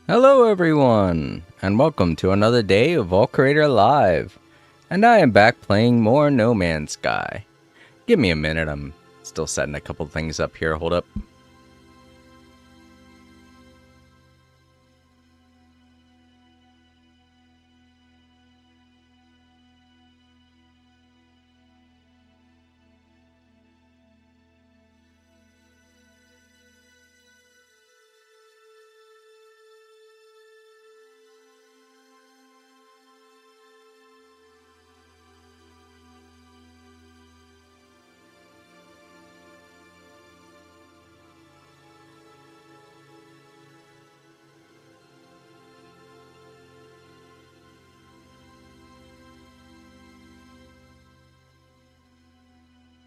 Hello everyone, and welcome to another day of Vault Creator Live. And I am back playing more No Man's Sky. Give me a minute, I'm still setting a couple things up here, hold up.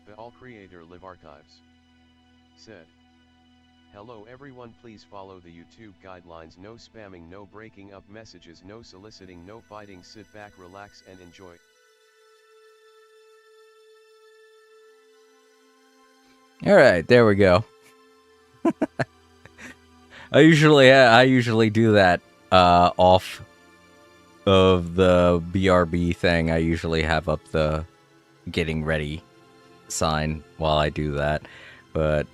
The All Creator Live Archives said, "Hello everyone, please follow the YouTube guidelines. No spamming, no breaking up messages, no soliciting, no fighting. Sit back, relax and enjoy." Alright, there we go. I usually do that off of the BRB thing. I usually have up the getting ready sign while I do that, but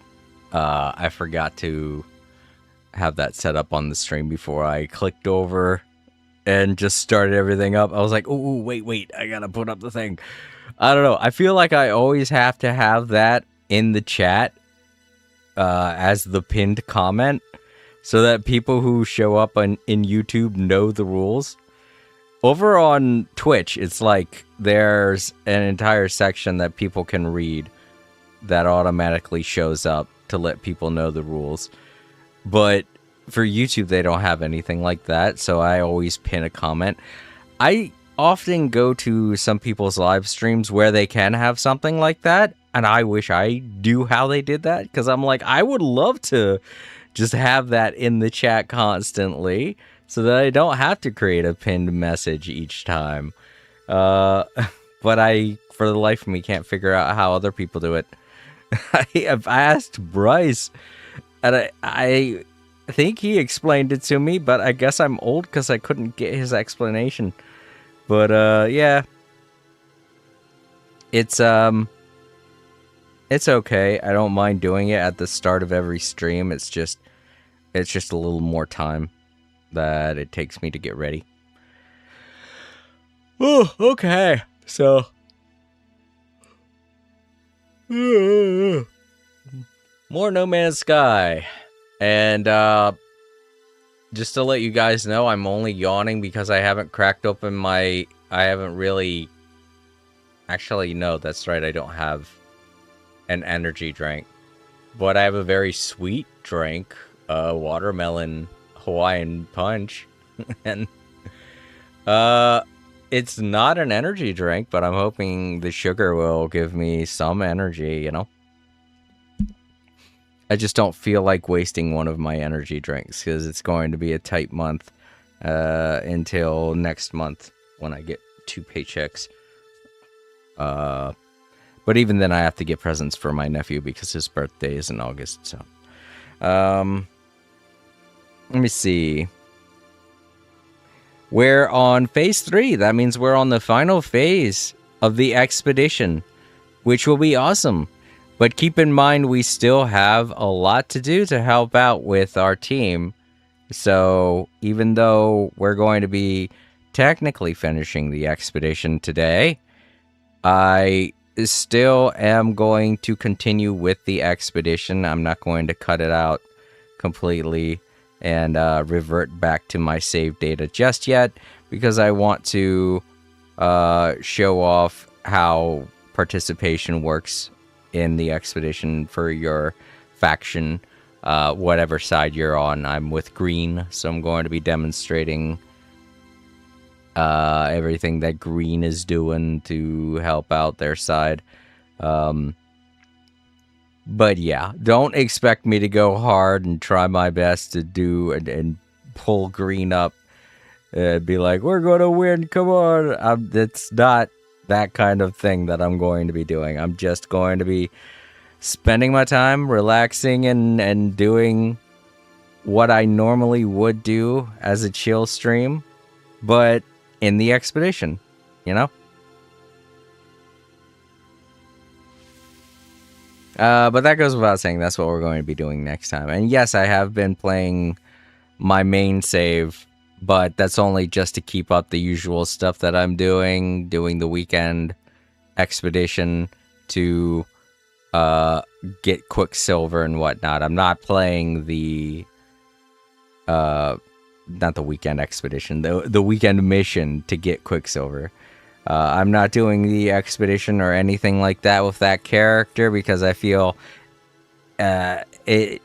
I forgot to have that set up on the stream before I clicked over and just started everything up. I was like, oh, wait, I gotta put up the thing. I don't know. I feel like I always have to have that in the chat as the pinned comment so that people who show up in YouTube know the rules. Over on Twitch, it's like there's an entire section that people can read that automatically shows up to let people know the rules. But for YouTube, they don't have anything like that, so I always pin a comment. I often go to some people's live streams where they can have something like that, and I wish I knew how they did that, because I'm like, I would love to just have that in the chat constantly, so that I don't have to create a pinned message each time. But I, for the life of me, can't figure out how other people do it. I've asked Bryce, and I think he explained it to me, but I guess I'm old because I couldn't get his explanation. But yeah, it's okay. I don't mind doing it at the start of every stream. It's just a little more time that it takes me to get ready. Oh, okay. So more No Man's Sky. And just to let you guys know, I'm only yawning because I haven't cracked open I haven't really... Actually, no, that's right, I don't have an energy drink. But I have a very sweet drink, watermelon Hawaiian punch. And it's not an energy drink, but I'm hoping the sugar will give me some energy, you know? I just don't feel like wasting one of my energy drinks because it's going to be a tight month until next month when I get 2 paychecks. But even then I have to get presents for my nephew because his birthday is in August, so. Let me see. We're on phase 3. That means we're on the final phase of the expedition, which will be awesome. But keep in mind, we still have a lot to do to help out with our team. So even though we're going to be technically finishing the expedition today, I still am going to continue with the expedition. I'm not going to cut it out completely and revert back to my save data just yet, because I want to show off how participation works in the expedition for your faction, whatever side you're on. I'm with green, so I'm going to be demonstrating everything that green is doing to help out their side. But yeah, don't expect me to go hard and try my best to do and pull green up. Be like, we're going to win, come on. It's not that kind of thing that I'm going to be doing. I'm just going to be spending my time relaxing and doing what I normally would do as a chill stream, but in the expedition, you know? But that goes without saying, that's what we're going to be doing next time. And yes, I have been playing my main save, but that's only just to keep up the usual stuff that I'm doing the weekend expedition to get Quicksilver and whatnot. I'm not playing the not the weekend expedition, the weekend mission to get Quicksilver. I'm not doing the expedition or anything like that with that character because I feel it's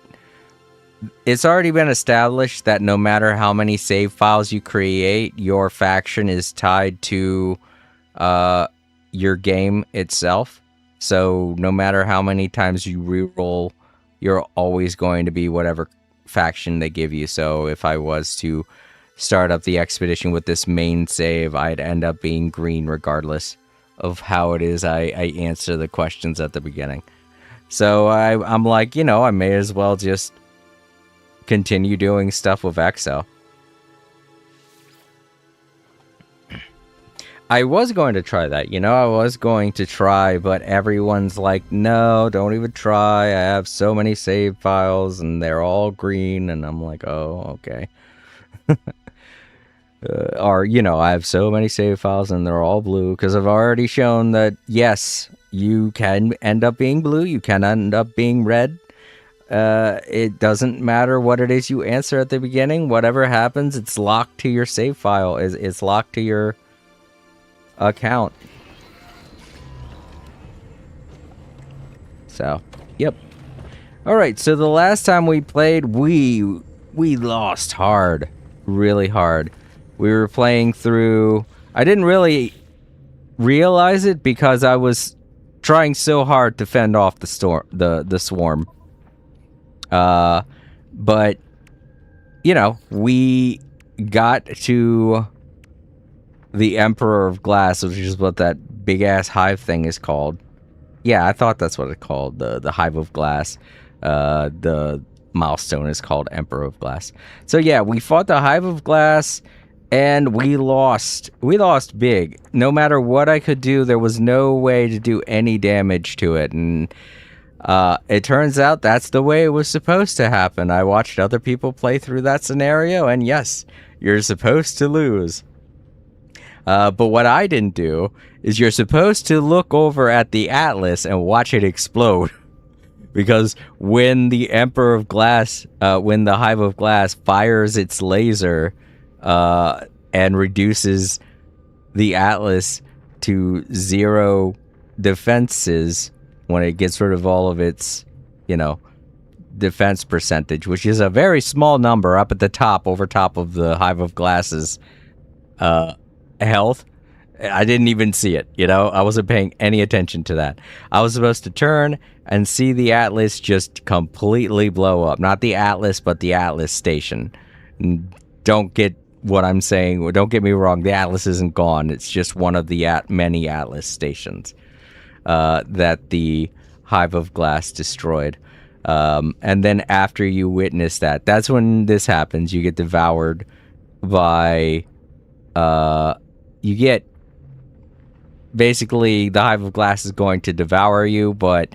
already been established that no matter how many save files you create, your faction is tied to your game itself. So no matter how many times you reroll, you're always going to be whatever faction they give you. So if I was to start up the expedition with this main save, I'd end up being green regardless of how it is I answer the questions at the beginning. So I'm like, you know, I may as well just continue doing stuff with Exo. I was going to try that, you know, I was going to try, but everyone's like, no, don't even try. I have so many save files and they're all green. And I'm like, oh, okay. Or, you know, I have so many save files and they're all blue because I've already shown that, yes, you can end up being blue. You can end up being red. It doesn't matter what it is you answer at the beginning. Whatever happens, it's locked to your save file. It's locked to your account. So, yep. All right, so the last time we played, we lost hard. Really hard. We were playing through... I didn't really realize it because I was trying so hard to fend off the swarm. But, you know, we got to the Emperor of Glass, which is what that big-ass hive thing is called. Yeah, I thought that's what it's called, the Hive of Glass. The milestone is called Emperor of Glass. So yeah, we fought the Hive of Glass, and we lost. We lost big. No matter what I could do, there was no way to do any damage to it, and it turns out that's the way it was supposed to happen. I watched other people play through that scenario, and yes, you're supposed to lose. But what I didn't do is you're supposed to look over at the Atlas and watch it explode. Because when the Emperor of Glass, when the Hive of Glass fires its laser and reduces the Atlas to 0 defenses, when it gets rid of all of its, you know, defense percentage, which is a very small number up at the top, over top of the Hive of Glass's health. I didn't even see it, you know? I wasn't paying any attention to that. I was supposed to turn and see the Atlas just completely blow up. Not the Atlas, but the Atlas station. Don't get what I'm saying. Don't get me wrong. The Atlas isn't gone. It's just one of the many Atlas stations that the Hive of Glass destroyed. And then after you witness that, that's when this happens. You get devoured by... you get... Basically, the Hive of Glass is going to devour you, but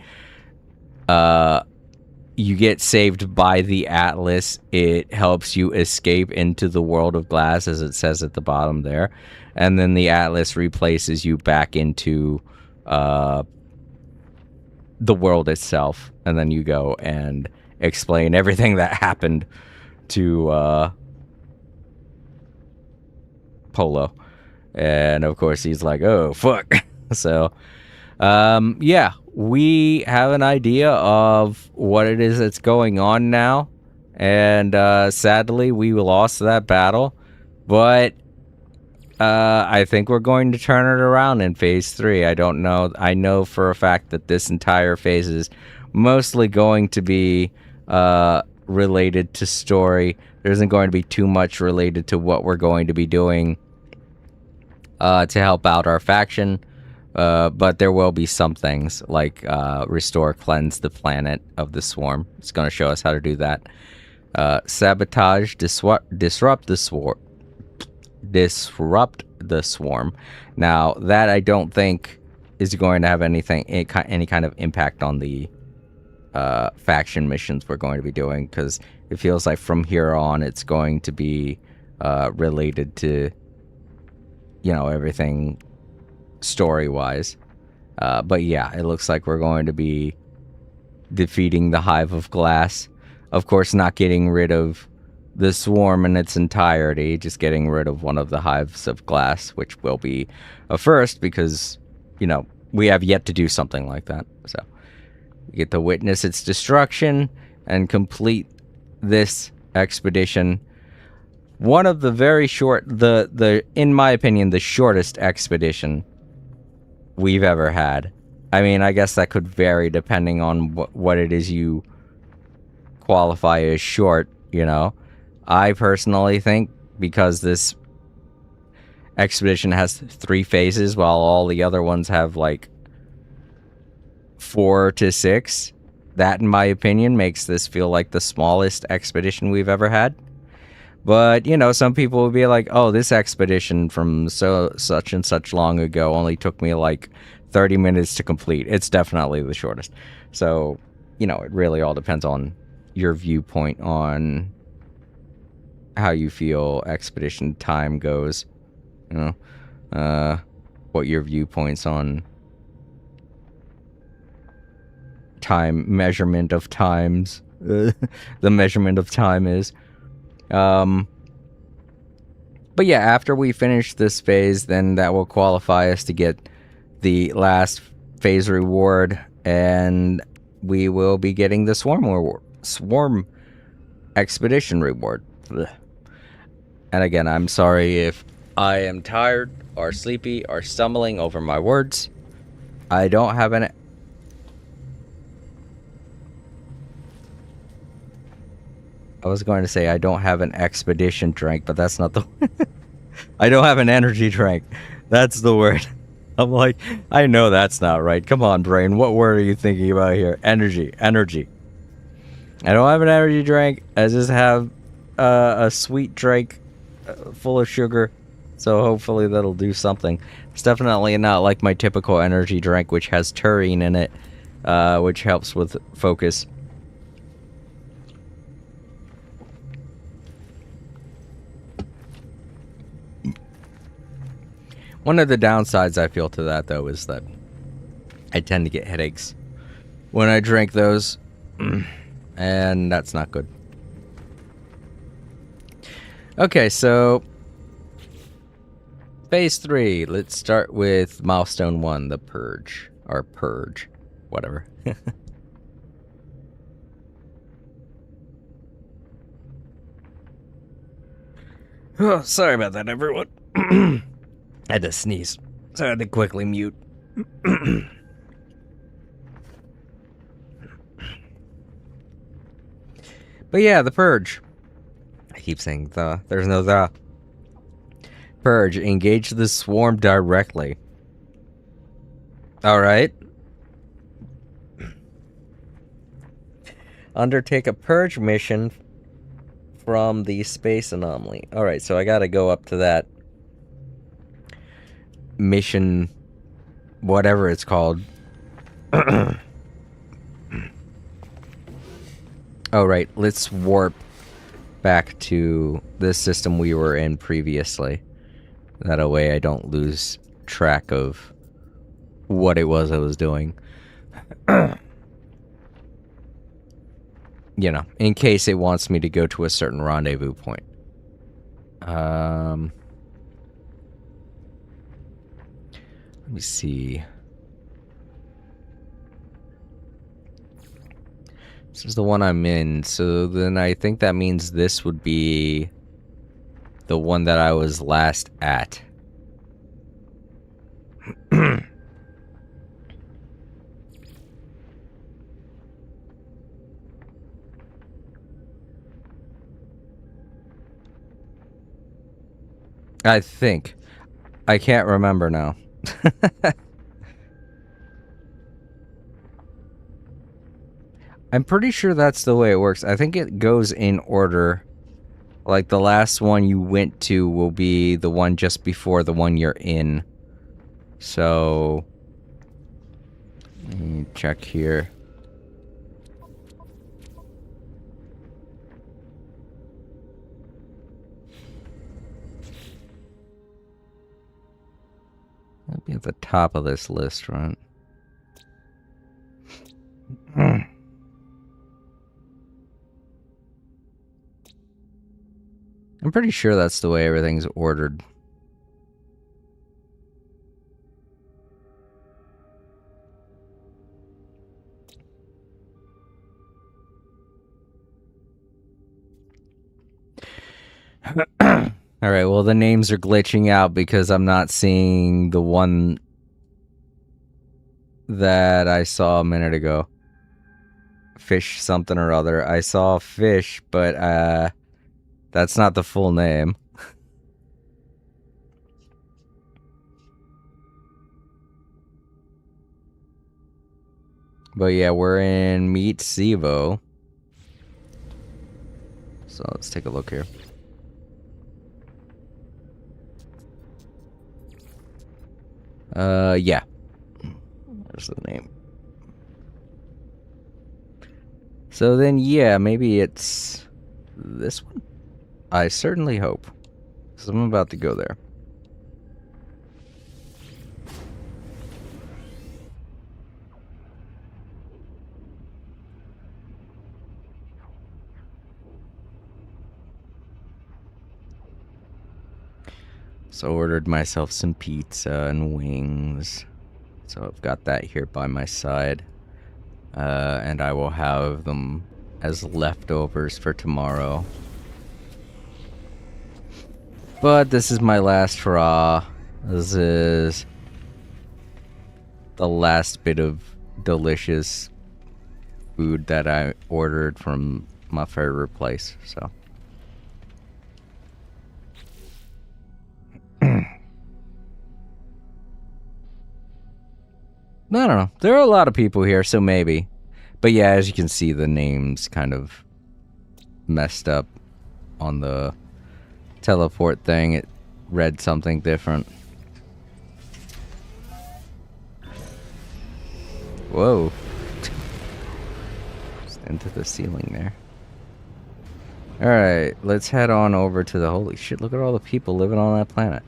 you get saved by the Atlas. It helps you escape into the world of glass, as it says at the bottom there. And then the Atlas replaces you back into the world itself. And then you go and explain everything that happened to Polo. And of course he's like, oh, fuck. So, yeah, we have an idea of what it is that's going on now. And sadly, we lost that battle. But I think we're going to turn it around in Phase 3. I don't know. I know for a fact that this entire phase is mostly going to be related to story. There isn't going to be too much related to what we're going to be doing to help out our faction, but there will be some things like restore, cleanse the planet of the swarm. It's going to show us how to do that. Sabotage, disrupt the swarm. Now, that I don't think is going to have any kind of impact on the faction missions we're going to be doing, because it feels like from here on it's going to be related to, you know, everything story-wise. But yeah, it looks like we're going to be defeating the Hive of Glass. Of course, not getting rid of the swarm in its entirety, just getting rid of one of the Hives of Glass, which will be a first because, you know, we have yet to do something like that. So we get to witness its destruction and complete this expedition. One of the very short, in my opinion, the shortest expedition we've ever had. I mean, I guess that could vary depending on what it is you qualify as short, you know. I personally think because this expedition has 3 phases while all the other ones have like 4 to 6, that in my opinion makes this feel like the smallest expedition we've ever had. But, you know, some people will be like, oh, this expedition from such and such long ago only took me like 30 minutes to complete. It's definitely the shortest. So, you know, it really all depends on your viewpoint on how you feel expedition time goes. You know, what your viewpoints on time, measurement of times, the measurement of time is. But yeah, after we finish this phase, then that will qualify us to get the last phase reward, and we will be getting the swarm expedition reward. Ugh. And again, I'm sorry if I am tired or sleepy or stumbling over my words. I don't have an... I was going to say I don't have an expedition drink, but that's not the... I don't have an energy drink. That's the word. I'm like, I know that's not right. Come on, brain. What word are you thinking about here? Energy. I don't have an energy drink. I just have a sweet drink full of sugar. So hopefully that'll do something. It's definitely not like my typical energy drink, which has taurine in it, which helps with focus. One of the downsides I feel to that, though, is that I tend to get headaches when I drink those, and that's not good. Okay, so phase 3. Let's start with milestone 1, the purge, or purge, whatever. Oh, sorry about that, everyone. I had to sneeze, so I had to quickly mute. But yeah, the purge. I keep saying the. There's no the. Purge. Engage the swarm directly. Alright. Undertake a purge mission from the space anomaly. Alright, so I gotta go up to that mission, whatever it's called. Oh, right. Let's warp back to the system we were in previously. That way I don't lose track of what it was I was doing. You know, in case it wants me to go to a certain rendezvous point. Let me see. This is the one I'm in, so then I think that means this would be the one that I was last at. I think. I can't remember now. I'm pretty sure that's the way it works. I think it goes in order. Like, the last one you went to will be the one just before the one you're in. So... let me check here. That'd be at the top of this list, right? I'm pretty sure that's the way everything's ordered. Alright, well, the names are glitching out because I'm not seeing the one that I saw a minute ago. Fish something or other. I saw fish, but that's not the full name. But yeah, we're in Meet Sivo. So let's take a look here. Yeah. There's the name. So then, yeah, maybe it's this one? I certainly hope. Because I'm about to go there. So ordered myself some pizza and wings. So I've got that here by my side. And I will have them as leftovers for tomorrow. But this is my last hurrah. This is the last bit of delicious food that I ordered from my favorite place, so. I don't know. There are a lot of people here, so maybe. But yeah, as you can see, the name's kind of messed up on the teleport thing. It read something different. Whoa. Just into the ceiling there. Alright, let's head on over to the... holy shit, look at all the people living on that planet.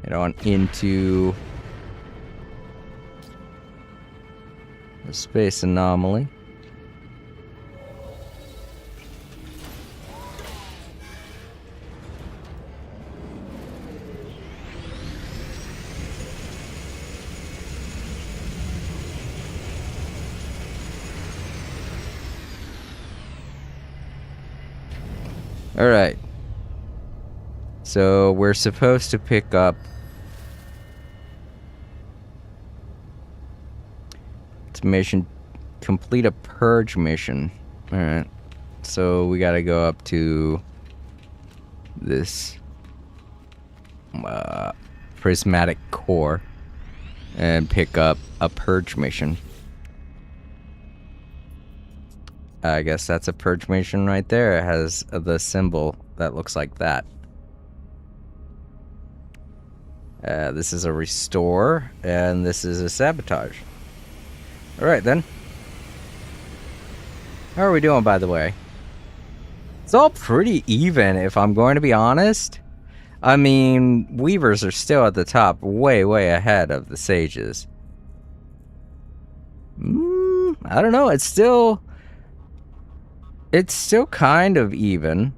Head on into the space anomaly. Alright. So we're supposed to pick up... it's mission. Complete a purge mission. Alright. So we gotta go up to this prismatic core and pick up a purge mission. I guess that's a purge mission right there. It has the symbol that looks like that. This is a restore, and this is a sabotage. Alright then. How are we doing, by the way? It's all pretty even, if I'm going to be honest. I mean, Weavers are still at the top, way, way ahead of the Sages. I don't know, it's still kind of even.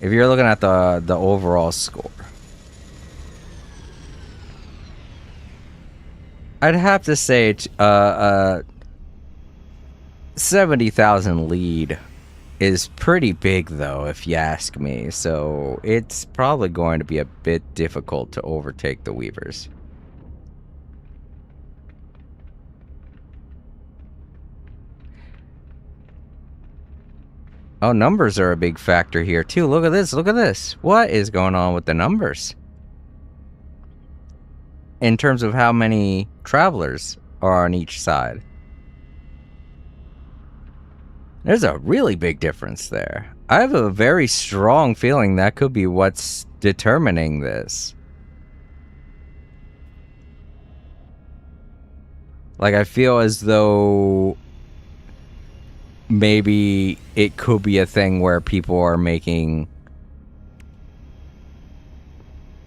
If you're looking at the overall score. I'd have to say 70,000 lead is pretty big, though, if you ask me. So it's probably going to be a bit difficult to overtake the Weavers. Oh, numbers are a big factor here, too. Look at this. Look at this. What is going on with the numbers? in terms of how many travelers are on each side. There's a really big difference there. I have a very strong feeling that could be what's determining this. Like, I feel as though maybe it could be a thing where people are making...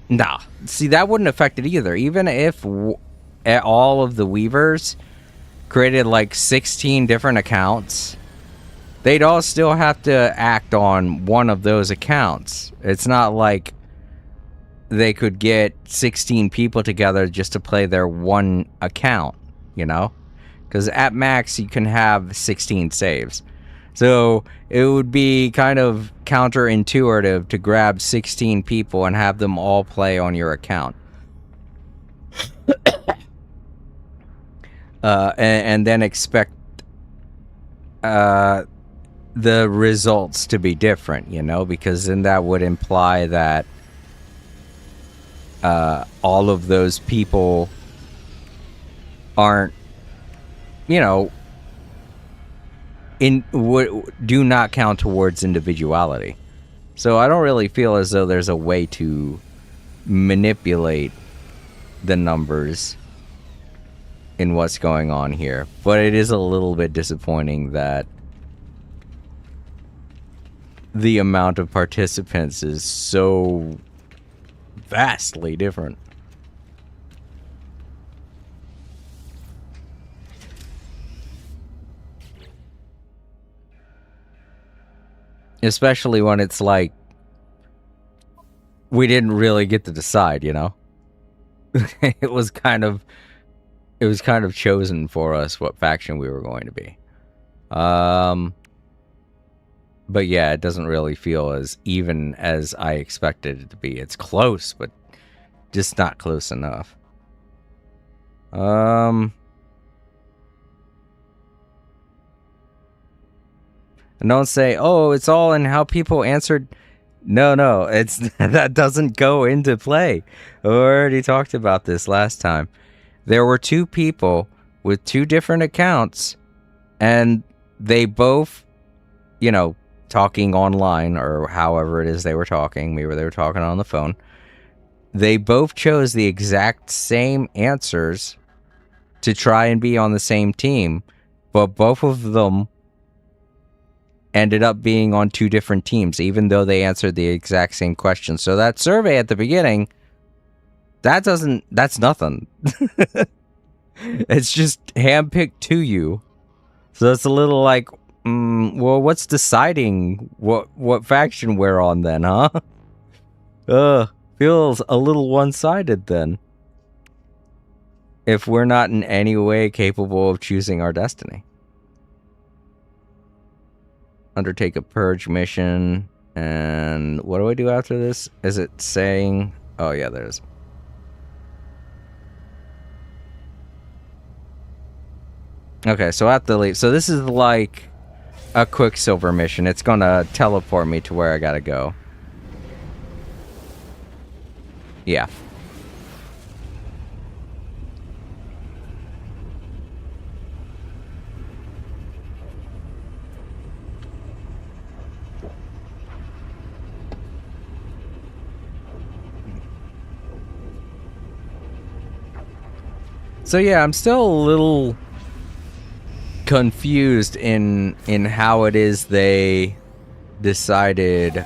Nah, see, that wouldn't affect it either. Even if all of the Weavers created like 16 different accounts, they'd all still have to act on one of those accounts. It's not like they could get 16 people together just to play their one account, you know? Because at max, you can have 16 saves. So it would be kind of counterintuitive to grab 16 people and have them all play on your account. And then expect the results to be different, you know? Because then that would imply that all of those people aren't, you know, do not count towards individuality. So I don't really feel as though there's a way to manipulate the numbers in what's going on here. But it is a little bit disappointing that the amount of participants is so vastly different. Especially when it's like, we didn't really get to decide, you know? It was kind of chosen for us what faction we were going to be. But yeah, it doesn't really feel as even as I expected it to be. It's close, but just not close enough. And don't say, oh, it's all in how people answered. No, it's that doesn't go into play. I already talked about this last time. There were two people with two different accounts, and they both, you know, talking online or however it is they were talking. Maybe they were talking on the phone. They both chose the exact same answers to try and be on the same team, but both of them ended up being on two different teams, even though they answered the exact same question. So that survey at the beginning, that's nothing. It's just handpicked to you. So it's a little like, well, what's deciding what faction we're on then, huh? Feels a little one-sided then. If we're not in any way capable of choosing our destiny. Undertake a purge mission. And what do I do after this? Is it saying... Oh, yeah, there is. Okay, so I have to leave. So this is like a Quicksilver mission. It's gonna teleport me to where I gotta go. Yeah. So yeah, I'm still a little confused in how it is they decided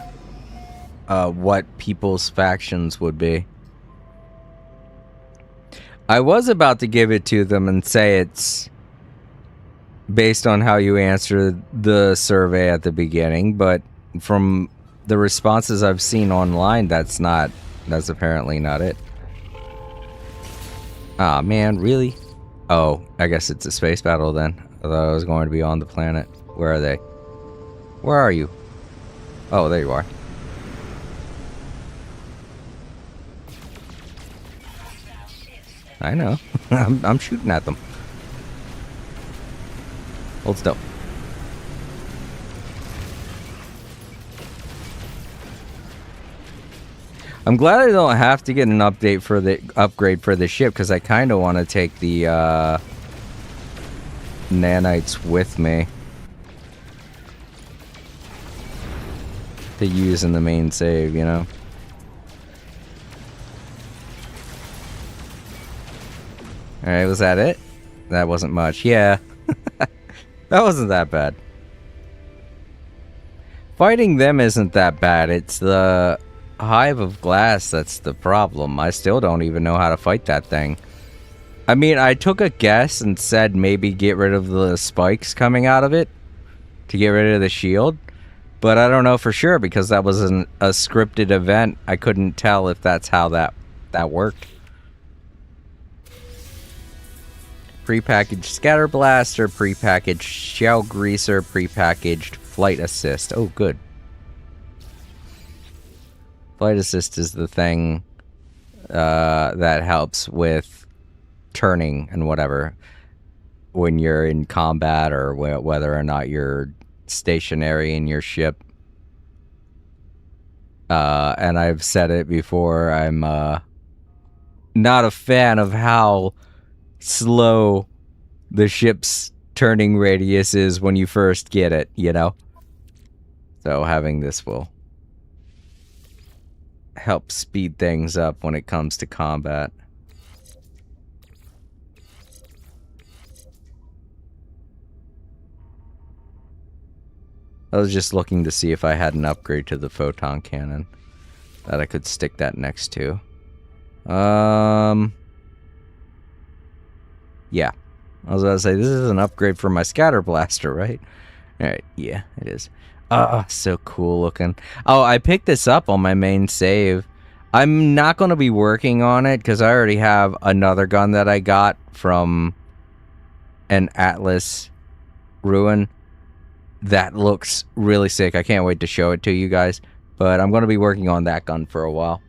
what people's factions would be. I was about to give it to them and say it's based on how you answered the survey at the beginning, but from the responses I've seen online, that's apparently not it. Ah, man, really? Oh, I guess it's a space battle then. I thought I was going to be on the planet. Where are they? Where are you? Oh, there you are. I know. I'm shooting at them. Hold still. I'm glad I don't have to get an upgrade for the ship, because I kind of want to take the nanites with me to use in the main save, you know? Alright, was that it? That wasn't much. Yeah. That wasn't that bad. Fighting them isn't that bad. It's the hive of glass that's the problem. I still don't even know how to fight that thing. I mean, I took a guess and said maybe get rid of the spikes coming out of it to get rid of the shield. But I don't know for sure because that was a scripted event. I couldn't tell if that's how that worked. Prepackaged scatter blaster, prepackaged shell greaser, prepackaged flight assist. Oh, good. Flight assist is the thing that helps with turning and whatever when you're in combat or whether or not you're stationary in your ship. And I've said it before, I'm not a fan of how slow the ship's turning radius is when you first get it, you know? So having this will help speed things up when it comes to combat. I was just looking to see if I had an upgrade to the photon cannon that I could stick that next to. Yeah. I was about to say, this is an upgrade for my scatter blaster, right? Alright, yeah, it is. So cool looking. Oh, I picked this up on my main save. I'm not going to be working on it because I already have another gun that I got from an Atlas ruin that looks really sick. I can't wait to show it to you guys. But I'm going to be working on that gun for a while.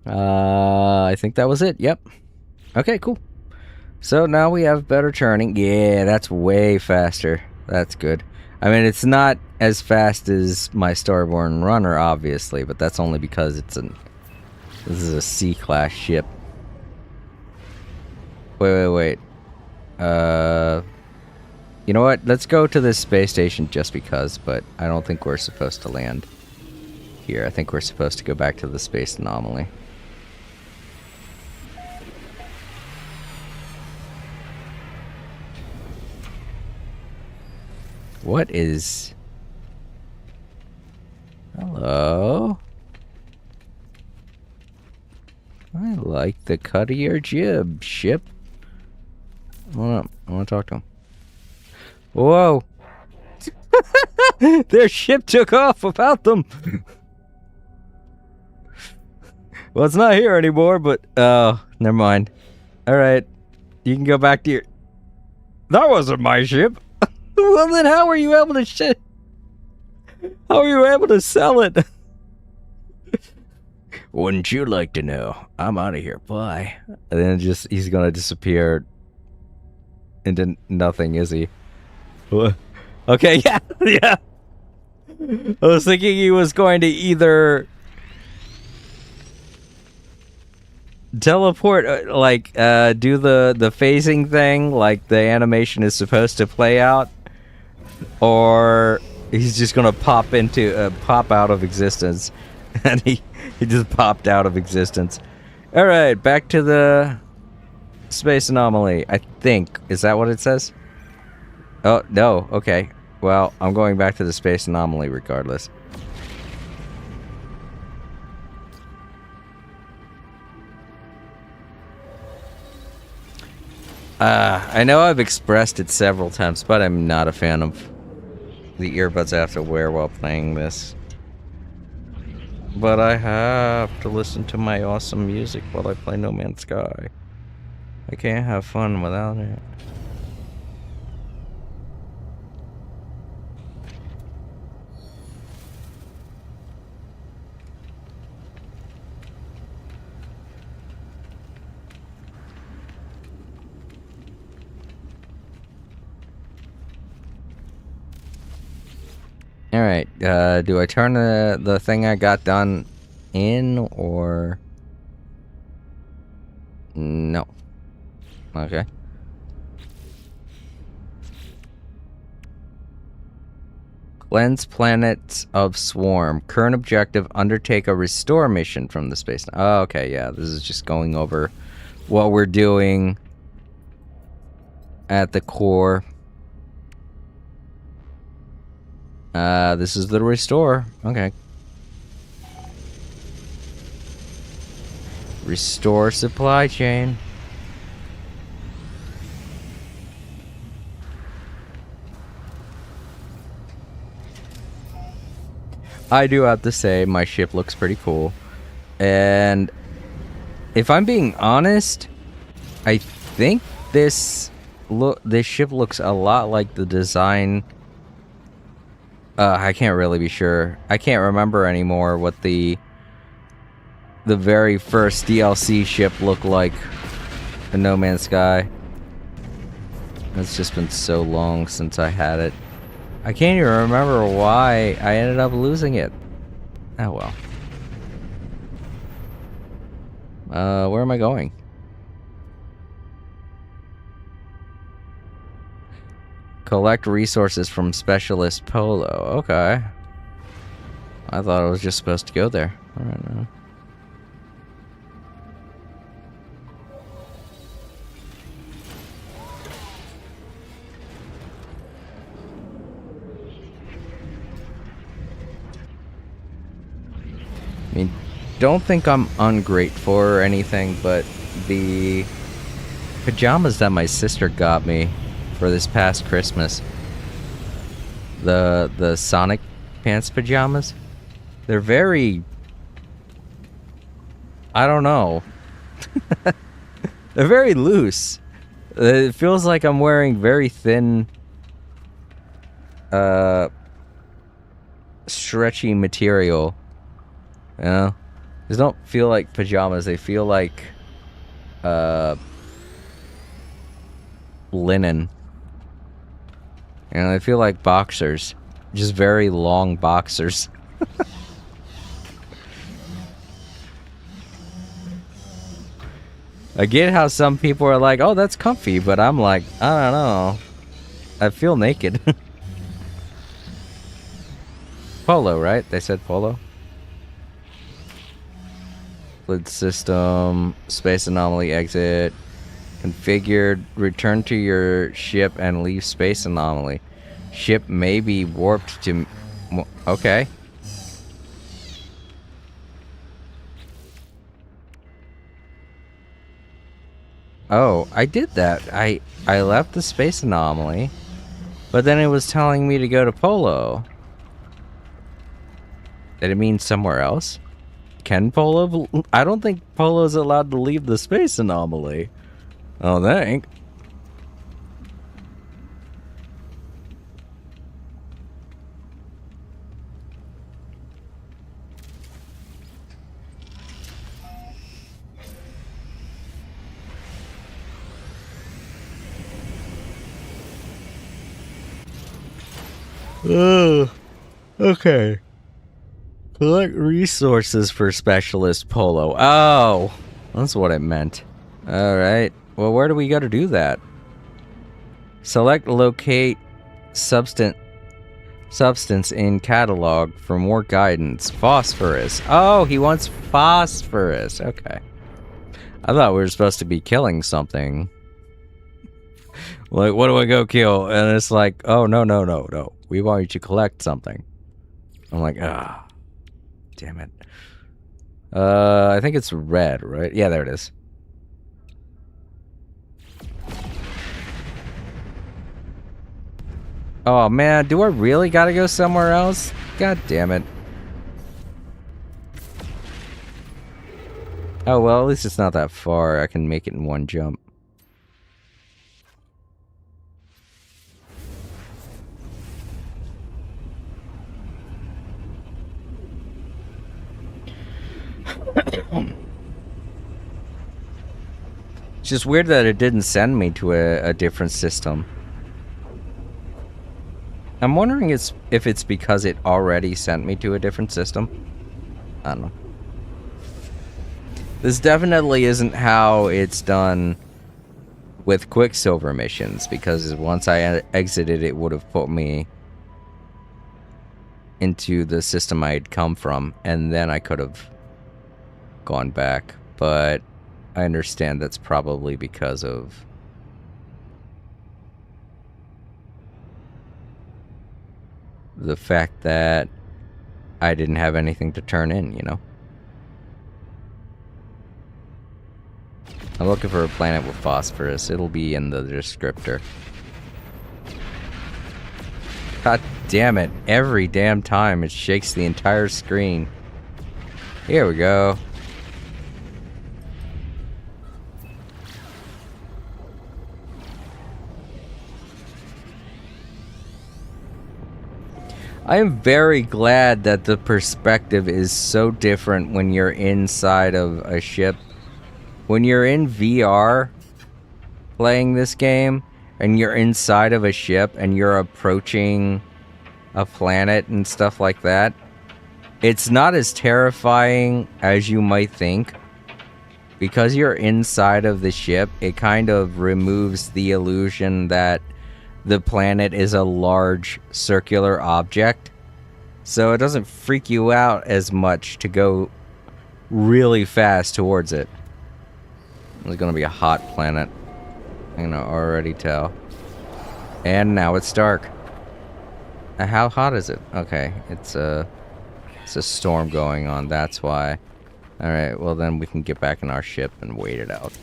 I think that was it. Yep. Okay, cool. So now we have better turning. Yeah, that's way faster. That's good. I mean, it's not as fast as my Starborn Runner, obviously, but that's only because this is a C-class ship. Wait. You know what? Let's go to this space station just because, but I don't think we're supposed to land here. I think we're supposed to go back to the space anomaly. What is... Hello? I like the cut of your jib, ship. Hold up. I want to talk to him. Whoa! Their ship took off without them! Well, it's not here anymore, but... Oh, never mind. Alright. You can go back to your... That wasn't my ship! Well, then how were you able to How were you able to sell it? Wouldn't you like to know? I'm out of here. Bye. And then he's gonna disappear into nothing, is he? Okay, yeah, yeah. I was thinking he was going to either teleport, do the phasing thing, like the animation is supposed to play out, or he's just gonna pop out of existence, and he just popped out of existence. All right, back to the space anomaly. I think is that what it says? Oh no. Okay. Well, I'm going back to the space anomaly regardless. I know I've expressed it several times, but I'm not a fan of the earbuds I have to wear while playing this. But I have to listen to my awesome music while I play No Man's Sky. I can't have fun without it. Alright, do I turn the thing I got done in, or... No. Okay. Cleanse planets of swarm. Current objective, undertake a restore mission from the space. Oh, okay, yeah, this is just going over what we're doing at the core. This is the restore. Okay. Restore supply chain. I do have to say, my ship looks pretty cool. And if I'm being honest, I think this ship looks a lot like the design. I can't really be sure. I can't remember anymore what the very first DLC ship looked like in No Man's Sky. It's just been so long since I had it. I can't even remember why I ended up losing it. Oh well. Where am I going? Collect resources from Specialist Polo. Okay. I thought I was just supposed to go there. Alright now. I mean, don't think I'm ungrateful or anything, but the pajamas that my sister got me for this past Christmas, the Sonic Pants pajamas, they're very, I don't know, they're very loose. It feels like I'm wearing very thin, stretchy material. You know? These don't feel like pajamas, they feel like linen. You know, they feel like boxers. Just very long boxers. I get how some people are like, oh, that's comfy, but I'm like, I don't know. I feel naked. Polo, right? They said polo? Lid system, space anomaly exit, configured, return to your ship and leave space anomaly. Ship may be warped to... Okay. Oh, I did that. I left the space anomaly, but then it was telling me to go to Polo. Did it mean somewhere else? Can Polo... I don't think Polo's allowed to leave the space anomaly. Oh, thank. Oh, okay. Collect resources for Specialist Polo. Oh, that's what it meant. Alright. Well, where do we go to do that? Select locate substance in catalog for more guidance. Phosphorus. Oh, he wants phosphorus. Okay. I thought we were supposed to be killing something. Like, what do I go kill? And it's like, oh, no. We want you to collect something. I'm like, ah. Damn it. I think it's red, right? Yeah, there it is. Oh, man. Do I really gotta go somewhere else? God damn it. Oh, well, at least it's not that far. I can make it in one jump. It's just weird that it didn't send me to a different system. I'm wondering if it's because it already sent me to a different system. I don't know. This definitely isn't how it's done with Quicksilver missions, because once I exited, it would have put me into the system I had come from, and then I could have gone back. But I understand that's probably because of the fact that I didn't have anything to turn in, you know? I'm looking for a planet with phosphorus. It'll be in the descriptor. God damn it. Every damn time it shakes the entire screen. Here we go. I am very glad that the perspective is so different when you're inside of a ship. When you're in VR playing this game and you're inside of a ship and you're approaching a planet and stuff like that, it's not as terrifying as you might think. Because you're inside of the ship, it kind of removes the illusion that the planet is a large circular object. So it doesn't freak you out as much to go really fast towards it. It's gonna be a hot planet. I can already tell. And now it's dark. How hot is it? Okay, it's a storm going on, that's why. Alright, well then we can get back in our ship and wait it out.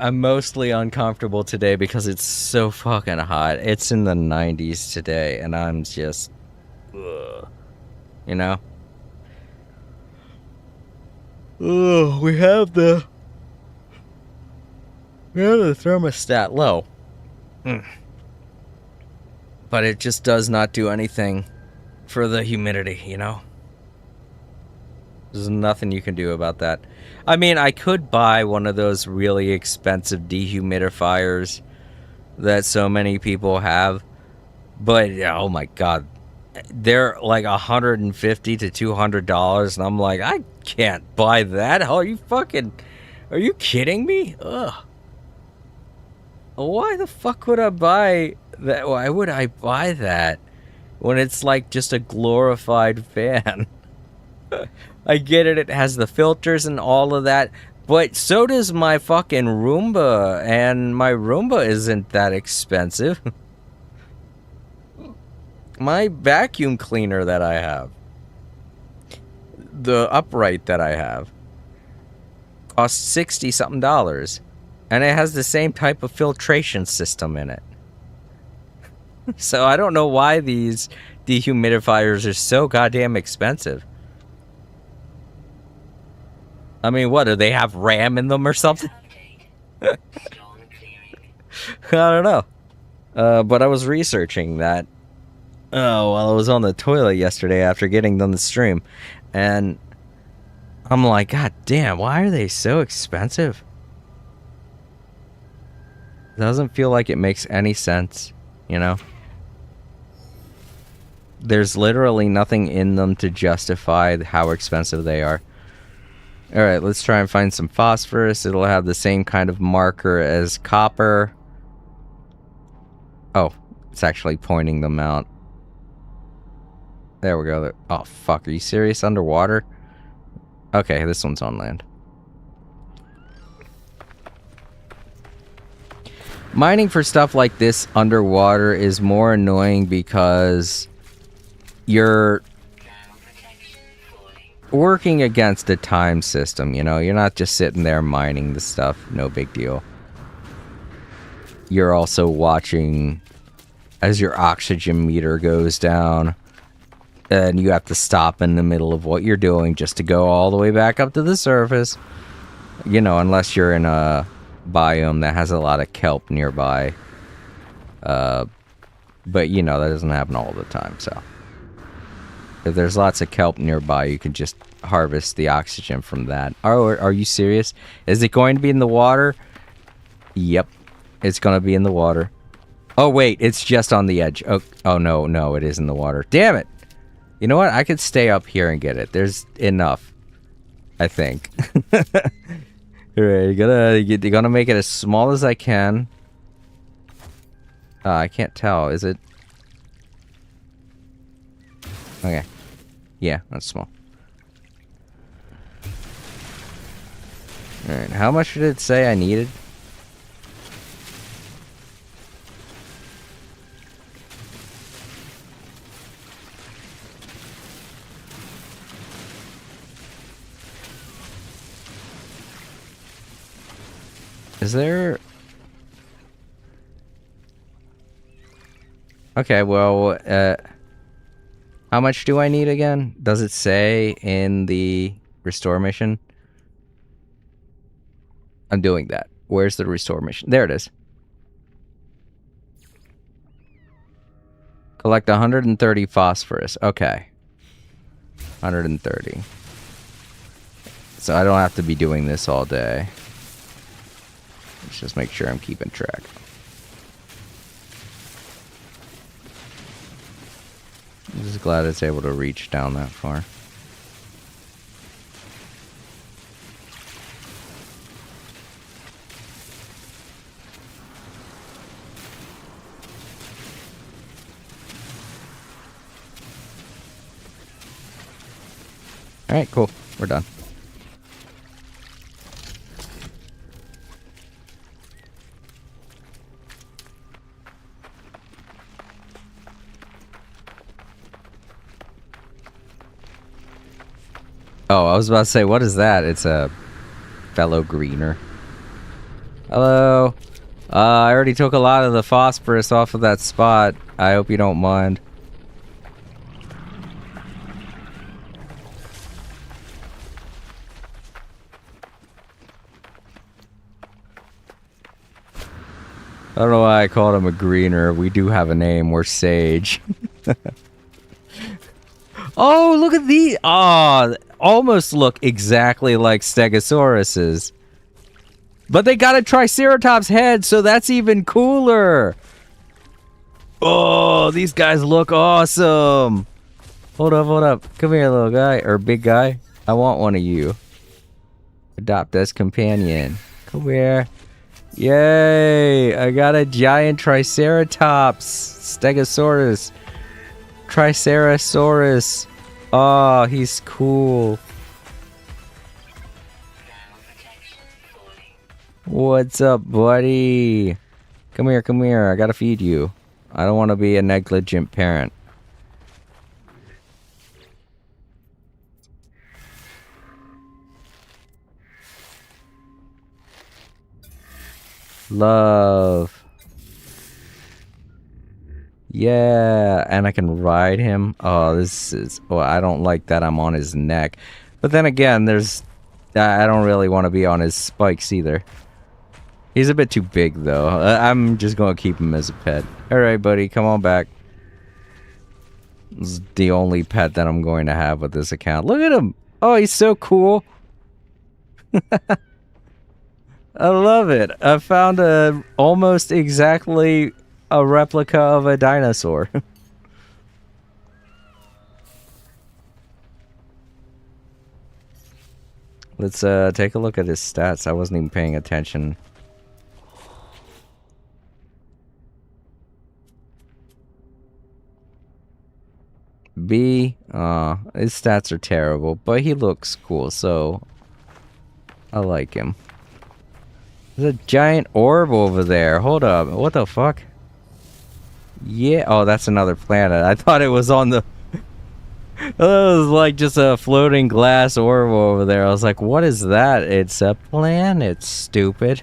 I'm mostly uncomfortable today because it's so fucking hot. It's in the 90s today, and I'm just... you know? Oh, we have the thermostat low. But it just does not do anything for the humidity, you know? There's nothing you can do about that. I mean, I could buy one of those really expensive dehumidifiers that so many people have, but oh my god, they're like $150 to $200, and I'm like, I can't buy that. Are you kidding me? Ugh. Why the fuck would I buy that? Why would I buy that when it's like just a glorified fan? I get it, it has the filters and all of that, but so does my fucking Roomba, and my Roomba isn't that expensive. My vacuum cleaner that I have, the upright that I have, costs $60-something, and it has the same type of filtration system in it. So I don't know why these dehumidifiers are so goddamn expensive. I mean, what, do they have RAM in them or something? I don't know. But I was researching that while I was on the toilet yesterday after getting done the stream. And I'm like, god damn, why are they so expensive? It doesn't feel like it makes any sense, you know? There's literally nothing in them to justify how expensive they are. Alright, let's try and find some phosphorus. It'll have the same kind of marker as copper. Oh, it's actually pointing them out. There we go. Oh, fuck. Are you serious? Underwater? Okay, this one's on land. Mining for stuff like this underwater is more annoying because you're working against a time system, you know? You're not just sitting there mining the stuff, no big deal. You're also watching as your oxygen meter goes down, and you have to stop in the middle of what you're doing just to go all the way back up to the surface. You know, unless you're in a biome that has a lot of kelp nearby. But, you know, that doesn't happen all the time, so. If there's lots of kelp nearby, you can just harvest the oxygen from that. Oh, are you serious? Is it going to be in the water? Yep. It's going to be in the water. Oh, wait. It's just on the edge. Oh, no, it is in the water. Damn it. You know what? I could stay up here and get it. There's enough, I think. Alright, you're gonna make it as small as I can. I can't tell. Is it? Okay. Yeah, that's small. Alright, how much did it say I needed? Is there... Okay, well, how much do I need again? Does it say in the restore mission? I'm doing that. Where's the restore mission? There it is. Collect 130 phosphorus. Okay. 130. So I don't have to be doing this all day. Let's just make sure I'm keeping track. I'm just glad it's able to reach down that far. Alright, cool. We're done. Oh, I was about to say, what is that? It's a fellow greener. Hello. I already took a lot of the phosphorus off of that spot. I hope you don't mind. I don't know why I called him a greener. We do have a name. We're Sage. Oh, look at these. Oh, almost look exactly like Stegosauruses. But they got a Triceratops head, so that's even cooler. Oh, these guys look awesome. Hold up. Come here, little guy. Or big guy. I want one of you. Adopt as companion. Come here. Yay! I got a giant Triceratops. Stegosaurus. Triceratosaurus. Oh, he's cool. What's up, buddy? Come here. I gotta feed you. I don't want to be a negligent parent. Love. Yeah, and I can ride him. Oh, this is... Well, I don't like that I'm on his neck. But then again, there's... I don't really want to be on his spikes either. He's a bit too big, though. I'm just going to keep him as a pet. Alright, buddy, come on back. This is the only pet that I'm going to have with this account. Look at him! Oh, he's so cool! I love it. I found a almost exactly a replica of a dinosaur. Let's take a look at his stats. I wasn't even paying attention. B, his stats are terrible, but he looks cool, so I like him. There's a giant orb over there. Hold up. What the fuck? Yeah. Oh, that's another planet. I thought it was on the... It was like just a floating glass orb over there. I was like, what is that? It's a planet, stupid.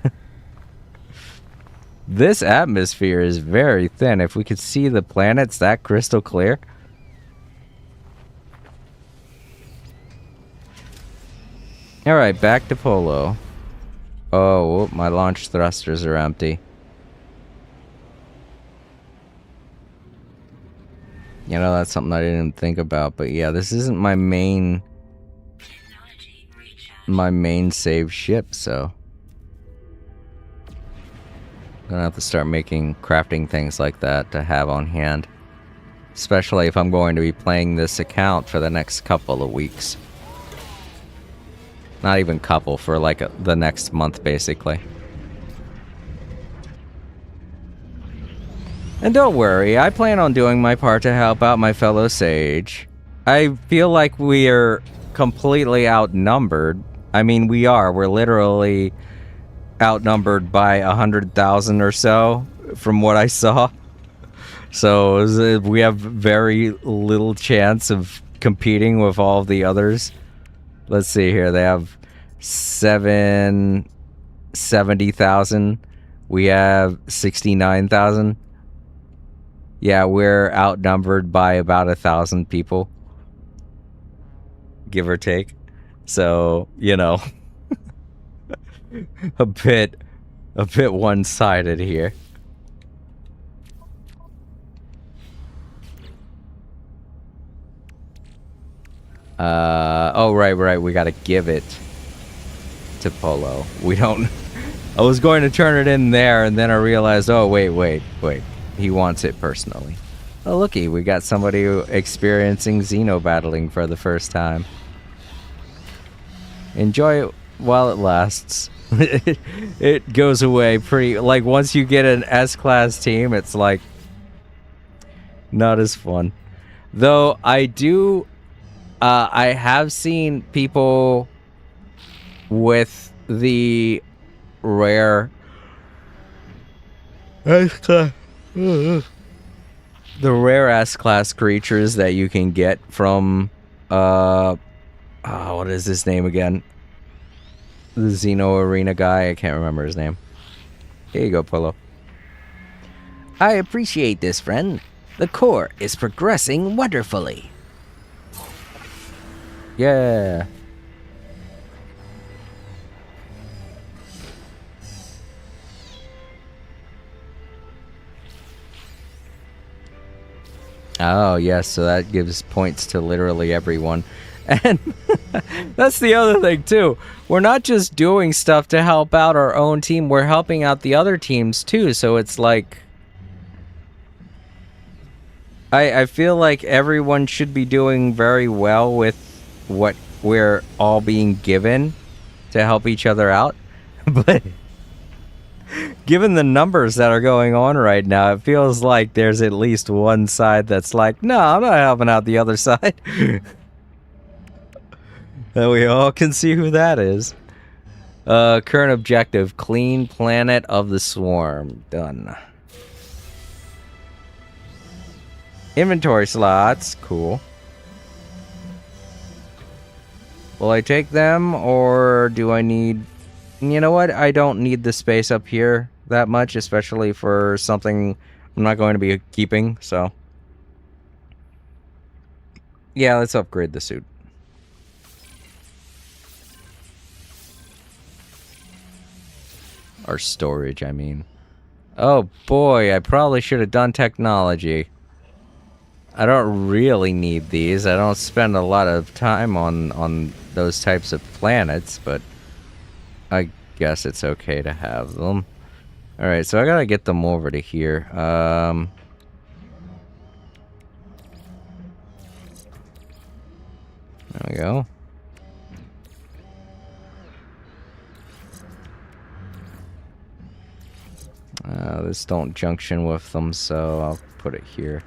This atmosphere is very thin. If we could see the planets that crystal clear. Alright, back to Polo. Oh, whoop, my launch thrusters are empty. You know, that's something I didn't think about. But yeah, this isn't my main save ship, so I'm gonna have to start crafting things like that to have on hand. Especially if I'm going to be playing this account for the next couple of weeks. Not even couple, for like the next month, basically. And don't worry, I plan on doing my part to help out my fellow Sage. I feel like we are completely outnumbered. I mean, we are. We're literally outnumbered by 100,000 or so, from what I saw. So we have very little chance of competing with all the others. Let's see here. They have 70,000. We have 69,000. Yeah, we're outnumbered by about 1,000 people, give or take. So, you know, a bit one-sided here. Oh, right. We gotta give it to Polo. We don't... I was going to turn it in there, and then I realized, oh, wait. He wants it personally. Oh, looky, we got somebody experiencing Xeno battling for the first time. Enjoy it while it lasts. It goes away pretty... Like, once you get an S-class team, it's like... not as fun. Though, I do... I have seen people with the rare S-class, the rare S-class creatures that you can get from, what is his name again? The Xeno Arena guy, I can't remember his name. Here you go, Polo. I appreciate this, friend. The core is progressing wonderfully. Yeah. Oh, yes, so that gives points to literally everyone. And that's the other thing, too. We're not just doing stuff to help out our own team, we're helping out the other teams, too. So it's like... I feel like everyone should be doing very well with what we're all being given to help each other out. But given the numbers that are going on right now, it feels like there's at least one side that's like, no, I'm not helping out the other side. And we all can see who that is. Current objective, clean planet of the swarm. Done. Inventory slots, cool. Will I take them, or do I need... You know what? I don't need the space up here that much, especially for something I'm not going to be keeping, so... Yeah, let's upgrade the suit. Or storage, I mean. Oh boy, I probably should have done technology. I don't really need these. I don't spend a lot of time on those types of planets, but I guess it's okay to have them. Alright, so I gotta get them over to here. There we go. This don't junction with them, so I'll put it here.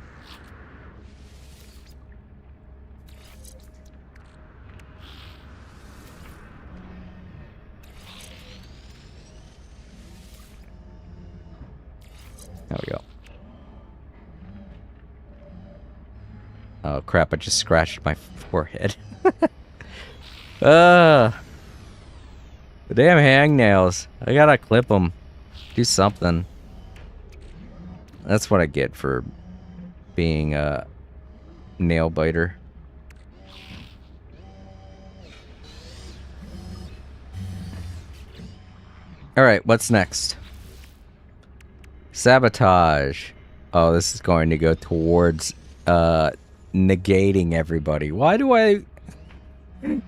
There we go. Oh crap, I just scratched my forehead. The damn hangnails. I gotta clip them. Do something. That's what I get for being a nail biter. Alright, what's next? Sabotage. Oh, this is going to go towards negating everybody. Why do I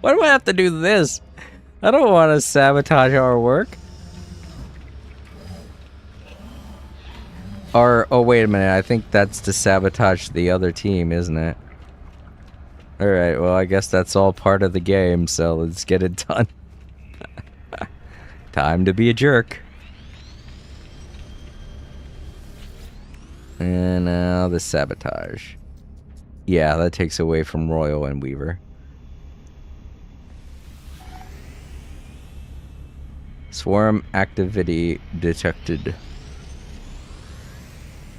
have to do this? I don't want to sabotage our work. Or, oh, wait a minute. I think that's to sabotage the other team, isn't it? Alright, well, I guess that's all part of the game, so let's get it done. Time to be a jerk. And now the sabotage. Yeah, that takes away from Royal and Weaver. Swarm activity detected.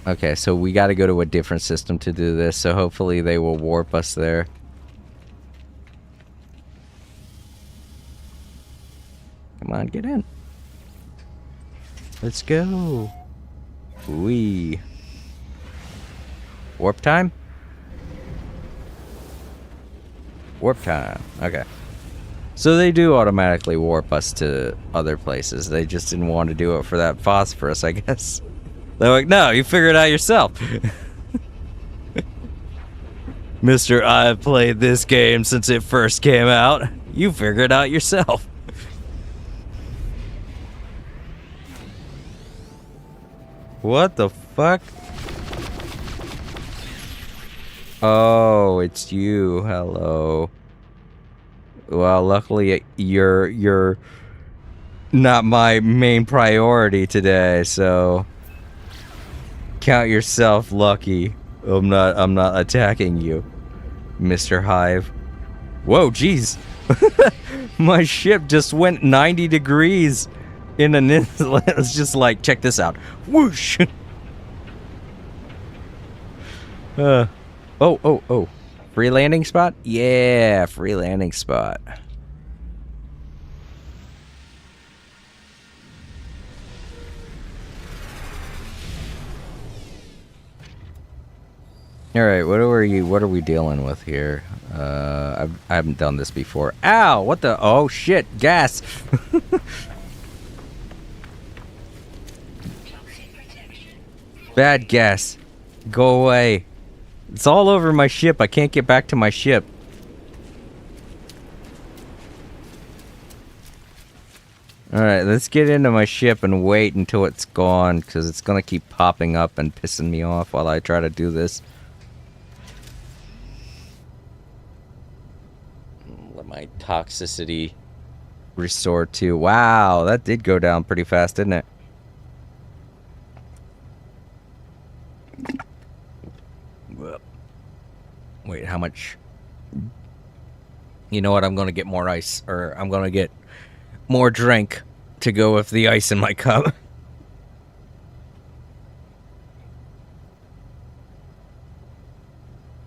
Okay, so we gotta go to a different system to do this, so hopefully they will warp us there. Come on, get in. Let's go. Wee. Warp time? Warp time. Okay. So they do automatically warp us to other places. They just didn't want to do it for that phosphorus, I guess. They're like, no, you figure it out yourself. Mister, I've played this game since it first came out. You figure it out yourself. What the fuck? Oh, it's you. Hello. Well, luckily you're not my main priority today, so count yourself lucky. I'm not attacking you, Mr. Hive. Whoa, jeez. My ship just went 90 degrees in an instant. It's just like, check this out. Whoosh. Oh. Free landing spot? Yeah, free landing spot. All right, what are we dealing with here? I haven't done this before. Ow! What the? Oh shit! Gas. Bad gas. Go away. It's all over my ship. I can't get back to my ship. Alright, let's get into my ship and wait until it's gone, because it's going to keep popping up and pissing me off while I try to do this. Let my toxicity restore to... Wow, that did go down pretty fast, didn't it? Wait, how much? You know what? I'm going to get more ice, or I'm going to get more drink to go with the ice in my cup.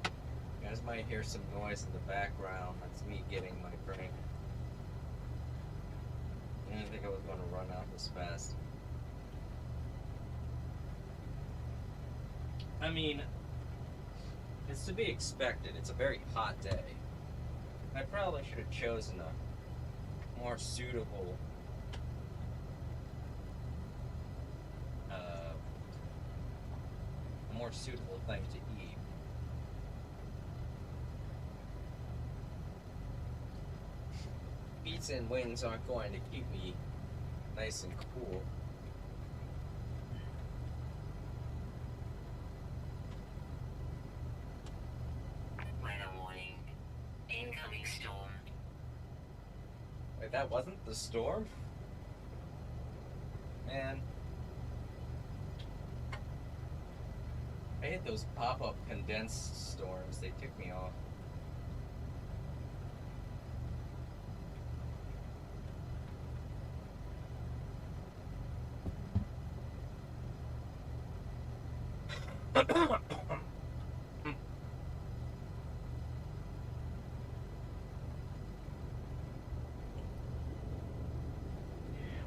You guys might hear some noise in the background. That's me getting my drink. I didn't think I was going to run out this fast. I mean, it's to be expected. It's a very hot day. I probably should have chosen a more suitable thing to eat. Pizza and wings aren't going to keep me nice and cool. Incoming storm. Wait, that wasn't the storm? Man. I hate those pop-up condensed storms. They tick me off.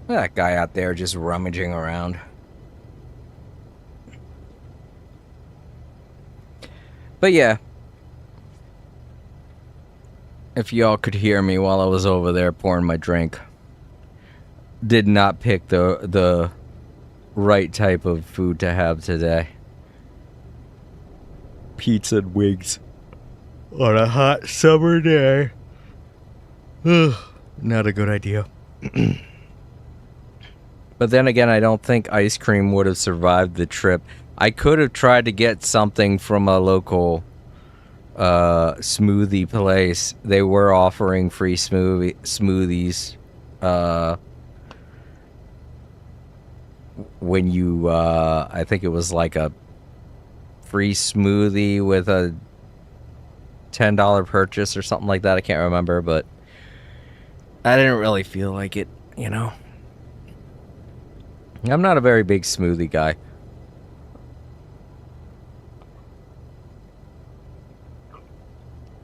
That guy out there just rummaging around. But yeah. If y'all could hear me while I was over there pouring my drink. Did not pick the right type of food to have today. pizza and wings on a hot summer day. Ugh, not a good idea. But then again, I don't think ice cream would have survived the trip. I could have tried to get something from a local smoothie place. They were offering free smoothies when you I think it was like a free smoothie with a $10 purchase or something like that. I can't remember, but I didn't really feel like it, you know. I'm not a very big smoothie guy.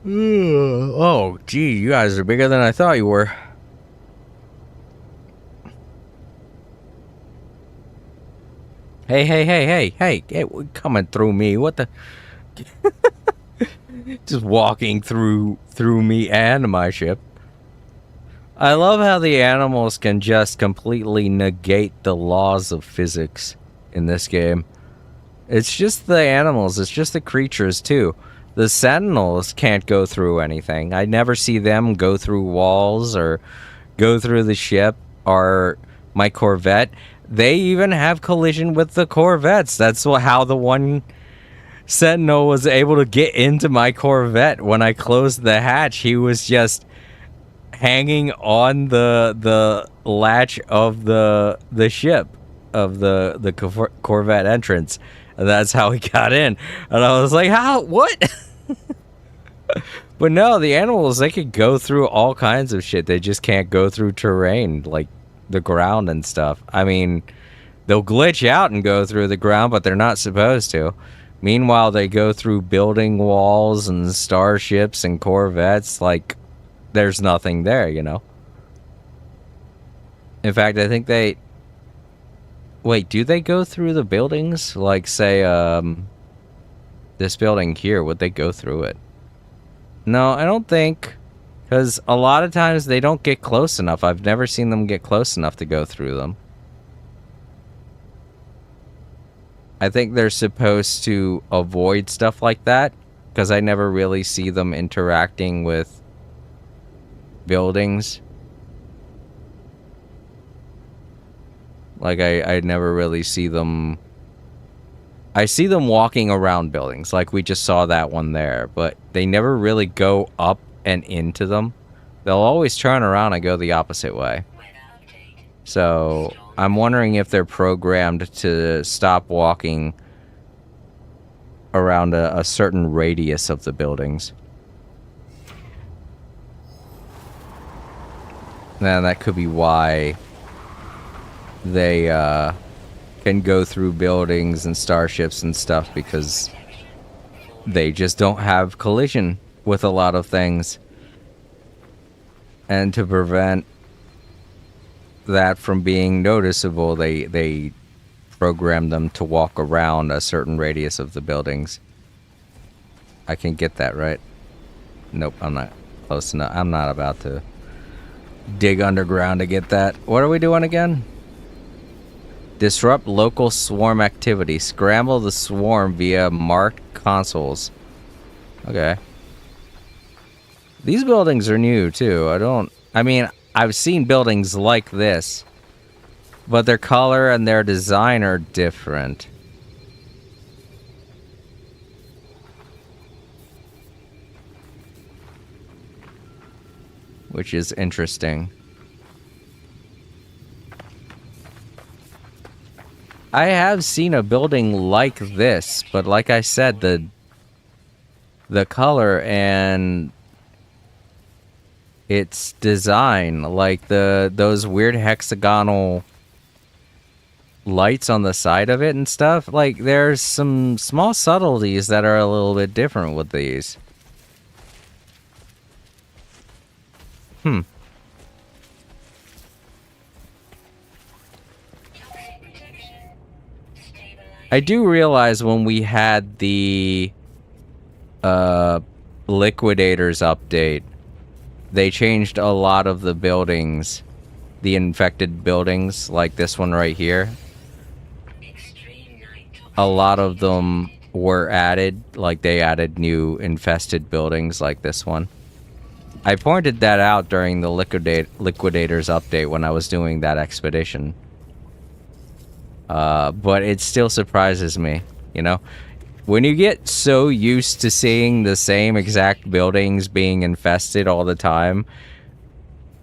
Oh, gee, you guys are bigger than I thought you were. Hey, coming through me. What the? Just walking through me and my ship. I love how the animals can just completely negate the laws of physics in this game. It's just the animals, it's just the creatures too. The sentinels can't go through anything. I never see them go through walls or go through the ship or my Corvette. They even have collision with the Corvettes. That's how the one sentinel was able to get into my Corvette. When I closed the hatch, he was just hanging on the latch of the ship of the Corvette entrance, and that's how he got in. And I was like, how? What? But no, the animals, they could go through all kinds of shit. They just can't go through terrain like the ground and stuff. I mean, they'll glitch out and go through the ground, but they're not supposed to. Meanwhile, they go through building walls and starships and Corvettes like there's nothing there, you know. In fact, I think they... Wait, do they go through the buildings? Like, say, this building here, would they go through it? No, I don't think. Because a lot of times they don't get close enough. I've never seen them get close enough to go through them. I think they're supposed to avoid stuff like that. Because I never really see them interacting with buildings. Like, I never really see them... I see them walking around buildings, like we just saw that one there, but they never really go up and into them. They'll always turn around and go the opposite way. So, I'm wondering if they're programmed to stop walking around a certain radius of the buildings. Then that could be why they can go through buildings and starships and stuff, because they just don't have collision with a lot of things. And to prevent that from being noticeable, they program them to walk around a certain radius of the buildings. I can get that, right? Nope, I'm not close enough. I'm not about to dig underground to get that. What are we doing again? Disrupt local swarm activity. Scramble the swarm via marked consoles. Okay. These buildings are new, too. I mean, I've seen buildings like this, but their color and their design are different. Which is interesting. I have seen a building like this, but like I said, the color and its design, like those weird hexagonal lights on the side of it and stuff, like there's some small subtleties that are a little bit different with these. I do realize when we had the Liquidators update, they changed a lot of the buildings, the infected buildings, like this one right here. A lot of them were added, like they added new infested buildings like this one. I pointed that out during the Liquidators update when I was doing that expedition. But it still surprises me, you know? When you get so used to seeing the same exact buildings being infested all the time,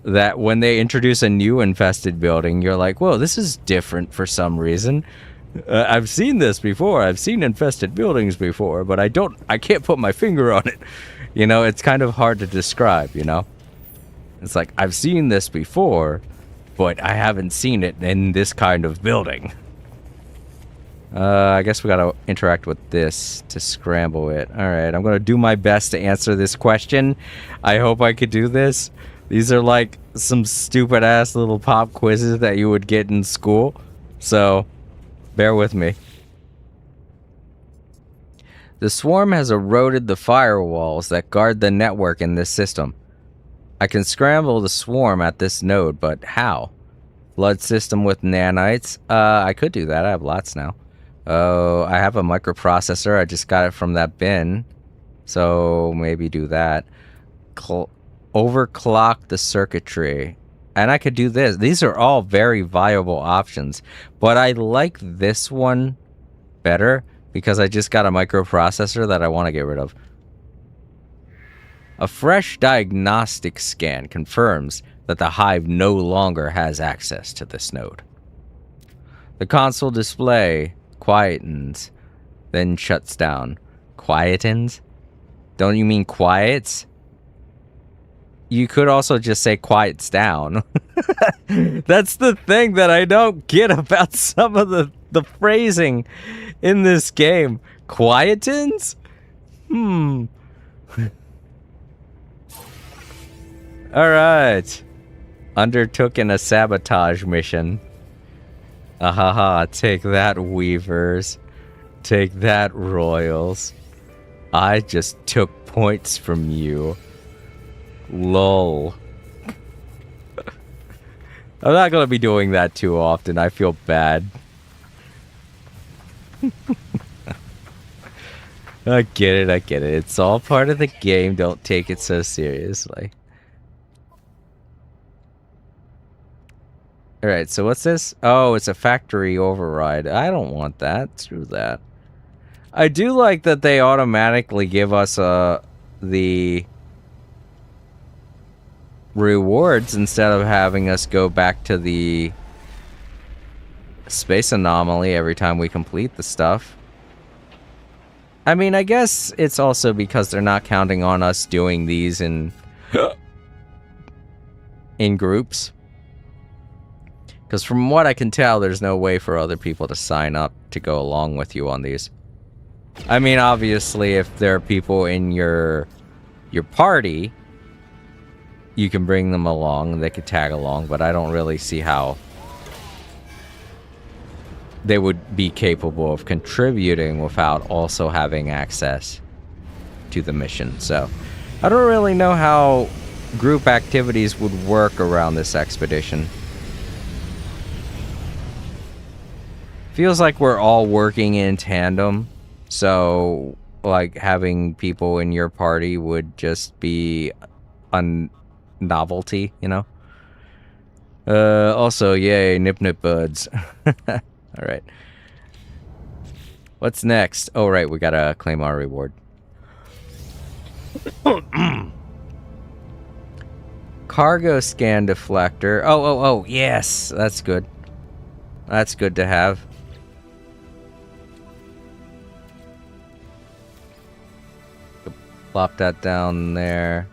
that when they introduce a new infested building, you're like, whoa, this is different for some reason. I've seen this before. I've seen infested buildings before, but I can't put my finger on it. You know, it's kind of hard to describe, you know? It's like, I've seen this before, but I haven't seen it in this kind of building. I guess we gotta interact with this to scramble it. Alright, I'm gonna do my best to answer this question. I hope I could do this. These are like some stupid ass little pop quizzes that you would get in school. So, bear with me. The swarm has eroded the firewalls that guard the network in this system. I can scramble the swarm at this node, but how? Flood system with nanites? I could do that. I have lots now. Oh, I have a microprocessor. I just got it from that bin. So, maybe do that. Overclock the circuitry. And I could do this. These are all very viable options. But I like this one better because I just got a microprocessor that I want to get rid of. A fresh diagnostic scan confirms that the Hive no longer has access to this node. The console display quietens, then shuts down. Quietens? Don't you mean quiets? You could also just say quiets down. That's the thing that I don't get about some of the phrasing in this game. Quietens? Alright. Undertaken a sabotage mission. Ahaha, take that, Weavers. Take that, Royals. I just took points from you. Lol. I'm not gonna be doing that too often. I feel bad. I get it, I get it. It's all part of the game. Don't take it so seriously. Alright, so what's this? Oh, it's a factory override. I don't want that. Screw that. I do like that they automatically give us the rewards instead of having us go back to the space anomaly every time we complete the stuff. I mean, I guess it's also because they're not counting on us doing these in groups. Because from what I can tell, there's no way for other people to sign up to go along with you on these. I mean, obviously, if there are people in your party, you can bring them along, they could tag along, but I don't really see how they would be capable of contributing without also having access to the mission. So, I don't really know how group activities would work around this expedition. Feels like we're all working in tandem, so, like, having people in your party would just be a novelty, you know? Also, yay, Nip Nip Buds. Alright. What's next? Oh, right, we gotta claim our reward. Cargo scan deflector. Oh, yes, that's good. That's good to have. Plop that down there.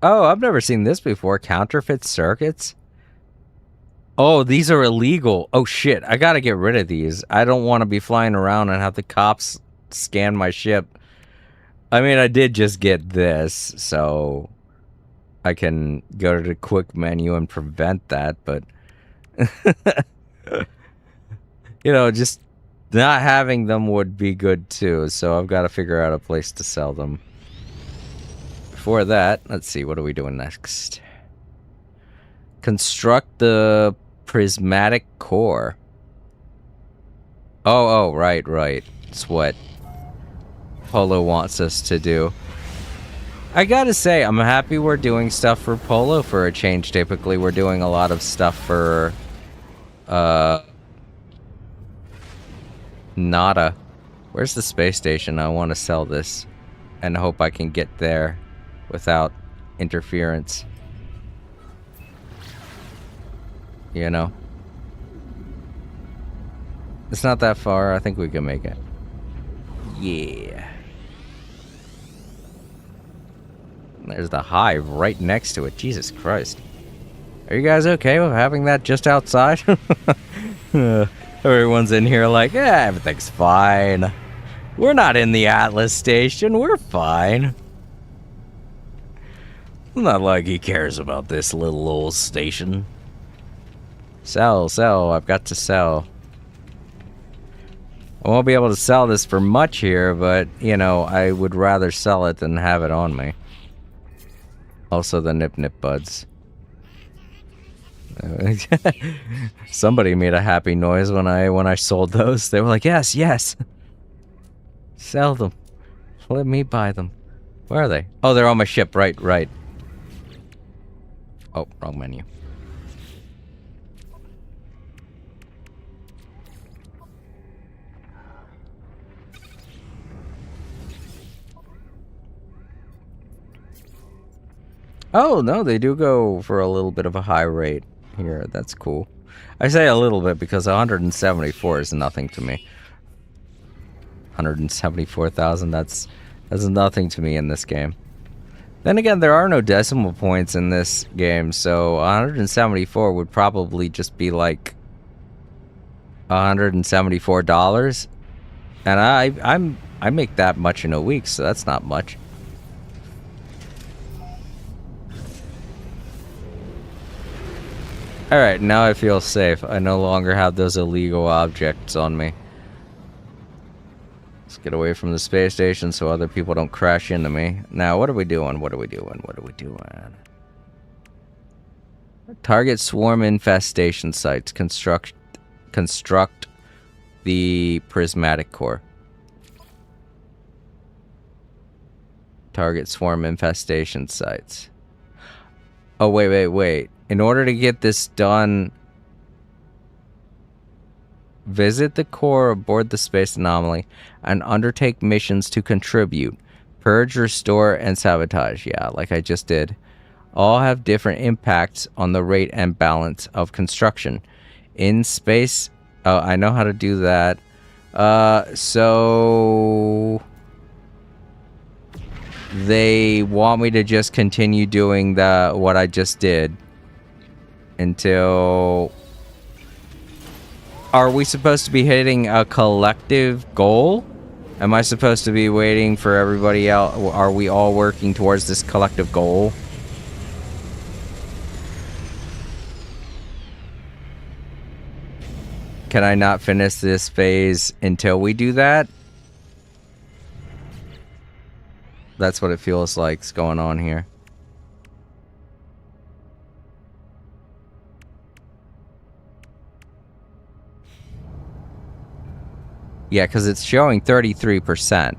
Oh, I've never seen this before. Counterfeit circuits? Oh, these are illegal. Oh, shit. I gotta get rid of these. I don't want to be flying around and have the cops scan my ship. I mean, I did just get this, so I can go to the quick menu and prevent that, but you know, just not having them would be good too, so I've got to figure out a place to sell them. Before that, let's see, what are we doing next? Construct the prismatic core. Oh, right. It's what Polo wants us to do. I gotta say, I'm happy we're doing stuff for Polo for a change. Typically, we're doing a lot of stuff for, Nada. Where's the space station? I want to sell this and hope I can get there without interference. You know? It's not that far. I think we can make it. Yeah. There's the hive right next to it. Jesus Christ. Are you guys okay with having that just outside? Everyone's in here like, yeah, everything's fine. We're not in the Atlas station. We're fine. Not like he cares about this little old station. Sell. I've got to sell. I won't be able to sell this for much here, but, you know, I would rather sell it than have it on me. Also the Nip Buds. Somebody made a happy noise when I sold those. They were like, yes. Sell them. Let me buy them. Where are they? Oh, they're on my ship. Right. Oh, wrong menu. Oh, no, they do go for a little bit of a high rate here. That's cool. I say a little bit because 174 is nothing to me. 174,000, that's nothing to me in this game. Then again, there are no decimal points in this game, so 174 would probably just be like $174. And I make that much in a week, so that's not much. Alright, now I feel safe. I no longer have those illegal objects on me. Let's get away from the space station so other people don't crash into me. Now, what are we doing? Target swarm infestation sites. Construct the prismatic core. Target swarm infestation sites. Oh, wait. In order to get this done, visit the core aboard the space anomaly and undertake missions to contribute. Purge, restore, and sabotage. Yeah, like I just did. All have different impacts on the rate and balance of construction. In space... Oh, I know how to do that. So... They want me to just continue doing what I just did. Until... Are we supposed to be hitting a collective goal? Am I supposed to be waiting for everybody else? Are we all working towards this collective goal? Can I not finish this phase until we do that? That's what it feels like is going on here. Yeah, because it's showing 33%.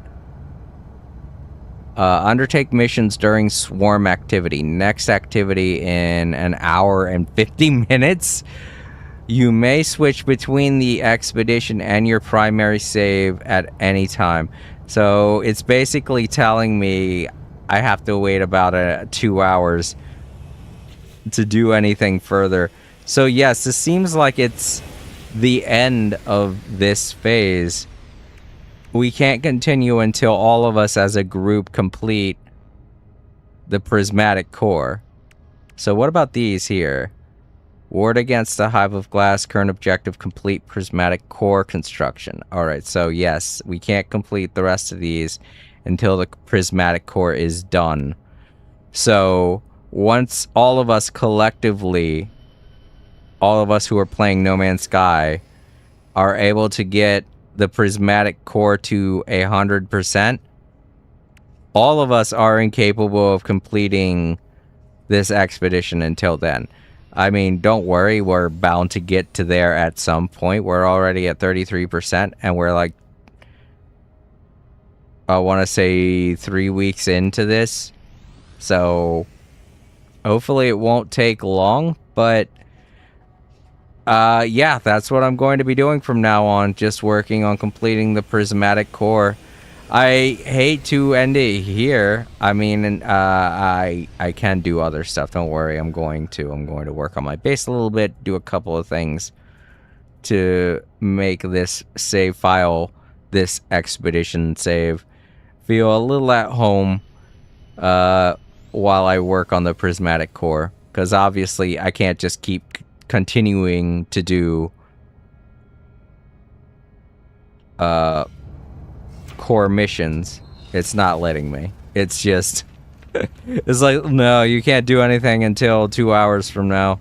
Undertake missions during swarm activity. Next activity in an hour and 50 minutes. You may switch between the expedition and your primary save at any time. So it's basically telling me I have to wait about 2 hours to do anything further. So yes, this seems like it's the end of this phase. We can't continue until all of us as a group complete the prismatic core. So what about these here? Ward against the hive of glass. Current objective, complete prismatic core construction. Alright, so yes, we can't complete the rest of these until the prismatic core is done. So once all of us collectively, all of us who are playing No Man's Sky, are able to get the prismatic core to 100%, all of us are incapable of completing this expedition until then. I mean, don't worry, we're bound to get to there at some point. We're already at 33%, and we're like, I want to say 3 weeks into this. So hopefully it won't take long, but yeah, that's what I'm going to be doing from now on, just working on completing the prismatic core. I hate to end it here. I mean, I can do other stuff. Don't worry. I'm going to work on my base a little bit, do a couple of things to make this save file, this expedition save, feel a little at home while I work on the prismatic core. Because obviously I can't just keep continuing to do core missions. It's not letting me. It's just it's like, no, you can't do anything until 2 hours from now.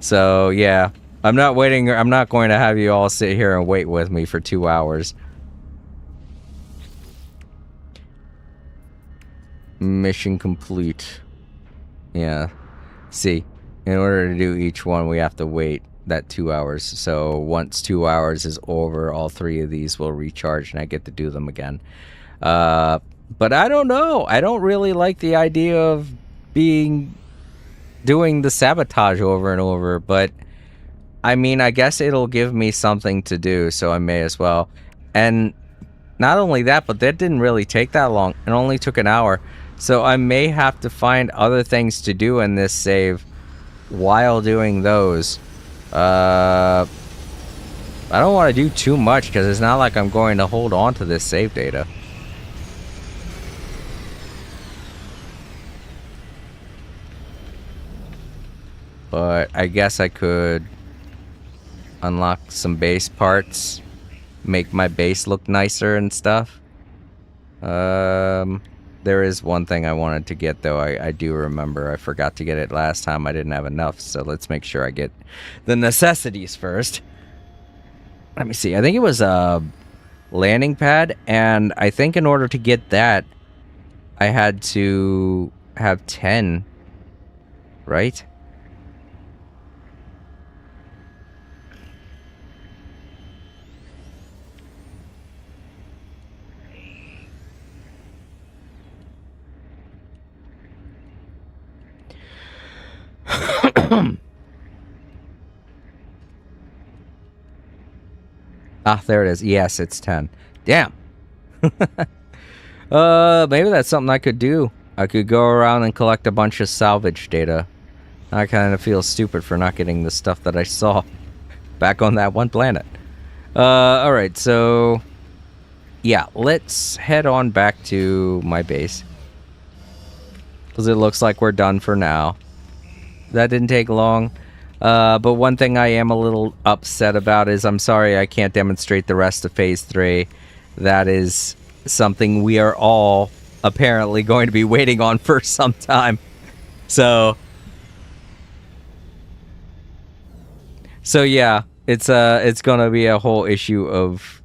So yeah, I'm not going to have you all sit here and wait with me for 2 hours. Mission complete. Yeah, see, in order to do each one we have to wait that 2 hours. So once 2 hours is over, all 3 of these will recharge and I get to do them again. But I don't know. I don't really like the idea of doing the sabotage over and over, but I mean, I guess it'll give me something to do, so I may as well. And not only that, but that didn't really take that long. It only took an hour. So I may have to find other things to do in this save while doing those. I don't want to do too much because it's not like I'm going to hold on to this save data. But I guess I could unlock some base parts, make my base look nicer and stuff. There is one thing I wanted to get, though. I do remember. I forgot to get it last time. I didn't have enough, so let's make sure I get the necessities first. Let me see. I think it was a landing pad, and I think in order to get that, I had to have 10, right? Ah, there it is. Yes, it's 10. Damn. Maybe that's something I could do. I could go around and collect a bunch of salvage data. I kind of feel stupid for not getting the stuff that I saw back on that one planet. Alright, so yeah, let's head on back to my base. Because it looks like we're done for now. That didn't take long. But one thing I am a little upset about is I'm sorry I can't demonstrate the rest of Phase 3. That is something we are all apparently going to be waiting on for some time. So yeah, it's going to be a whole issue of,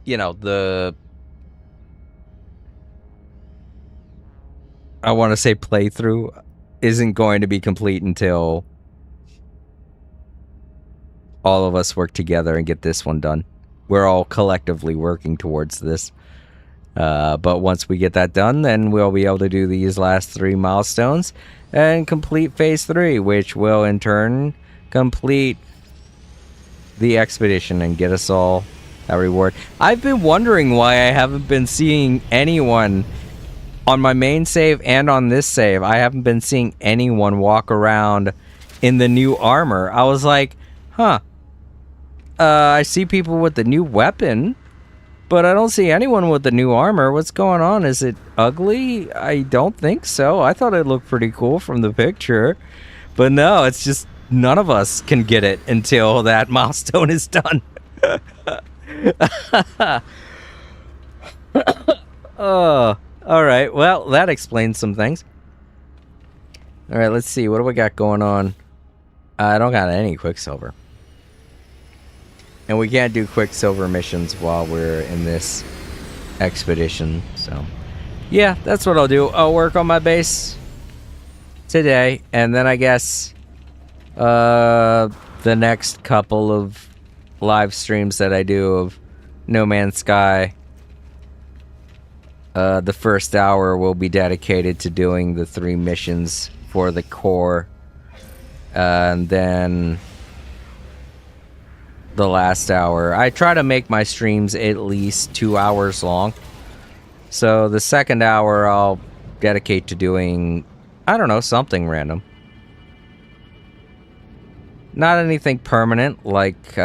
you know, I want to say playthrough isn't going to be complete until all of us work together and get this one done. We're all collectively working towards this. But once we get that done, then we'll be able to do these last 3 milestones and complete Phase 3, which will in turn complete the expedition and get us all a reward. I've been wondering why I haven't been seeing anyone on my main save and on this save. I haven't been seeing anyone walk around in the new armor. I was like, huh. I see people with the new weapon, but I don't see anyone with the new armor. What's going on? Is it ugly? I don't think so. I thought it looked pretty cool from the picture. But no, it's just none of us can get it until that milestone is done. Alright, well, that explains some things. Alright, let's see. What do we got going on? I don't got any Quicksilver. And we can't do Quicksilver missions while we're in this expedition, so yeah, that's what I'll do. I'll work on my base, today, and then I guess the next couple of live streams that I do of No Man's Sky, the first hour will be dedicated to doing the 3 missions for the core, and then the last hour, I try to make my streams at least 2 hours long. So the second hour I'll dedicate to doing, I don't know, something random. Not anything permanent, like,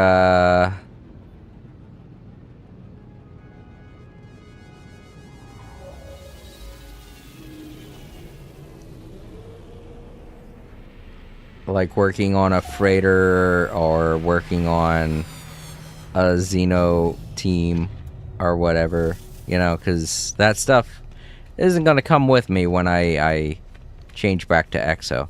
like working on a freighter or working on a Xeno team or whatever, you know, because that stuff isn't going to come with me when I change back to EXO.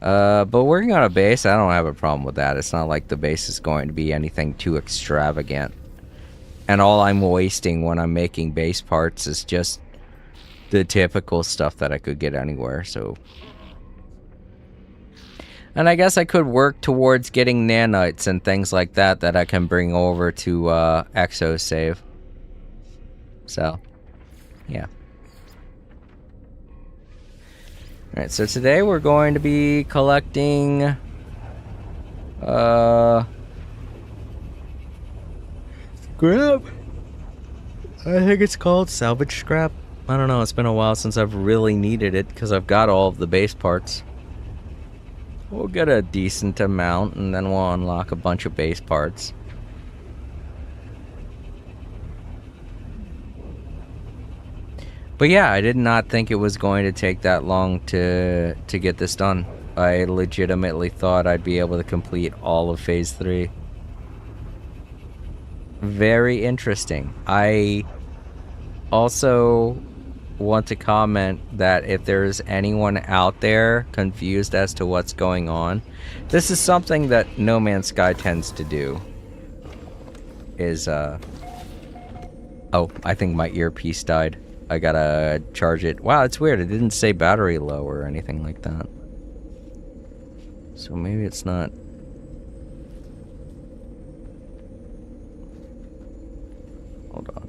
But working on a base, I don't have a problem with that. It's not like the base is going to be anything too extravagant. And all I'm wasting when I'm making base parts is just the typical stuff that I could get anywhere, so... And I guess I could work towards getting nanites and things like that that I can bring over to EXO save. So, yeah. Alright, so today we're going to be collecting... scrap? I think it's called salvage scrap. I don't know, it's been a while since I've really needed it because I've got all of the base parts. We'll get a decent amount, and then we'll unlock a bunch of base parts. But yeah, I did not think it was going to take that long to get this done. I legitimately thought I'd be able to complete all of Phase 3. Very interesting. I also want to comment that if there's anyone out there confused as to what's going on, this is something that No Man's Sky tends to do. Is, oh, I think my earpiece died. I gotta charge it. Wow, it's weird. It didn't say battery low or anything like that. So maybe it's not... Hold on.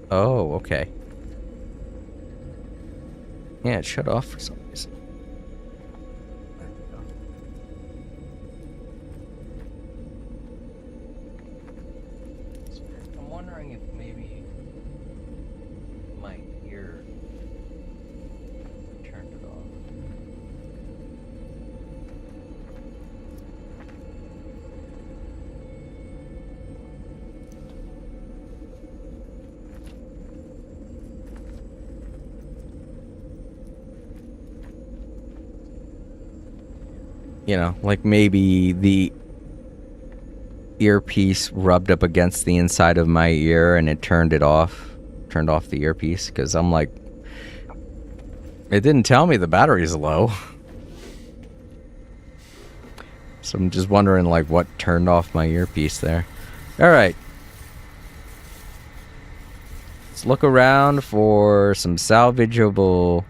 Oh, okay. Yeah, it shut off for some reason. I'm wondering if maybe my ear turned it off. You know, like maybe the earpiece rubbed up against the inside of my ear and it turned off the earpiece, because I'm like, it didn't tell me the battery's low. So I'm just wondering like what turned off my earpiece there. Alright. Let's look around for some salvageable...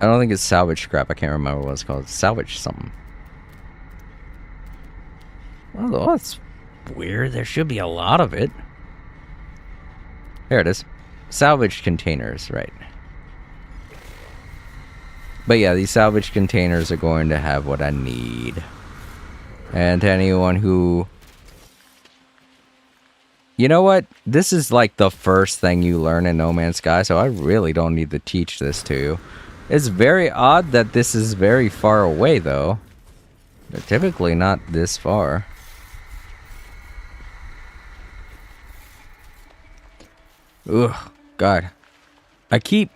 I don't think it's salvage scrap. I can't remember what it's called. Salvage something. Oh, that's weird. There should be a lot of it. There it is. Salvage containers, right. But yeah, these salvage containers are going to have what I need. And to anyone who... You know what? This is like the first thing you learn in No Man's Sky, so I really don't need to teach this to you. It's very odd that this is very far away, though. They're typically not this far. Ugh, God. I keep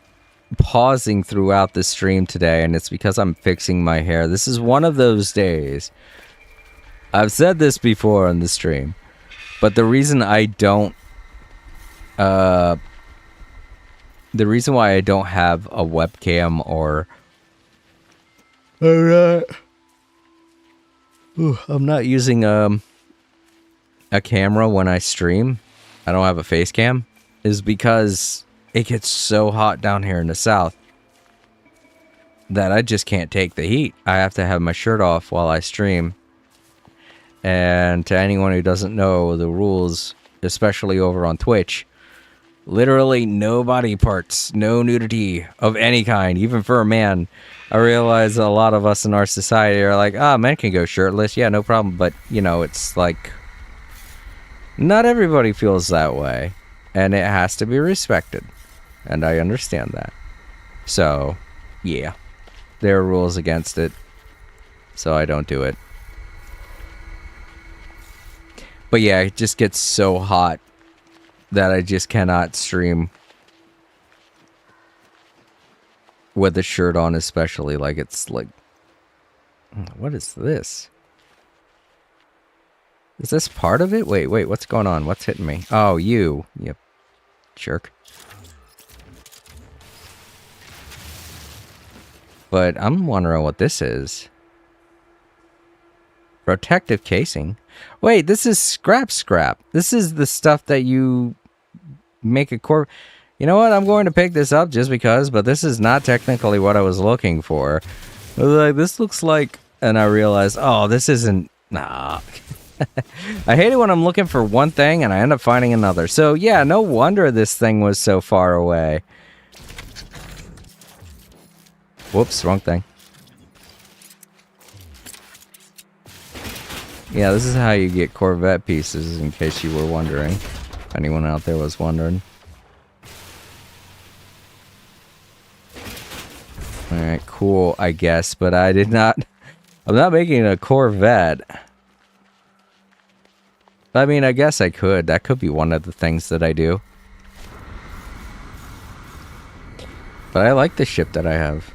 pausing throughout the stream today, and it's because I'm fixing my hair. This is one of those days. I've said this before on the stream, but the reason I don't... the reason why I don't have a webcam or... I'm not using a camera when I stream. I don't have a face cam. Is because it gets so hot down here in the south that I just can't take the heat. I have to have my shirt off while I stream. And to anyone who doesn't know the rules, especially over on Twitch, literally no body parts, no nudity of any kind, even for a man. I realize a lot of us in our society are like, men can go shirtless, yeah, no problem. But, you know, it's like, not everybody feels that way. And it has to be respected. And I understand that. So, yeah. There are rules against it. So I don't do it. But yeah, it just gets so hot that I just cannot stream with a shirt on, especially. Like, it's like... What is this? Is this part of it? Wait, what's going on? What's hitting me? Oh, you. Yep. Jerk. But I'm wondering what this is. Protective casing. Wait, this is scrap. This is the stuff that you make a core. You know what? I'm going to pick this up just because, but this is not technically what I was looking for. I was like, this looks like, and I realized, oh, this isn't. Nah. I hate it when I'm looking for one thing and I end up finding another. So yeah, no wonder this thing was so far away. Whoops, wrong thing. Yeah, this is how you get Corvette pieces, in case you were wondering. If anyone out there was wondering. Alright, cool, I guess, but I did not... I'm not making a Corvette. I mean, I guess I could. That could be one of the things that I do. But I like the ship that I have.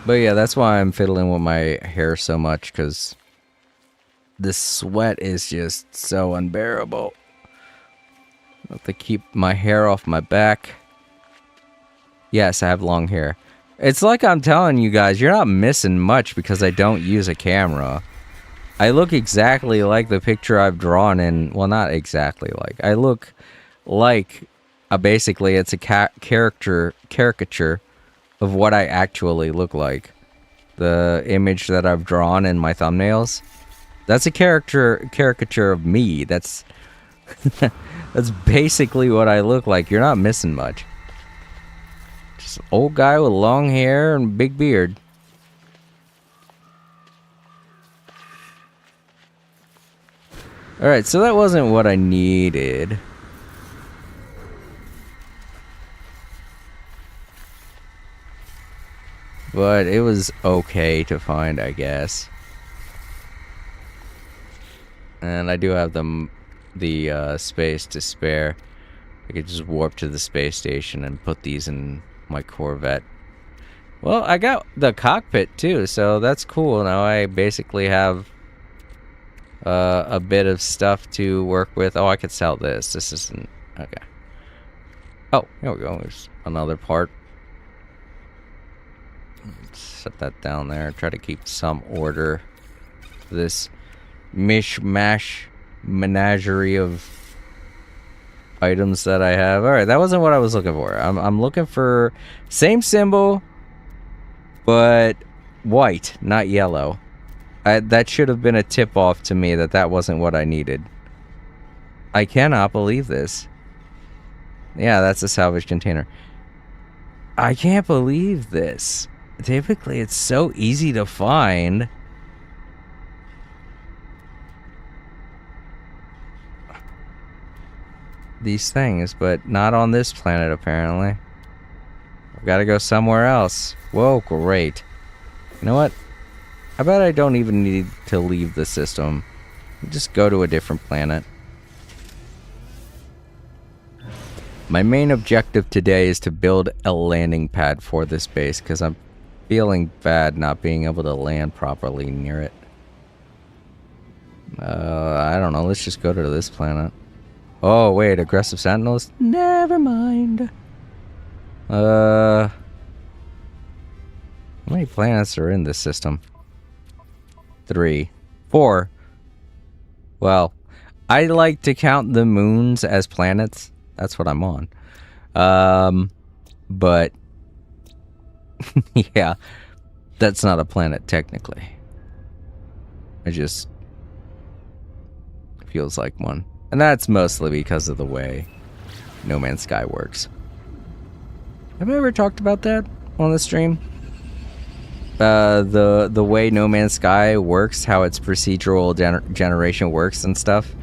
But yeah, that's why I'm fiddling with my hair so much, because this sweat is just so unbearable. I have to keep my hair off my back. Yes, I have long hair. It's like I'm telling you guys, you're not missing much because I don't use a camera. I look exactly like the picture I've drawn in... Well, not exactly like. I look like... basically, it's a caricature of what I actually look like. The image that I've drawn in my thumbnails. That's a caricature of me. That's... That's basically what I look like. You're not missing much. Just an old guy with long hair and big beard. Alright, so that wasn't what I needed. But it was okay to find, I guess. And I do have the space to spare. I could just warp to the space station and put these in my Corvette. Well, I got the cockpit too, so that's cool. Now I basically have a bit of stuff to work with. Oh, I could sell this. This isn't... Okay. Oh, here we go. There's another part. Let's set that down there. Try to keep some order. This mishmash menagerie of items that I have. Alright, that wasn't what I was looking for. I'm looking for same symbol, but white, not yellow. That should have been a tip-off to me that that wasn't what I needed. I cannot believe this. Yeah, that's a salvage container. I can't believe this. Typically, it's so easy to find. These things, but not on this planet, apparently. I've got to go somewhere else. Whoa, great. You know what? I bet I don't even need to leave the system. Just go to a different planet. My main objective today is to build a landing pad for this base, because I'm feeling bad not being able to land properly near it. I don't know. Let's just go to this planet. Oh, wait. Aggressive sentinels? Never mind. How many planets are in this system? 3. 4. Well, I like to count the moons as planets. That's what I'm on. But yeah, that's not a planet technically. It just feels like one. And that's mostly because of the way No Man's Sky works. Have I ever talked about that on the stream? The way No Man's Sky works, how its procedural generation works and stuff.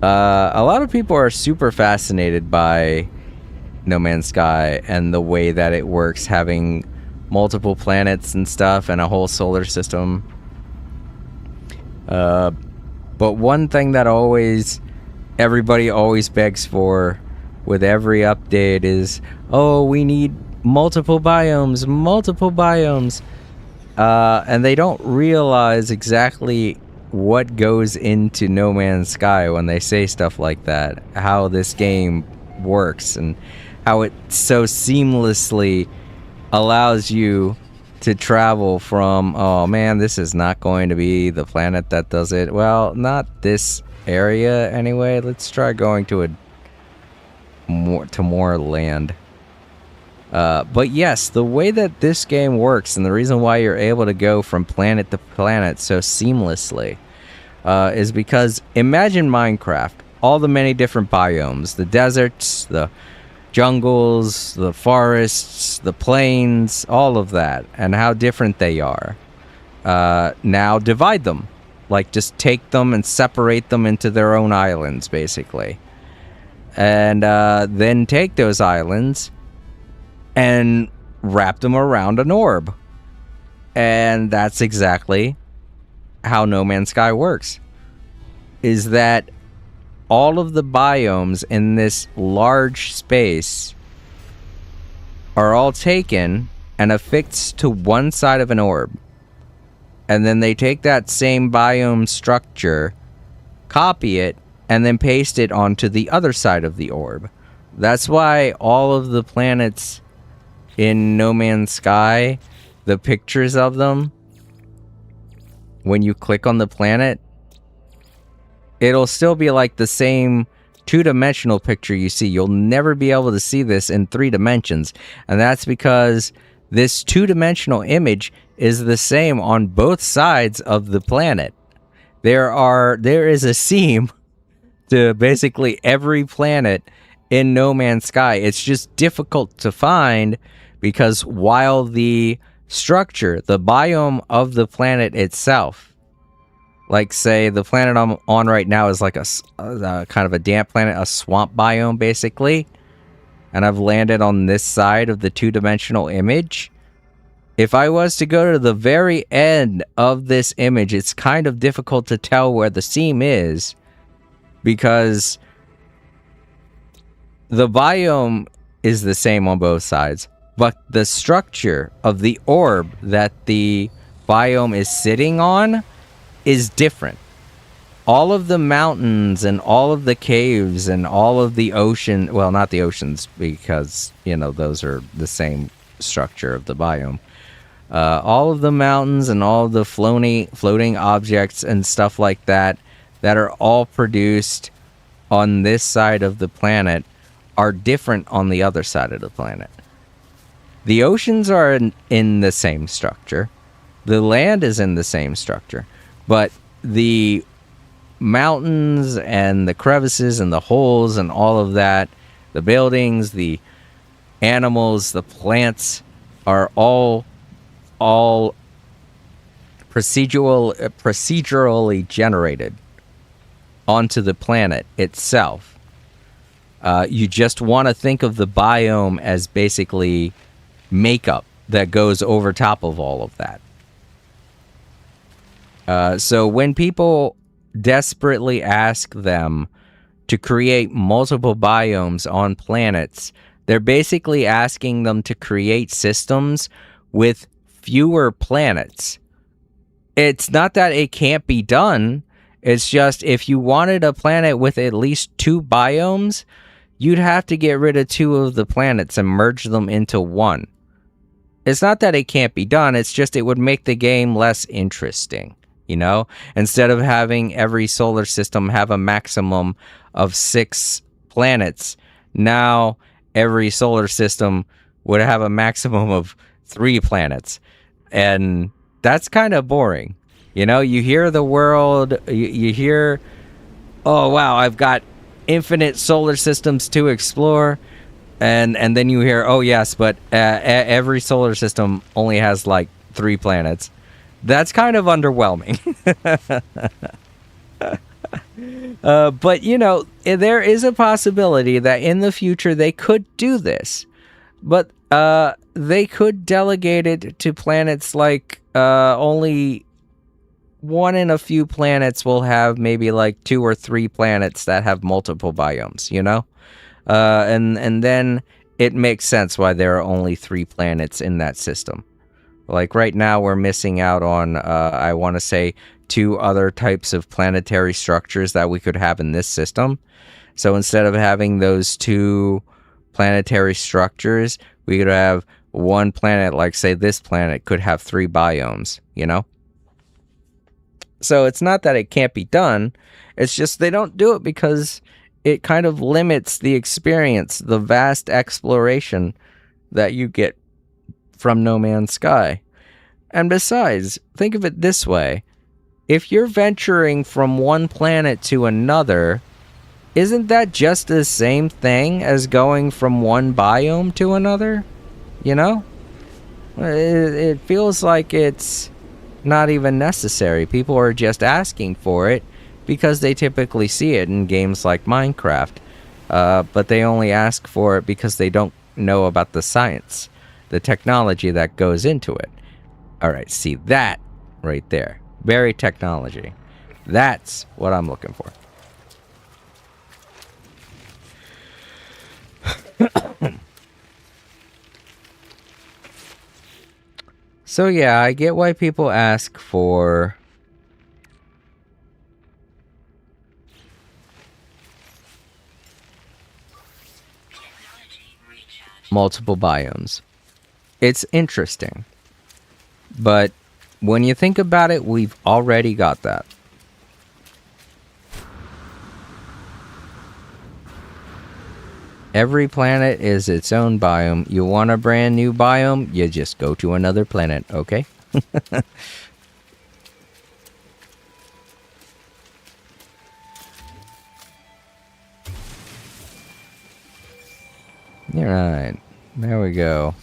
A lot of people are super fascinated by No Man's Sky and the way that it works, having multiple planets and stuff and a whole solar system. But one thing that everybody always begs for with every update is, oh, we need multiple biomes. And they don't realize exactly what goes into No Man's Sky when they say stuff like that, how this game works and how it so seamlessly allows you to travel from, oh man, this is not going to be the planet that does it. Well, not this area anyway. Let's try going to more land. But yes, the way that this game works and the reason why you're able to go from planet to planet so seamlessly is because imagine Minecraft, all the many different biomes, the deserts, the jungles, the forests, the plains, all of that, and how different they are. Now divide them. Like, just take them and separate them into their own islands, basically. And then take those islands and wrap them around an orb. And that's exactly how No Man's Sky works. Is that all of the biomes in this large space are all taken and affixed to one side of an orb. And then they take that same biome structure, copy it, and then paste it onto the other side of the orb. That's why all of the planets in No Man's Sky, the pictures of them, when you click on the planet, it'll still be like the same two-dimensional picture you see. You'll never be able to see this in 3 dimensions. And that's because this two-dimensional image is the same on both sides of the planet. There is a seam to basically every planet in No Man's Sky. It's just difficult to find because while the structure, the biome of the planet itself, like say the planet I'm on right now is like a kind of a damp planet, a swamp biome basically, and I've landed on this side of the two-dimensional image. If I was to go to the very end of this image, it's kind of difficult to tell where the seam is because the biome is the same on both sides, but the structure of the orb that the biome is sitting on is different. All of the mountains and all of the caves and all of the ocean, well, not the oceans because, those are the same structure of the biome. All of the mountains and all of the floating objects and stuff like that are all produced on this side of the planet are different on the other side of the planet. The oceans are in the same structure. The land is in the same structure. But the mountains and the crevices and the holes and all of that, the buildings, the animals, the plants are all procedurally generated onto the planet itself. You just want to think of the biome as basically makeup that goes over top of all of that. So when people desperately ask them to create multiple biomes on planets, they're basically asking them to create systems with fewer planets. It's not that it can't be done. It's just if you wanted a planet with at least 2 biomes, you'd have to get rid of 2 of the planets and merge them into one. It's not that it can't be done, it's just it would make the game less interesting, you know? Instead of having every solar system have a maximum of 6 planets, now every solar system would have a maximum of 3 planets. And that's kind of boring. You know, you hear the world, you hear, oh wow, I've got infinite solar systems to explore. And then you hear, oh yes, but every solar system only has like 3 planets. That's kind of underwhelming. But you know, there is a possibility that in the future they could do this. But they could delegate it to planets like only one in a few planets will have maybe like 2 or 3 planets that have multiple biomes, you know? And then it makes sense why there are only 3 planets in that system. Like right now we're missing out on, I want to say, 2 other types of planetary structures that we could have in this system. So instead of having those 2 planetary structures, we could have one planet, like say this planet, could have 3 biomes, you know? So it's not that it can't be done, it's just they don't do it because it kind of limits the experience, the vast exploration that you get from No Man's Sky. And besides, think of it this way. If you're venturing from one planet to another, isn't that just the same thing as going from one biome to another? You know? It feels like it's not even necessary. People are just asking for it because they typically see it in games like Minecraft. But they only ask for it because they don't know about the science, the technology that goes into it. Alright, see that right there. Very technology. That's what I'm looking for. So yeah, I get why people ask for multiple biomes. It's interesting. But when you think about it, we've already got that. Every planet is its own biome. You want a brand new biome, you just go to another planet, okay? Alright, there we go.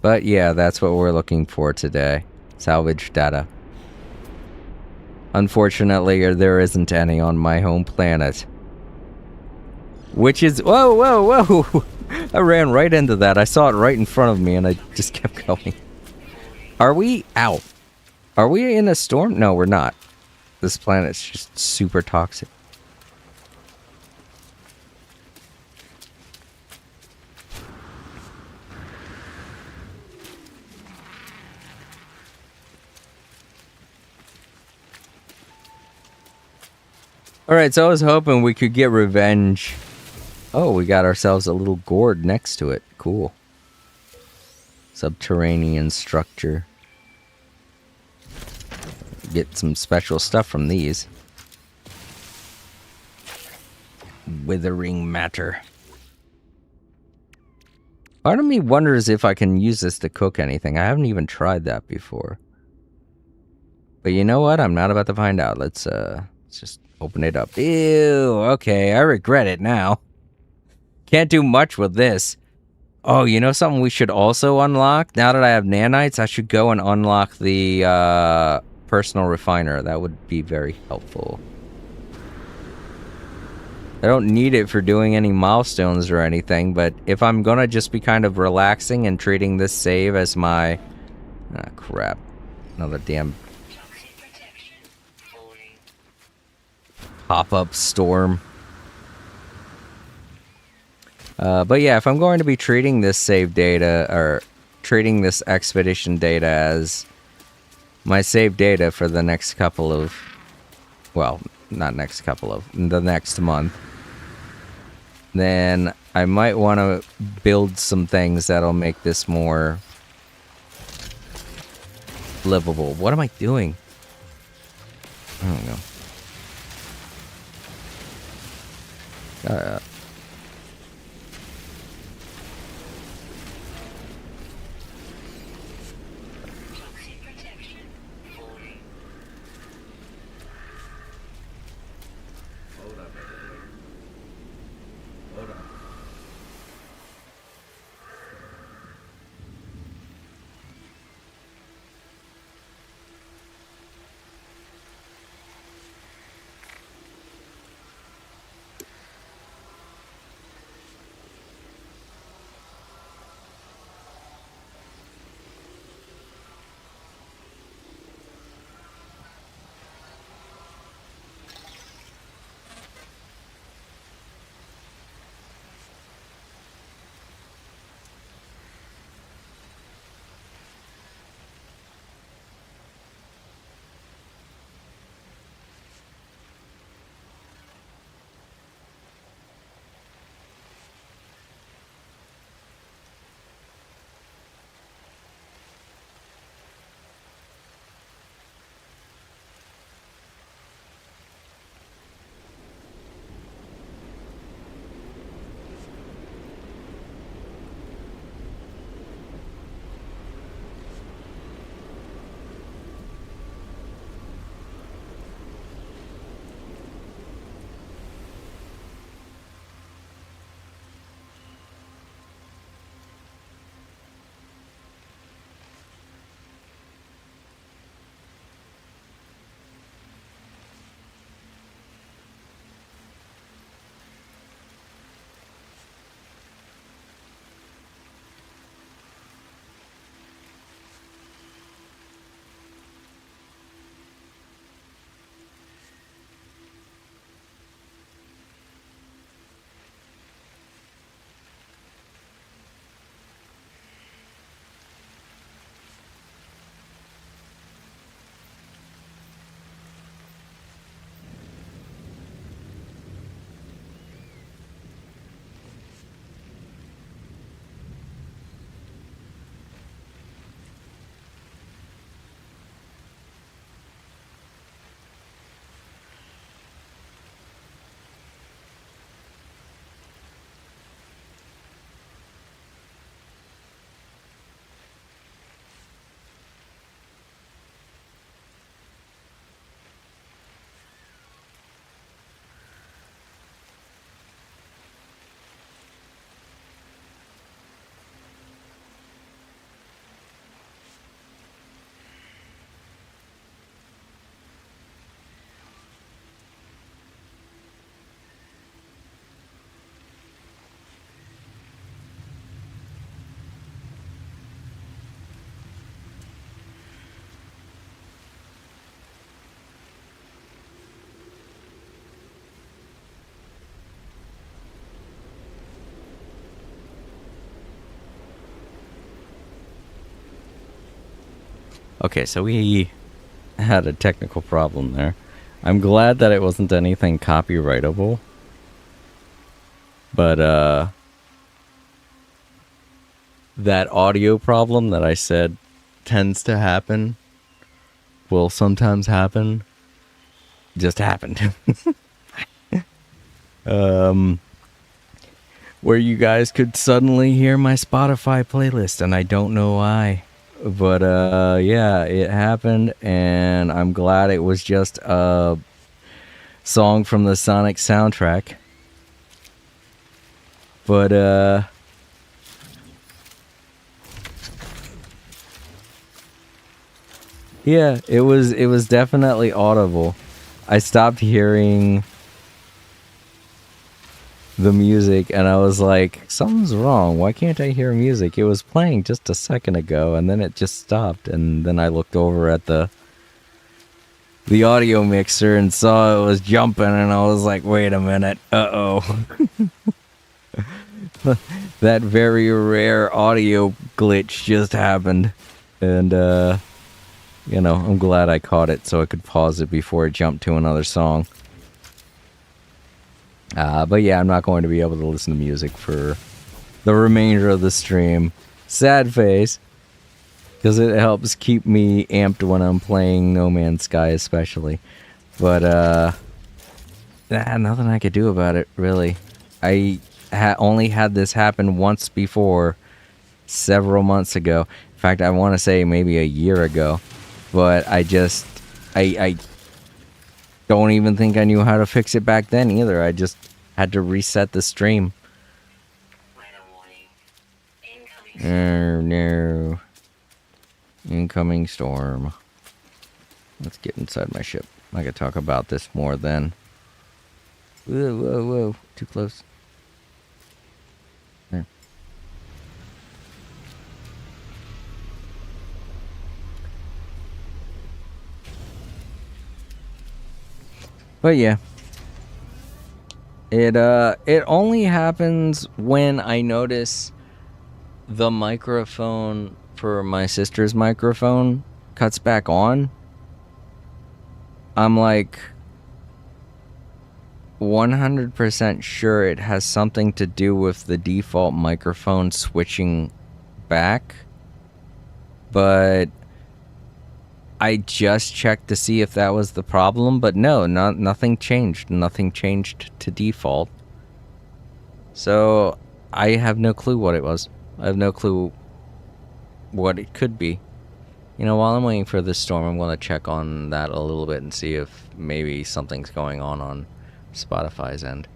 But yeah, that's what we're looking for today. Salvage data. Unfortunately, there isn't any on my home planet. Which is... Whoa, whoa, whoa! I ran right into that. I saw it right in front of me and I just kept going. Are we out? Are we in a storm? No, we're not. This planet's just super toxic. Alright, so I was hoping we could get revenge. Oh, we got ourselves a little gourd next to it. Cool. Subterranean structure. Get some special stuff from these. Withering matter. Part of me wonders if I can use this to cook anything. I haven't even tried that before. But you know what? I'm not about to find out. Let's just open it up. Ew, okay, I regret it now. Can't do much with this. Oh, you know something we should also unlock? Now that I have nanites, I should go and unlock the personal refiner. That would be very helpful. I don't need it for doing any milestones or anything, but if I'm gonna just be kind of relaxing and treating this save as my... Ah, crap. Another damn... pop-up storm. But yeah, if I'm going to be treating this save data, or treating this expedition data as my save data for the next couple of... Well, not next couple of... the next month. Then I might want to build some things that'll make this more livable. What am I doing? I don't know. Toxic protection falling. Hold up. Hold up. Okay, so we had a technical problem there. I'm glad that it wasn't anything copyrightable. But, that audio problem that I said tends to happen, will sometimes happen, just happened. Where you guys could suddenly hear my Spotify playlist, and I don't know why. But, yeah, it happened, and I'm glad it was just a song from the Sonic soundtrack. But, yeah, it was definitely audible. I stopped hearing the music and I was like, something's wrong. Why can't I hear music? It was playing just a second ago and then it just stopped, and then I looked over at the audio mixer and saw it was jumping, and I was like, wait a minute. Uh-oh. That very rare audio glitch just happened. And I'm glad I caught it so I could pause it before it jumped to another song. But yeah, I'm not going to be able to listen to music for the remainder of the stream. Sad face. because it helps keep me amped when I'm playing No Man's Sky, especially. But nothing I could do about it, really. I only had this happen once before, several months ago. In fact, I want to say maybe a year ago. But I don't even think I knew how to fix it back then either. I just had to reset the stream. Weather warning. Incoming. No. Incoming storm. Let's get inside my ship. I could talk about this more then. Whoa, whoa, whoa. Too close. There. But yeah. It only happens when I notice the microphone for my sister's microphone cuts back on. I'm like 100% sure it has something to do with the default microphone switching back. But I just checked to see if that was the problem, but no, nothing changed. Nothing changed to default. So I have no clue what it was. I have no clue what it could be. You know, while I'm waiting for this storm, I'm going to check on that a little bit and see if maybe something's going on Spotify's end.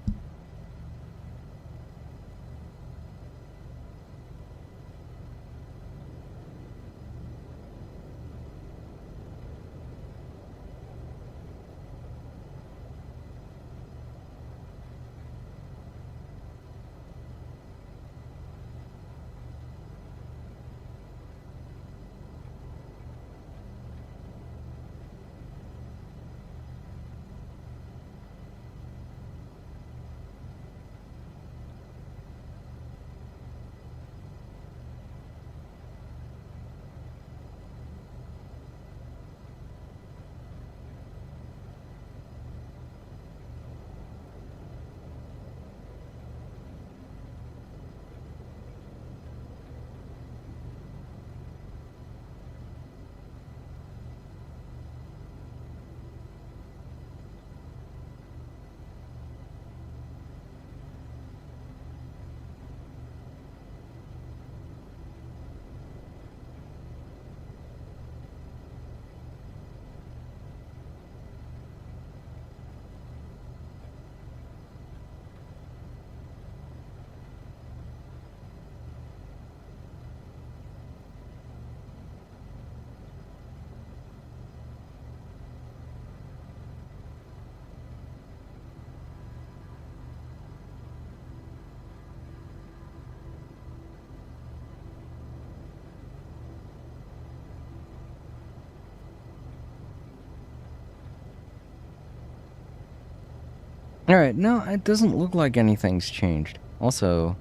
Alright, no, it doesn't look like anything's changed. Also,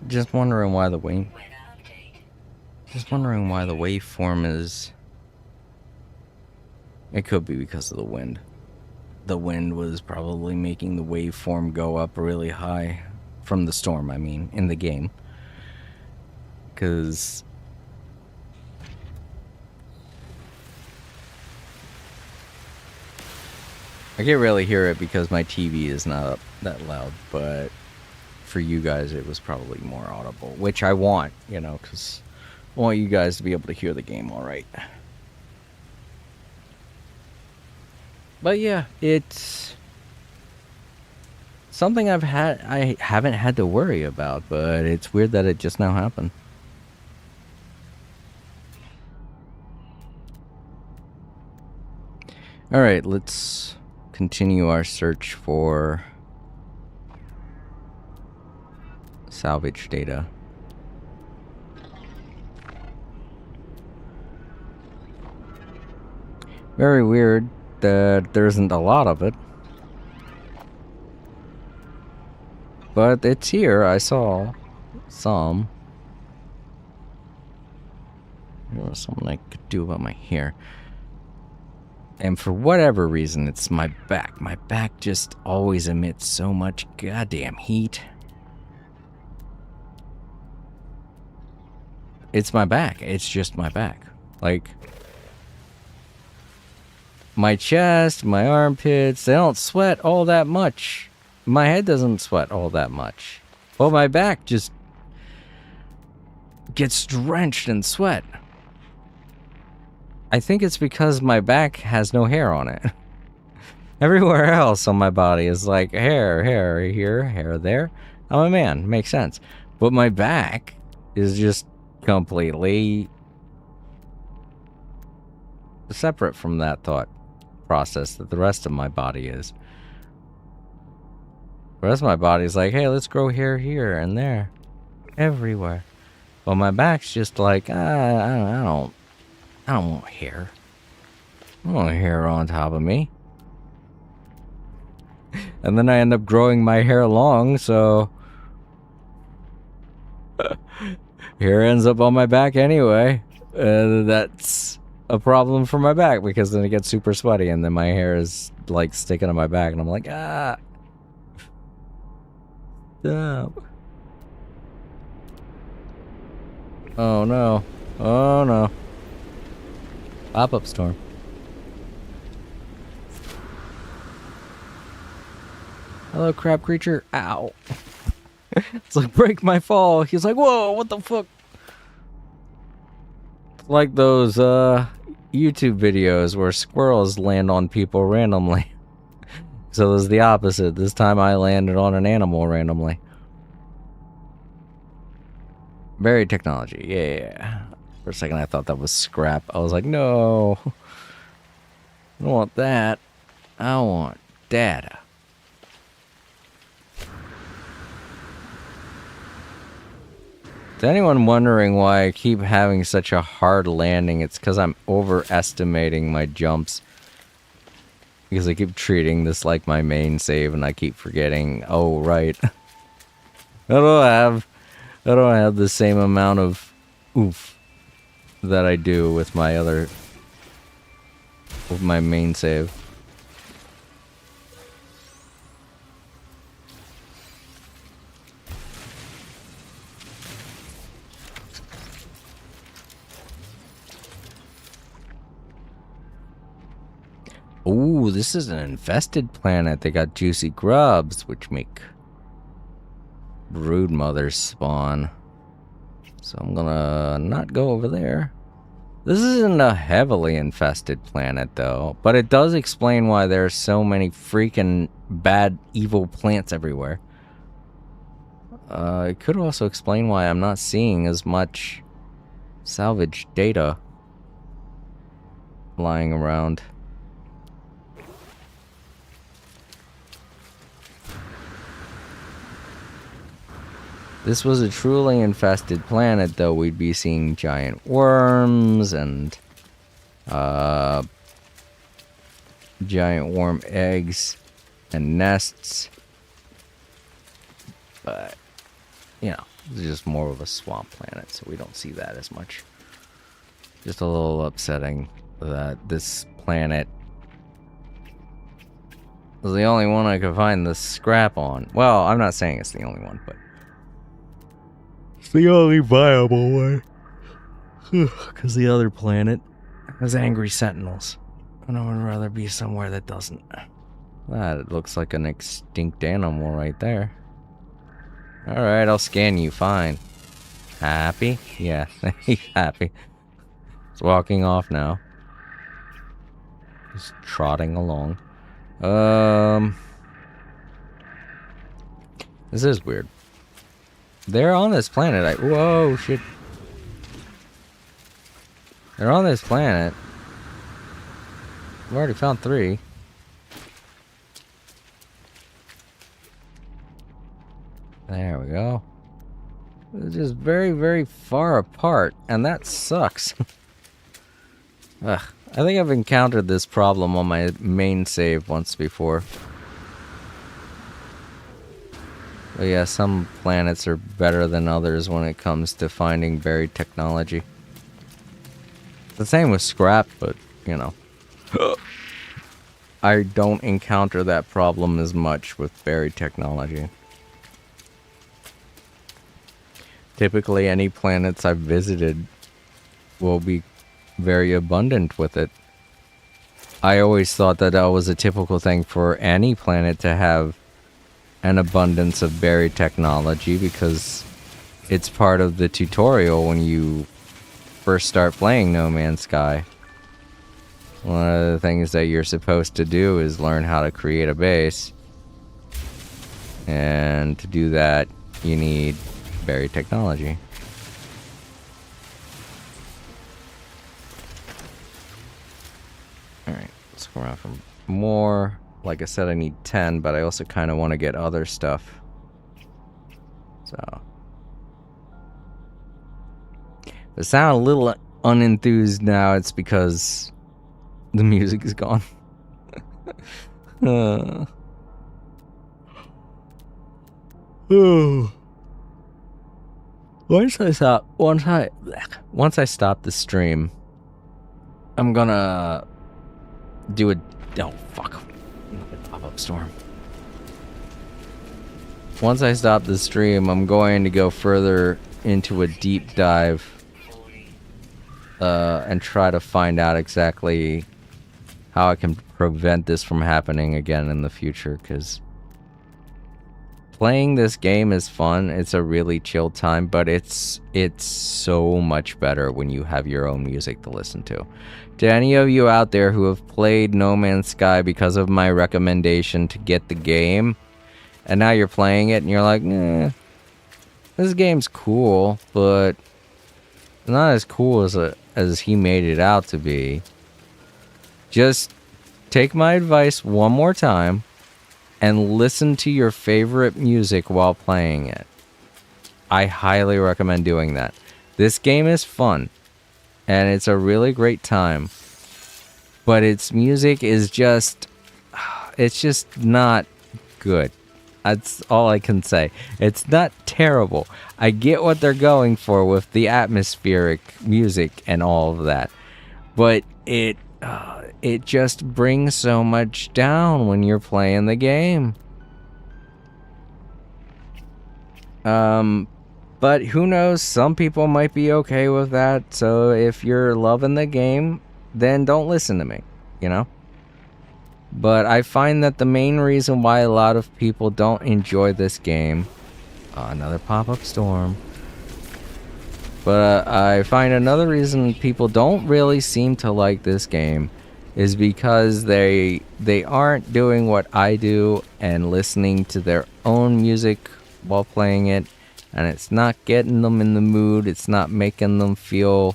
just wondering why the Weather update. Just wondering why the waveform is... It could be because of the wind. The wind was probably making the waveform go up really high. From the storm, I mean, in the game. Because... I can't really hear it because my TV is not up that loud, but for you guys it was probably more audible, which I want, you know, because I want you guys to be able to hear the game all right. But yeah, it's something I haven't had to worry about, but it's weird that it just now happened. All right, let's continue our search for salvage data. Very weird that there isn't a lot of it. But it's here, I saw some. There was something I could do about my hair. And for whatever reason, it's my back. My back just always emits so much goddamn heat. It's my back. It's just my back. Like, my chest, my armpits, they don't sweat all that much. My head doesn't sweat all that much. Well, my back just gets drenched in sweat. I think it's because my back has no hair on it. Everywhere else on my body is like hair here, hair there. I'm a man, makes sense. But my back is just completely separate from that thought process that the rest of my body is. The rest of my body is like, hey, let's grow hair here and there, everywhere. Well, my back's just like, I don't want hair. I don't want hair on top of me. And then I end up growing my hair long, so hair ends up on my back anyway. That's a problem for my back because then it gets super sweaty and then my hair is like sticking to my back and I'm like, stop. Oh no. Oh no. Pop-up storm. Hello, crab creature. Ow. It's like, break my fall. He's like, whoa, what the fuck? It's like those YouTube videos where squirrels land on people randomly. So it's the opposite. This time I landed on an animal randomly. Very technology. Yeah. For a second I thought that was scrap. I was like, no. I don't want that. I want data. To anyone wondering why I keep having such a hard landing, it's because I'm overestimating my jumps. Because I keep treating this like my main save and I keep forgetting, oh right. I don't have the same amount of oof that I do with my main save. Ooh, this is an infested planet. They got juicy grubs, which make brood mothers spawn. So I'm gonna not go over there. This isn't a heavily infested planet, though. But it does explain why there are so many freaking bad, evil plants everywhere. It could also explain why I'm not seeing as much salvage data lying around. This was a truly infested planet, though. We'd be seeing giant worms and giant worm eggs and nests. But, you know, it's just more of a swamp planet, so we don't see that as much. Just a little upsetting that this planet was the only one I could find the scrap on. Well, I'm not saying it's the only one, but it's the only viable way. Because the other planet has angry sentinels. And I would rather be somewhere that doesn't. That looks like an extinct animal right there. Alright, I'll scan you, fine. Happy? Yeah, he's happy. It's walking off now. Just trotting along. This is weird. They're on this planet. Whoa, shit. They're on this planet. I've already found 3. There we go. They're just very, very far apart, and that sucks. Ugh. I think I've encountered this problem on my main save once before. But yeah, some planets are better than others when it comes to finding buried technology. The same with scrap, but, you know. I don't encounter that problem as much with buried technology. Typically, any planets I've visited will be very abundant with it. I always thought that that was a typical thing for any planet to have an abundance of buried technology because it's part of the tutorial when you first start playing No Man's Sky. One of the things that you're supposed to do is learn how to create a base. And to do that, you need buried technology. Alright, let's go around for more. Like I said, I need 10, but I also kind of want to get other stuff. So. If I sound a little unenthused now, it's because the music is gone. Once I stop the stream, I'm gonna do a pop-up storm. Once I stop the stream, I'm going to go further into a deep dive and try to find out exactly how I can prevent this from happening again in the future, because playing this game is fun. It's a really chill time, but it's so much better when you have your own music to listen to. To any of you out there who have played No Man's Sky because of my recommendation to get the game, and now you're playing it and you're like, this game's cool, but not as cool as he made it out to be. Just take my advice one more time and listen to your favorite music while playing it. I highly recommend doing that. This game is fun, and it's a really great time, but its music is just, it's just not good. That's all I can say. It's not terrible. I get what they're going for with the atmospheric music and all of that, but it just brings so much down when you're playing the game. But who knows? Some people might be okay with that. So if you're loving the game, then don't listen to me, you know? But I find that the main reason why a lot of people don't enjoy this game... another pop-up storm. But I find another reason people don't really seem to like this game is because they aren't doing what I do and listening to their own music while playing it, and it's not getting them in the mood. It's not making them feel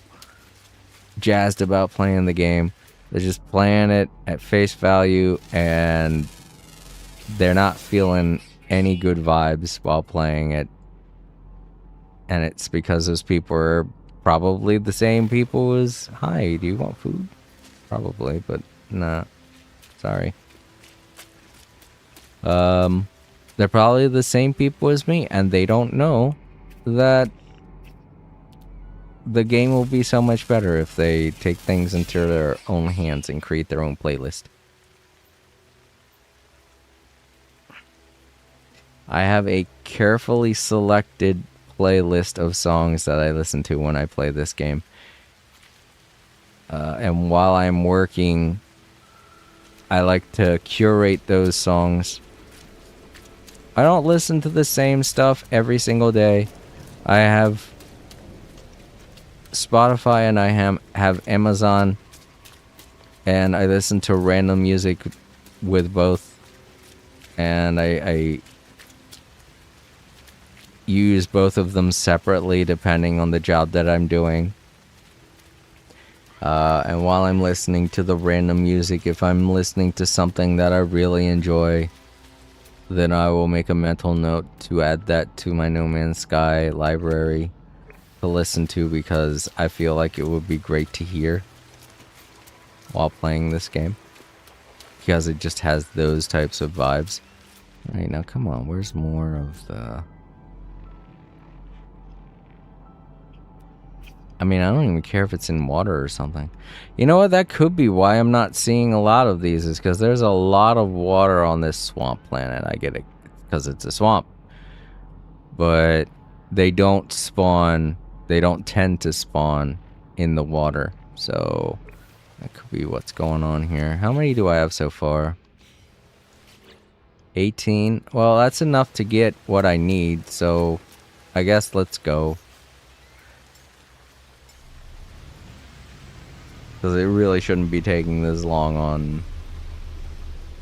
jazzed about playing the game. They're just playing it at face value, and they're not feeling any good vibes while playing it. And it's because those people are probably the same people as, hi, do you want food? Probably, but nah. Sorry. They're probably the same people as me, and they don't know that the game will be so much better if they take things into their own hands and create their own playlist. I have a carefully selected playlist of songs that I listen to when I play this game. And while I'm working, I like to curate those songs. I don't listen to the same stuff every single day. I have Spotify and I have Amazon, and I listen to random music with both, and I use both of them separately depending on the job that I'm doing. And while I'm listening to the random music, if I'm listening to something that I really enjoy, then I will make a mental note to add that to my No Man's Sky library to listen to, because I feel like it would be great to hear while playing this game, because it just has those types of vibes. Alright, now come on, where's more of the... mean, I don't even care if it's in water or something. You know what? That could be why I'm not seeing a lot of these, is because there's a lot of water on this swamp planet. I get it, because it's a swamp. But they don't spawn, they don't tend to spawn in the water. So that could be what's going on here. How many do I have so far? 18. Well, that's enough to get what I need, so I guess let's go. Because it really shouldn't be taking this long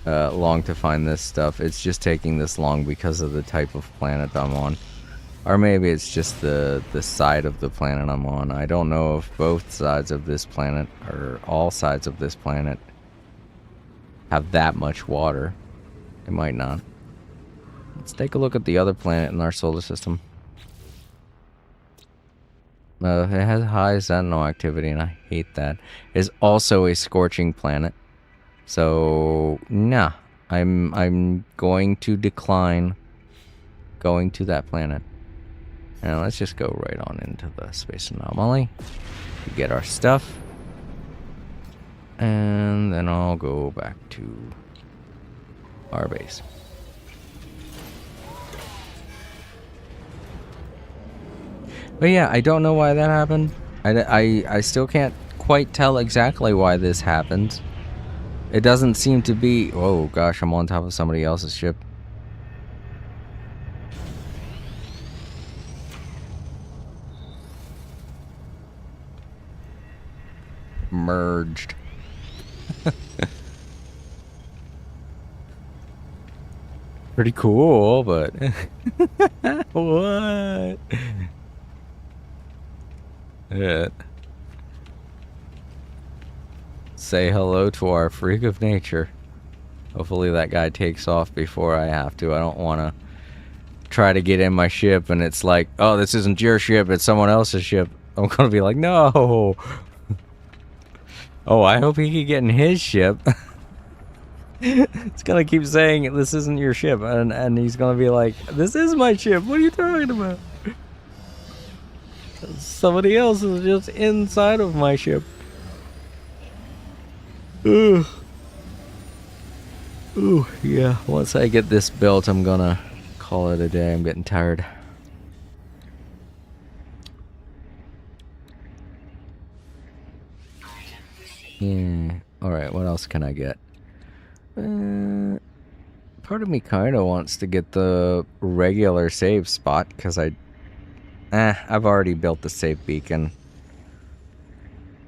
to find this stuff. It's just taking this long because of the type of planet I'm on. Or maybe it's just the side of the planet I'm on. I don't know if both sides of this planet, or all sides of this planet, have that much water. It might not. Let's take a look at the other planet in our solar system. It has high Sentinel activity, and I hate that. It's also a scorching planet. So, nah. I'm going to decline going to that planet. Now let's just go right on into the space anomaly. Get our stuff. And then I'll go back to our base. But yeah, I don't know why that happened. I still can't quite tell exactly why this happened. It doesn't seem to be... Oh gosh, I'm on top of somebody else's ship. Merged. Pretty cool, but... What? Say hello to our freak of nature. Hopefully that guy takes off before I have to. I don't want to try to get in my ship and it's like, oh, this isn't your ship, it's someone else's ship. I'm going to be like, no. Oh, I hope he can get in his ship. It's going to keep saying, this isn't your ship. And he's going to be like, this is my ship. What are you talking about? Somebody else is just inside of my ship. Ugh. Ooh, yeah. Once I get this built, I'm gonna call it a day. I'm getting tired. Yeah. Alright, what else can I get? Part of me kinda wants to get the regular save spot, because I've already built the save beacon.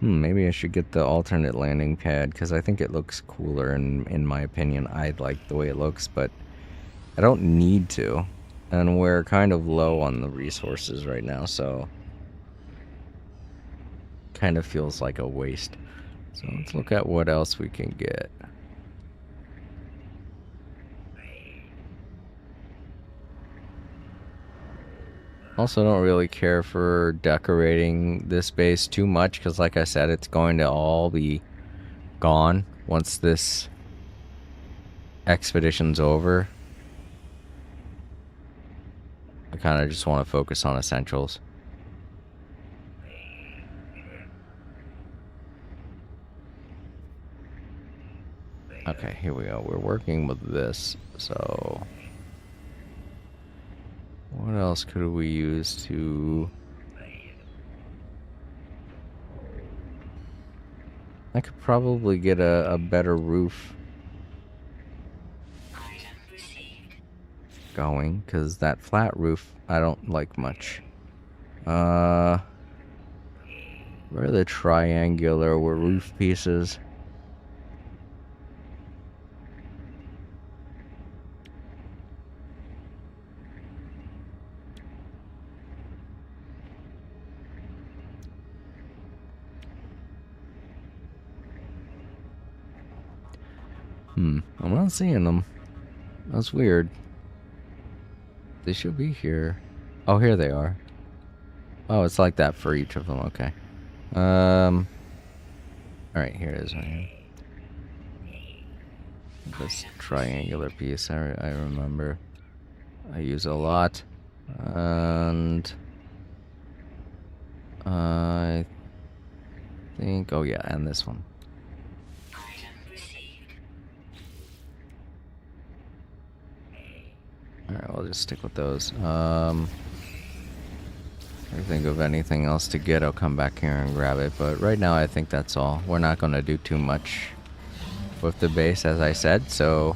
Maybe I should get the alternate landing pad, because I think it looks cooler, in my opinion. I like the way it looks, but I don't need to. And we're kind of low on the resources right now, so... kind of feels like a waste. So let's look at what else we can get. Also don't really care for decorating this base too much, because like I said, it's going to all be gone once this expedition's over. I kind of just want to focus on essentials. Okay, here we go. We're working with this, so... what else could we use to... I could probably get a better roof going, because that flat roof I don't like much. Where are the triangular roof pieces? I'm not seeing them. That's weird. They should be here. Oh, here they are. Oh, it's like that for each of them. Okay. Alright, here it is right here. This triangular piece, I remember. I use a lot. And... I think. Oh yeah, and this one. Item received. Alright, I'll just stick with those. If I think of anything else to get, I'll come back here and grab it. But right now, I think that's all. We're not going to do too much with the base, as I said, so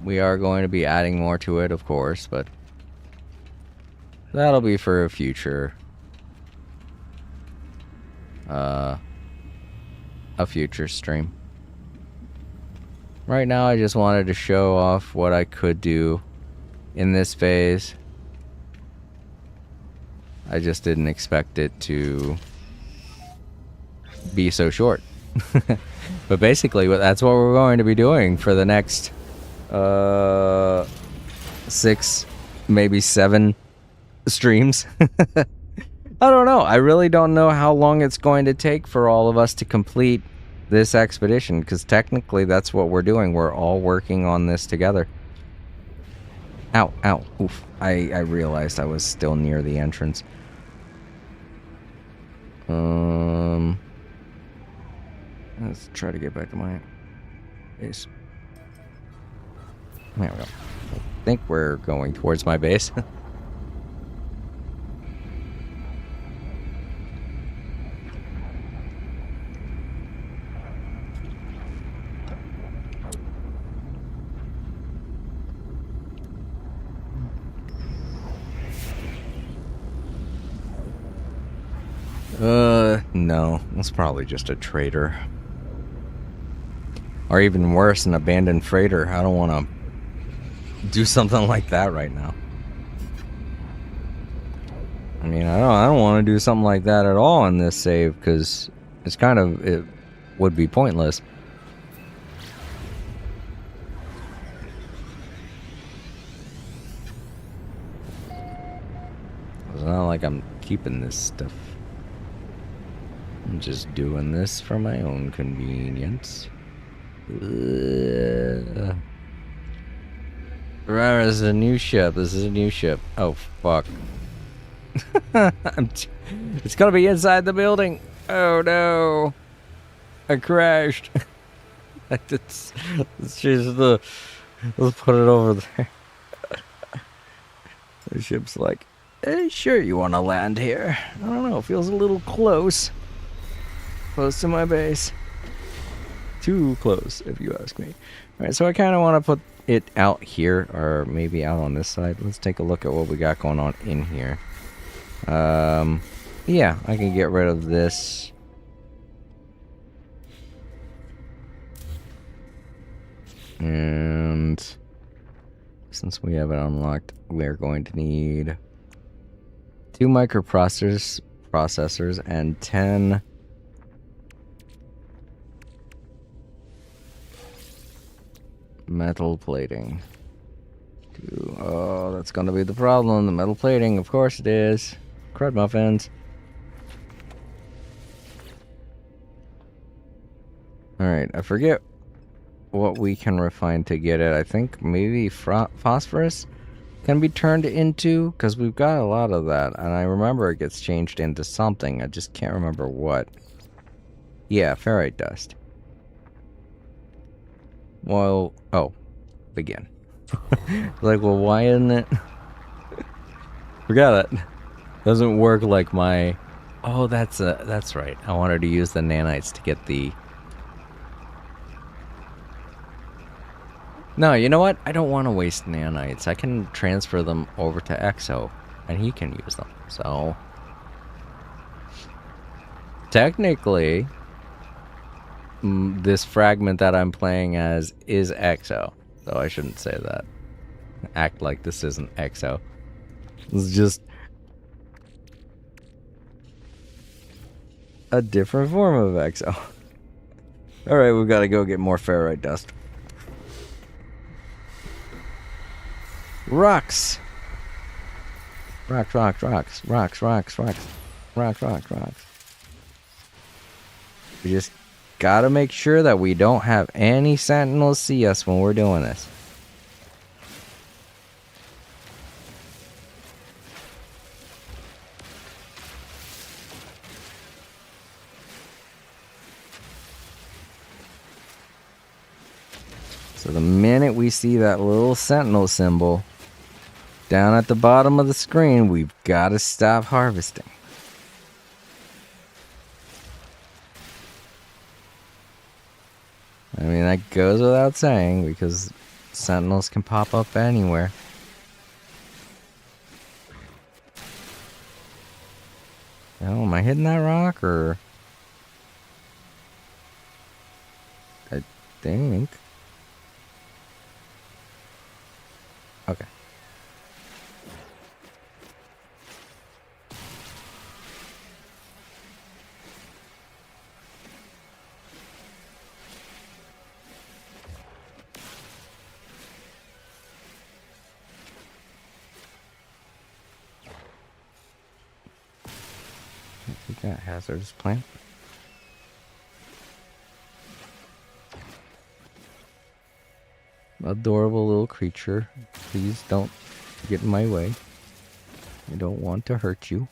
we are going to be adding more to it, of course, but that'll be for a future stream. Right now, I just wanted to show off what I could do in this phase. I just didn't expect it to be so short. But basically, that's what we're going to be doing for the next 6, maybe 7 streams. I don't know. I really don't know how long it's going to take for all of us to complete this expedition, because technically that's what we're doing. We're all working on this together. Ow, ow, oof. I realized I was still near the entrance. Let's try to get back to my base. There we go. I think we're going towards my base. No. It's probably just a traitor. Or even worse, an abandoned freighter. I don't want to do something like that right now. I mean, I don't want to do something like that at all in this save, because it would be pointless. It's not like I'm keeping this stuff. I'm just doing this for my own convenience. Remember, this is a new ship. This is a new ship. Oh, fuck. It's gonna be inside the building. Oh, no. I crashed. Let's put it over there. The ship's like, sure you want to land here. I don't know. It feels a little close. Close to my base. Too close, if you ask me. Alright, so I kind of want to put it out here, or maybe out on this side. Let's take a look at what we got going on in here. Yeah, I can get rid of this. And since we have it unlocked, we're going to need 2 microprocessors and 10 metal plating. Oh, that's gonna be the problem. The metal plating, of course it is. Crud muffins. Alright, I forget what we can refine to get it. I think maybe phosphorus can be turned into, because we've got a lot of that, and I remember it gets changed into something. I just can't remember what. Yeah, ferrite dust. Well, oh, begin. Like, well, why isn't it? Forgot it. Doesn't work like my. Oh, that's right. I wanted to use the nanites to get the. No, you know what? I don't want to waste nanites. I can transfer them over to Exo, and he can use them. So, technically, this fragment that I'm playing as is Exo. So I shouldn't say that. Act like this isn't Exo. It's just a different form of Exo. Alright, we've got to go get more ferrite dust. Rocks! Rocks. We just gotta make sure that we don't have any sentinels see us when we're doing this. So the minute we see that little sentinel symbol down at the bottom of the screen, we've got to stop harvesting. I mean, that goes without saying, because sentinels can pop up anywhere. Oh, am I hitting that rock, or... I think... Okay. We got hazardous plant. Adorable little creature. Please don't get in my way. I don't want to hurt you.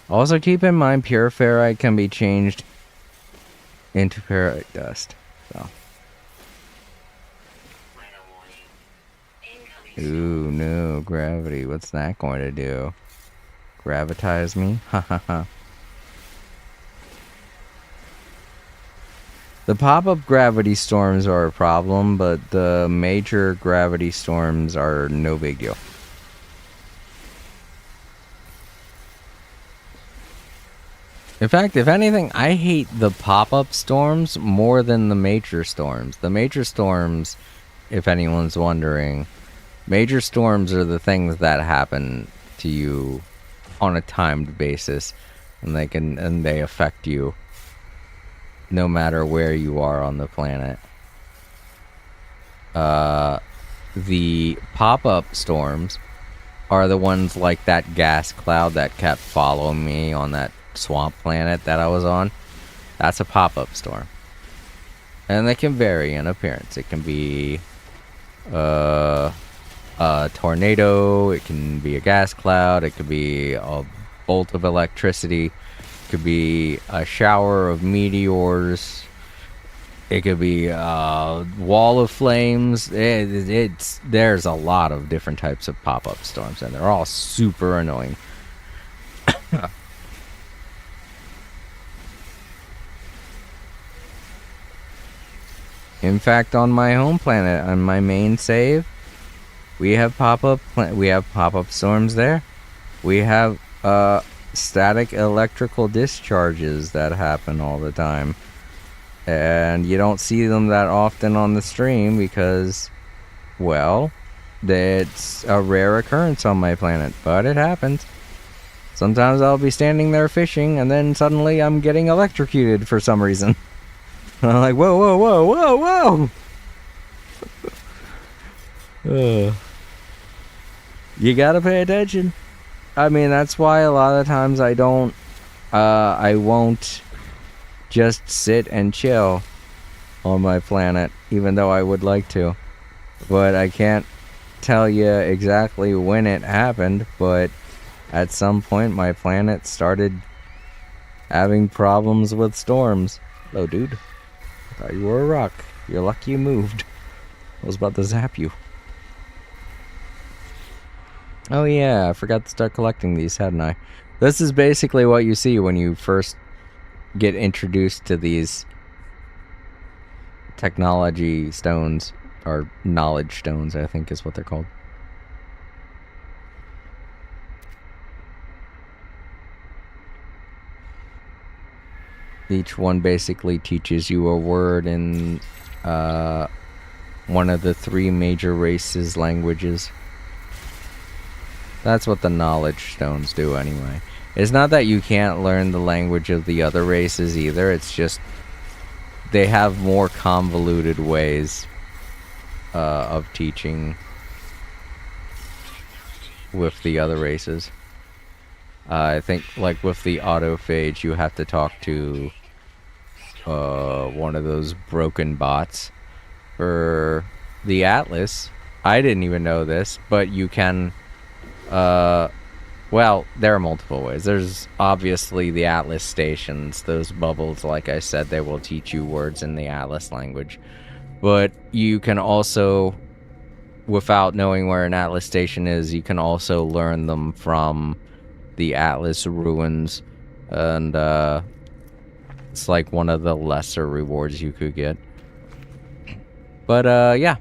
Also keep in mind, pure ferrite can be changed into ferrite dust. So. Ooh, no, gravity. What's that going to do? Gravitize me? Ha ha ha. The pop-up gravity storms are a problem, but the major gravity storms are no big deal. In fact, if anything, I hate the pop-up storms more than the major storms. The major storms, if anyone's wondering, major storms are the things that happen to you on a timed basis, and they affect you no matter where you are on the planet. The pop-up storms are the ones like that gas cloud that kept following me on that swamp planet that I was on. That's a pop-up storm, and they can vary in appearance. It can be a tornado, it can be a gas cloud, it could be a bolt of electricity, it could be a shower of meteors, it could be a wall of flames. There's a lot of different types of pop-up storms, and they're all super annoying. In fact, on my home planet, on my main save, we have pop-up storms there. We have static electrical discharges that happen all the time, and you don't see them that often on the stream because, well, it's a rare occurrence on my planet, but it happens. Sometimes I'll be standing there fishing, and then suddenly I'm getting electrocuted for some reason. I'm like, whoa, whoa, whoa, whoa, whoa! You gotta pay attention. I mean, that's why a lot of times I won't just sit and chill on my planet, even though I would like to. But I can't tell you exactly when it happened, but at some point my planet started having problems with storms. Hello, dude. I thought you were a rock. You're lucky you moved. I was about to zap you. Oh yeah, I forgot to start collecting these, hadn't I? This is basically what you see when you first get introduced to these technology stones, or knowledge stones, I think is what they're called. Each one basically teaches you a word in one of the three major races' languages. That's what the knowledge stones do anyway. It's not that you can't learn the language of the other races either, it's just they have more convoluted ways of teaching with the other races. I think, like with the autophage, you have to talk to one of those broken bots. For the Atlas, I didn't even know this, but you can Well, there are multiple ways. There's obviously the Atlas stations. Those bubbles, like I said, they will teach you words in the Atlas language. But you can also, without knowing where an Atlas station is, you can also learn them from the Atlas ruins. And it's like one of the lesser rewards you could get. But yeah.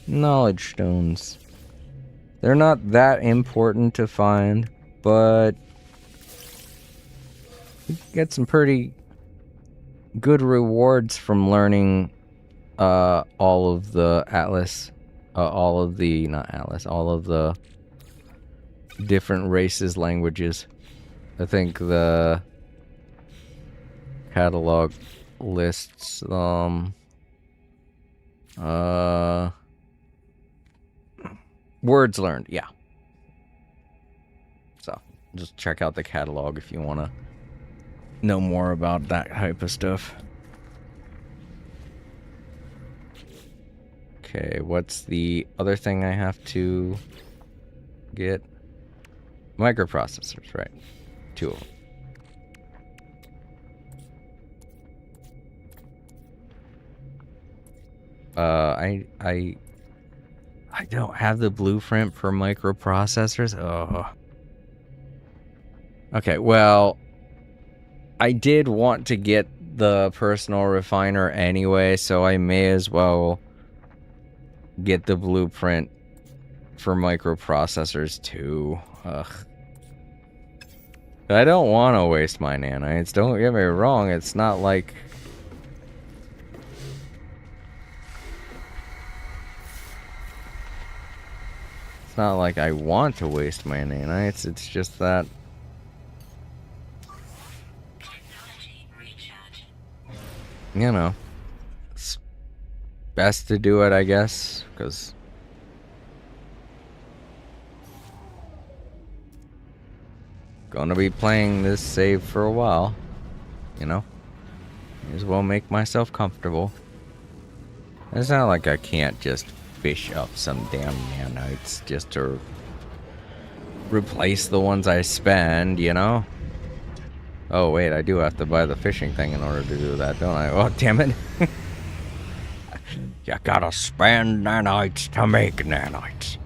Knowledge stones. They're not that important to find, but you get some pretty good rewards from learning all of the Atlas, all of the different races' languages. I think the catalog lists words learned, yeah. So, just check out the catalog if you want to know more about that type of stuff. Okay, what's the other thing I have to get? Microprocessors, right. 2 of them. I don't have the blueprint for microprocessors. Oh. Okay, well, I did want to get the personal refiner anyway, so I may as well get the blueprint for microprocessors too. Ugh. I don't want to waste my nanites. Don't get me wrong, it's not like... It's not like I want to waste my nanites, it's just that... You know, it's best to do it, I guess, because... Gonna be playing this save for a while, you know? May as well make myself comfortable. It's not like I can't just fish up some damn nanites just to replace the ones I spend, you know? Oh wait, I do have to buy the fishing thing in order to do that, don't I? Oh, damn it. You gotta spend nanites to make nanites.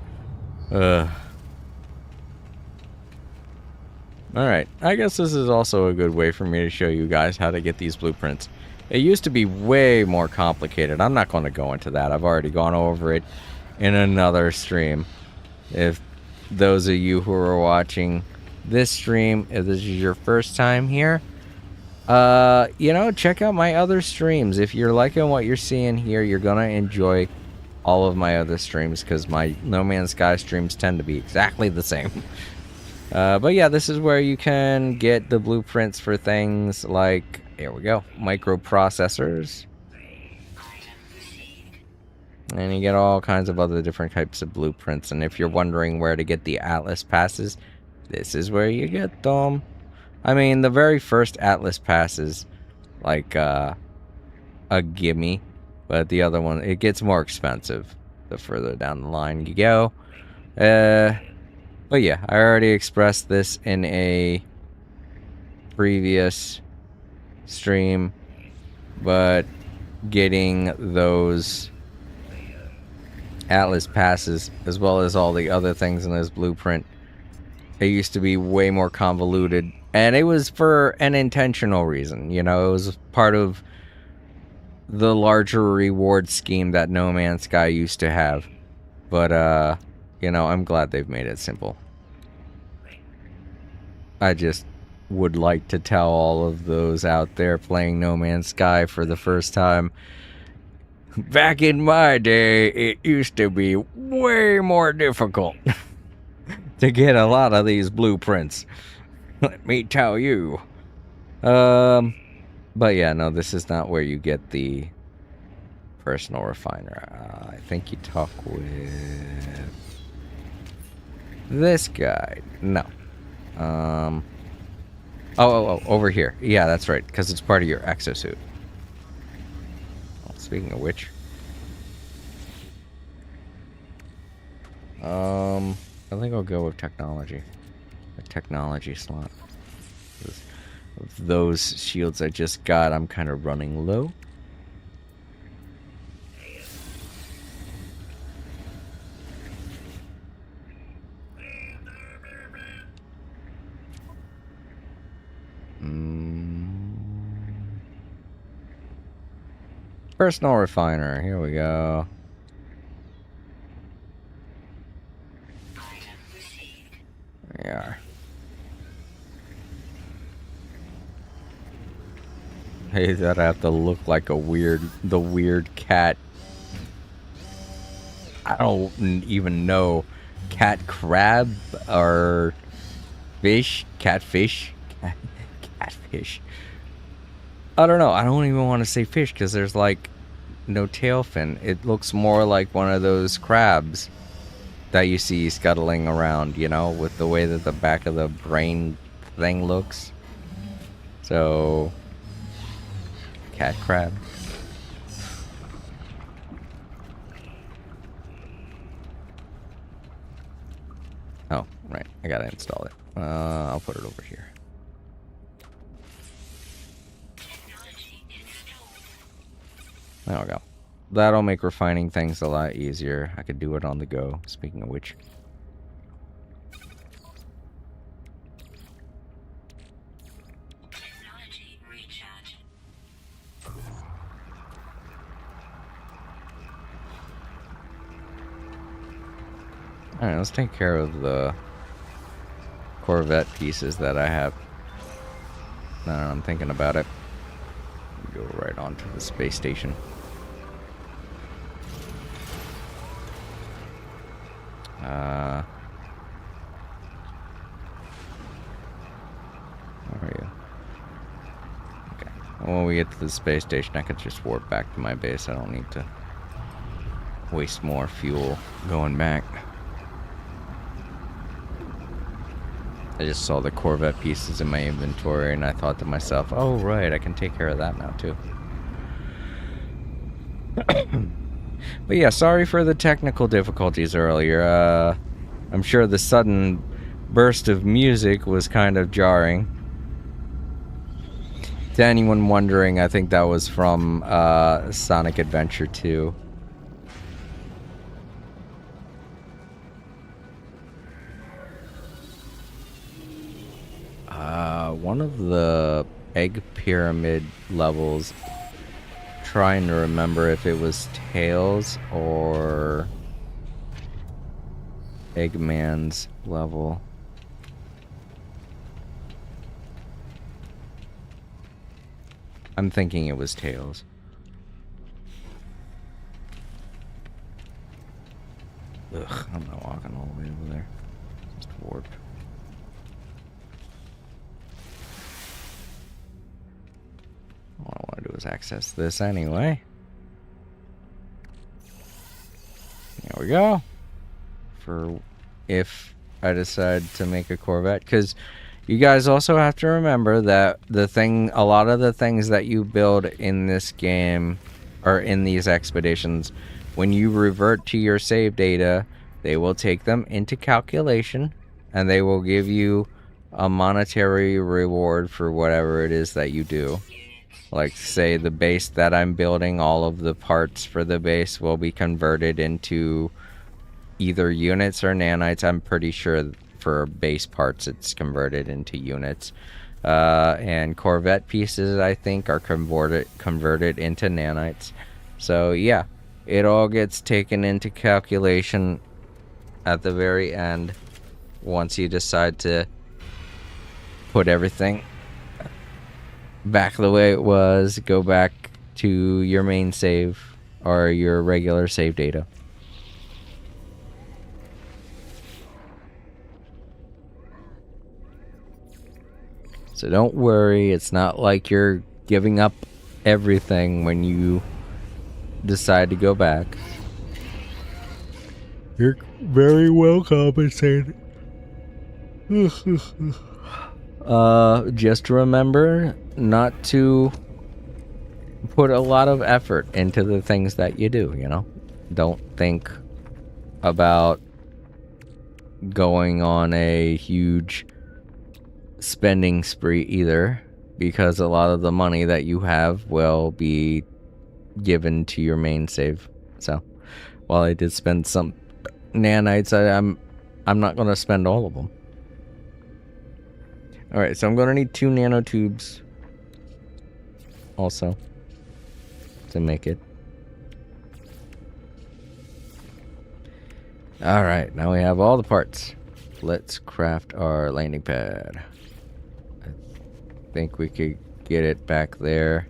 Alright, I guess this is also a good way for me to show you guys how to get these blueprints. It used to be way more complicated. I'm not going to go into that. I've already gone over it in another stream. If those of you who are watching this stream, if this is your first time here, you know, check out my other streams. If you're liking what you're seeing here, you're going to enjoy all of my other streams because my No Man's Sky streams tend to be exactly the same. But yeah, this is where you can get the blueprints for things like, here we go, microprocessors. And you get all kinds of other different types of blueprints. And if you're wondering where to get the Atlas passes, this is where you get them. I mean, the very first Atlas pass is like a gimme. But the other one, it gets more expensive the further down the line you go. But yeah, I already expressed this in a previous stream, but getting those Atlas passes, as well as all the other things in this blueprint, it used to be way more convoluted, and it was for an intentional reason. You know, it was part of the larger reward scheme that No Man's Sky used to have. But, you know, I'm glad they've made it simple. I just would like to tell all of those out there playing No Man's Sky for the first time, back in my day, it used to be way more difficult to get a lot of these blueprints. Let me tell you. But yeah, no, this is not where you get the personal refiner. I think you talk with this guy. No. Oh, over here. Yeah, that's right, because it's part of your exosuit. Let's Speaking of which. I think I'll go with technology. A technology slot. With those shields I just got, I'm kind of running low. Personal refiner, here we go. There we are. Hey, that I have to look like the weird cat. I don't even know. Cat crab or fish? Catfish? Catfish. I don't know. I don't even want to say fish because there's like no tail fin. It looks more like one of those crabs that you see scuttling around, you know, with the way that the back of the brain thing looks. So, cat crab. Oh, right. I gotta install it. I'll put it over here. There we go. That'll make refining things a lot easier. I could do it on the go, speaking of which. Technology recharge. Alright, let's take care of the Corvette pieces that I have. Now that I'm thinking about it. Go right on to the space station. Where are you? Okay. When we get to the space station, I can just warp back to my base. I don't need to waste more fuel going back. I just saw the Corvette pieces in my inventory and I thought to myself, oh right, I can take care of that now too. But yeah, sorry for the technical difficulties earlier. I'm sure the sudden burst of music was kind of jarring. To anyone wondering, I think that was from Sonic Adventure 2. One of the egg pyramid levels, trying to remember if it was Tails or Eggman's level. I'm thinking it was Tails. Ugh, I'm not walking all the way over there. Just warp. All I want to do is access this anyway. There we go. For if I decide to make a Corvette, because you guys also have to remember that a lot of the things that you build in this game or in these expeditions, when you revert to your save data, they will take them into calculation and they will give you a monetary reward for whatever it is that you do. Like, say, the base that I'm building, all of the parts for the base will be converted into either units or nanites. I'm pretty sure for base parts it's converted into units. And Corvette pieces, I think, are converted into nanites. So, yeah, it all gets taken into calculation at the very end once you decide to put everything back the way it was, go back to your main save or your regular save data. So don't worry, it's not like you're giving up everything when you decide to go back. You're very well compensated. Just remember not to put a lot of effort into the things that you do, you know? Don't think about going on a huge spending spree either, because a lot of the money that you have will be given to your main save. So, while I did spend some nanites, I'm not going to spend all of them. Alright, so I'm going to need 2 nanotubes also to make it. Alright, now we have all the parts. Let's craft our landing pad. I think we could get it back there.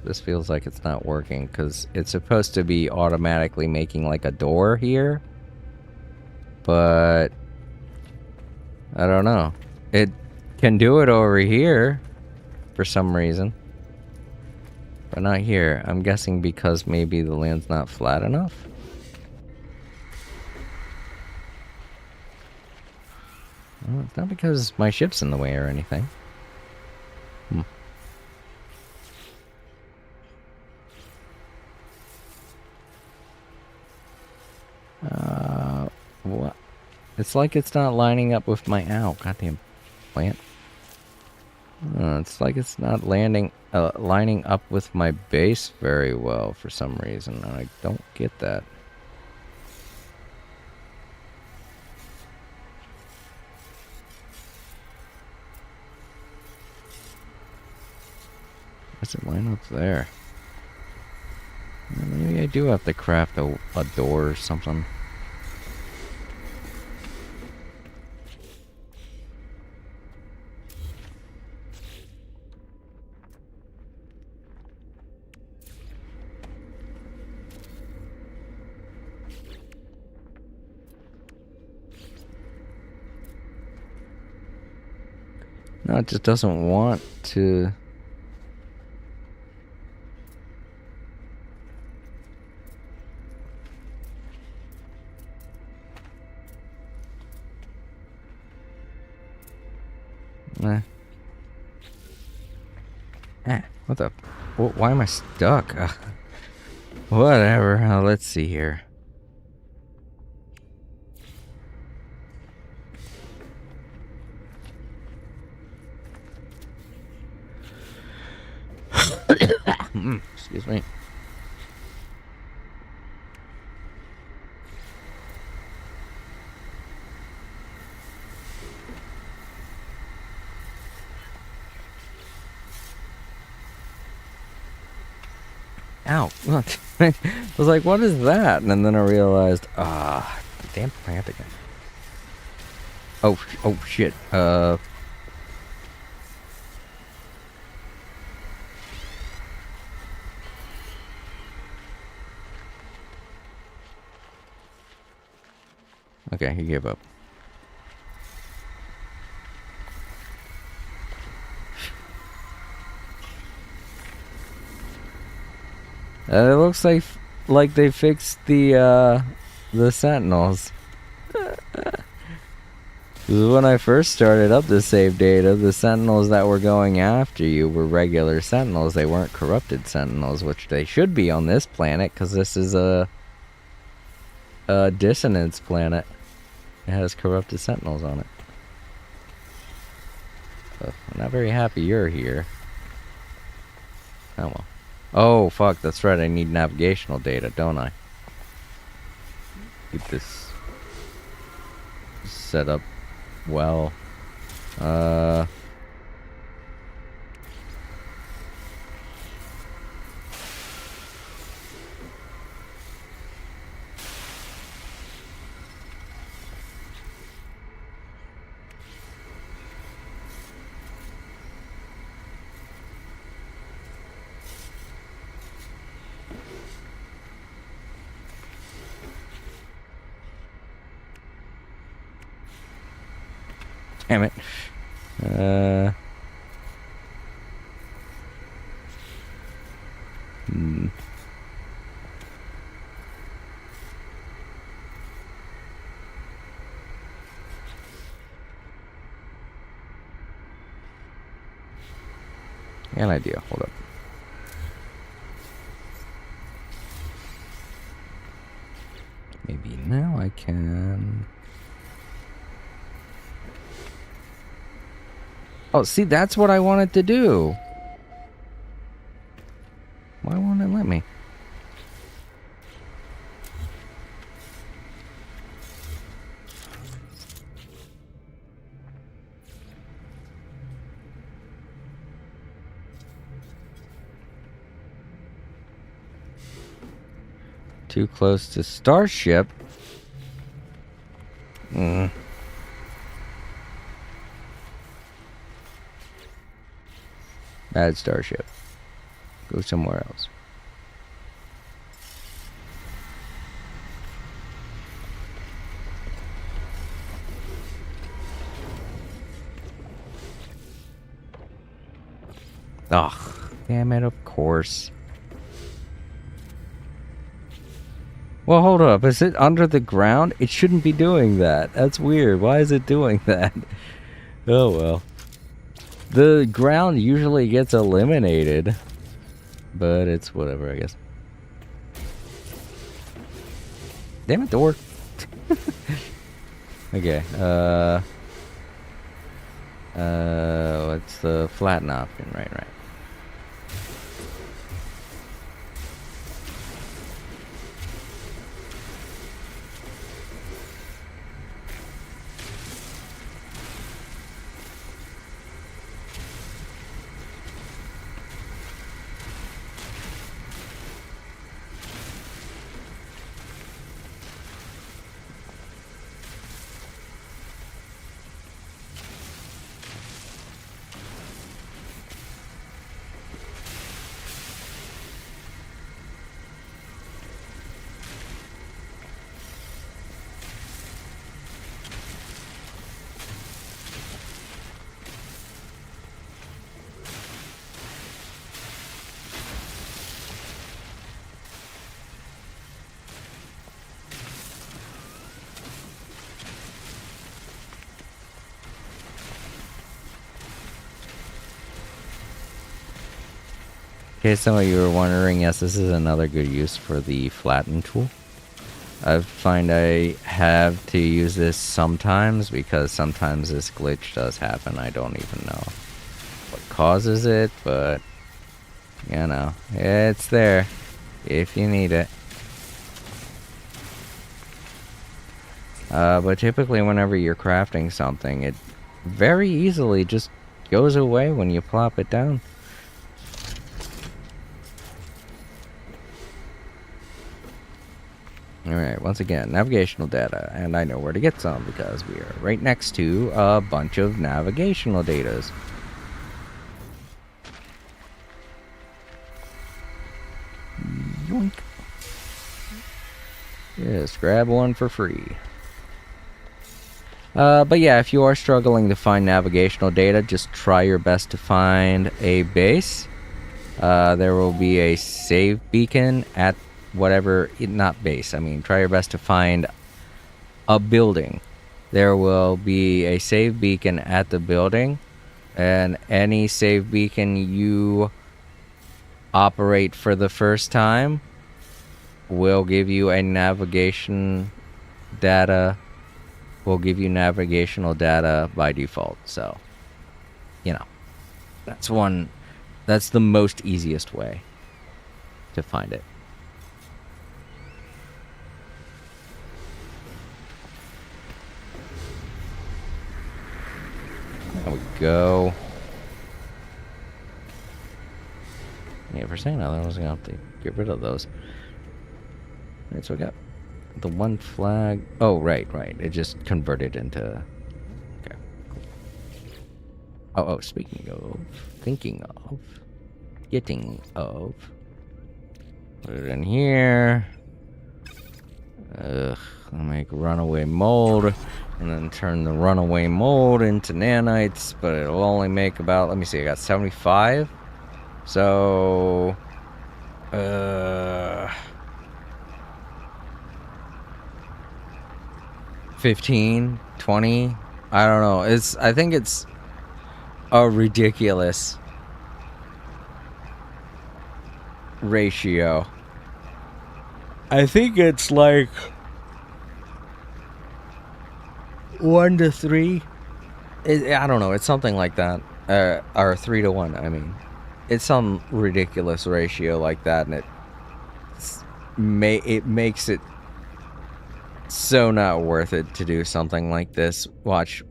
This feels like it's not working because it's supposed to be automatically making like a door here. But I don't know. It can do it over here for some reason, but not here. I'm guessing because maybe the land's not flat enough. Well, it's not because my ship's in the way or anything. What? It's like it's not lining up with my... Ow, goddamn plant. It's like it's not lining up with my base very well for some reason. I don't get that. Does it line up there? Maybe I do have to craft a door or something. No, it just doesn't want to... What the... Why am I stuck? Whatever. Let's see here. Excuse me. Ow. Look. I was like, what is that? And then I realized, damn plant again. Oh shit. Okay, he gave up. It looks like they fixed the sentinels. When I first started up the save data, the sentinels that were going after you were regular sentinels. They weren't corrupted sentinels, which they should be on this planet, because this is a dissonance planet. It has corrupted sentinels on it. So I'm not very happy you're here. Oh well. Oh fuck, that's right, I need navigational data, don't I? Keep this set up well. Damn it. I got an idea. Hold up. Maybe now I can... Oh, see, that's what I wanted to do. Why won't it let me? Too close to Starship. Bad Starship. Go somewhere else. Ugh, damn it, of course. Well, hold up. Is it under the ground? It shouldn't be doing that. That's weird. Why is it doing that? Oh, well. The ground usually gets eliminated. But it's whatever, I guess. Damn it, door. Okay, what's the flatten option? Right. In case some of you were wondering, yes, this is another good use for the flatten tool. I find I have to use this sometimes because sometimes this glitch does happen. I don't even know what causes it, but you know, it's there if you need it. But typically whenever you're crafting something, it very easily just goes away when you plop it down. Alright, once again, navigational data, and I know where to get some because we are right next to a bunch of navigational datas. Yoink. Yes, grab one for free. But yeah, if you are struggling to find navigational data, just try your best to find a base. There will be a save beacon at whatever, not base, I mean, try your best to find a building. There will be a save beacon at the building, and any save beacon you operate for the first time will give you a navigation data, will give you navigational data by default. So, you know, that's the most easiest way to find it. There we go. Yeah, for saying that, I was gonna have to get rid of those. Alright, so we got the one flag. Oh, right. It just converted into. Okay. Oh, speaking of, thinking of, getting of. Put it in here. I'll make runaway mold. And then turn the runaway mold into nanites, but it'll only make about, let me see, I got 75. So, 15, 20, I don't know. I think it's a ridiculous ratio. I think it's like 1 to 3. I don't know. It's something like that. Or 3 to 1, I mean. It's some ridiculous ratio like that, and it makes it so not worth it to do something like this. Watch.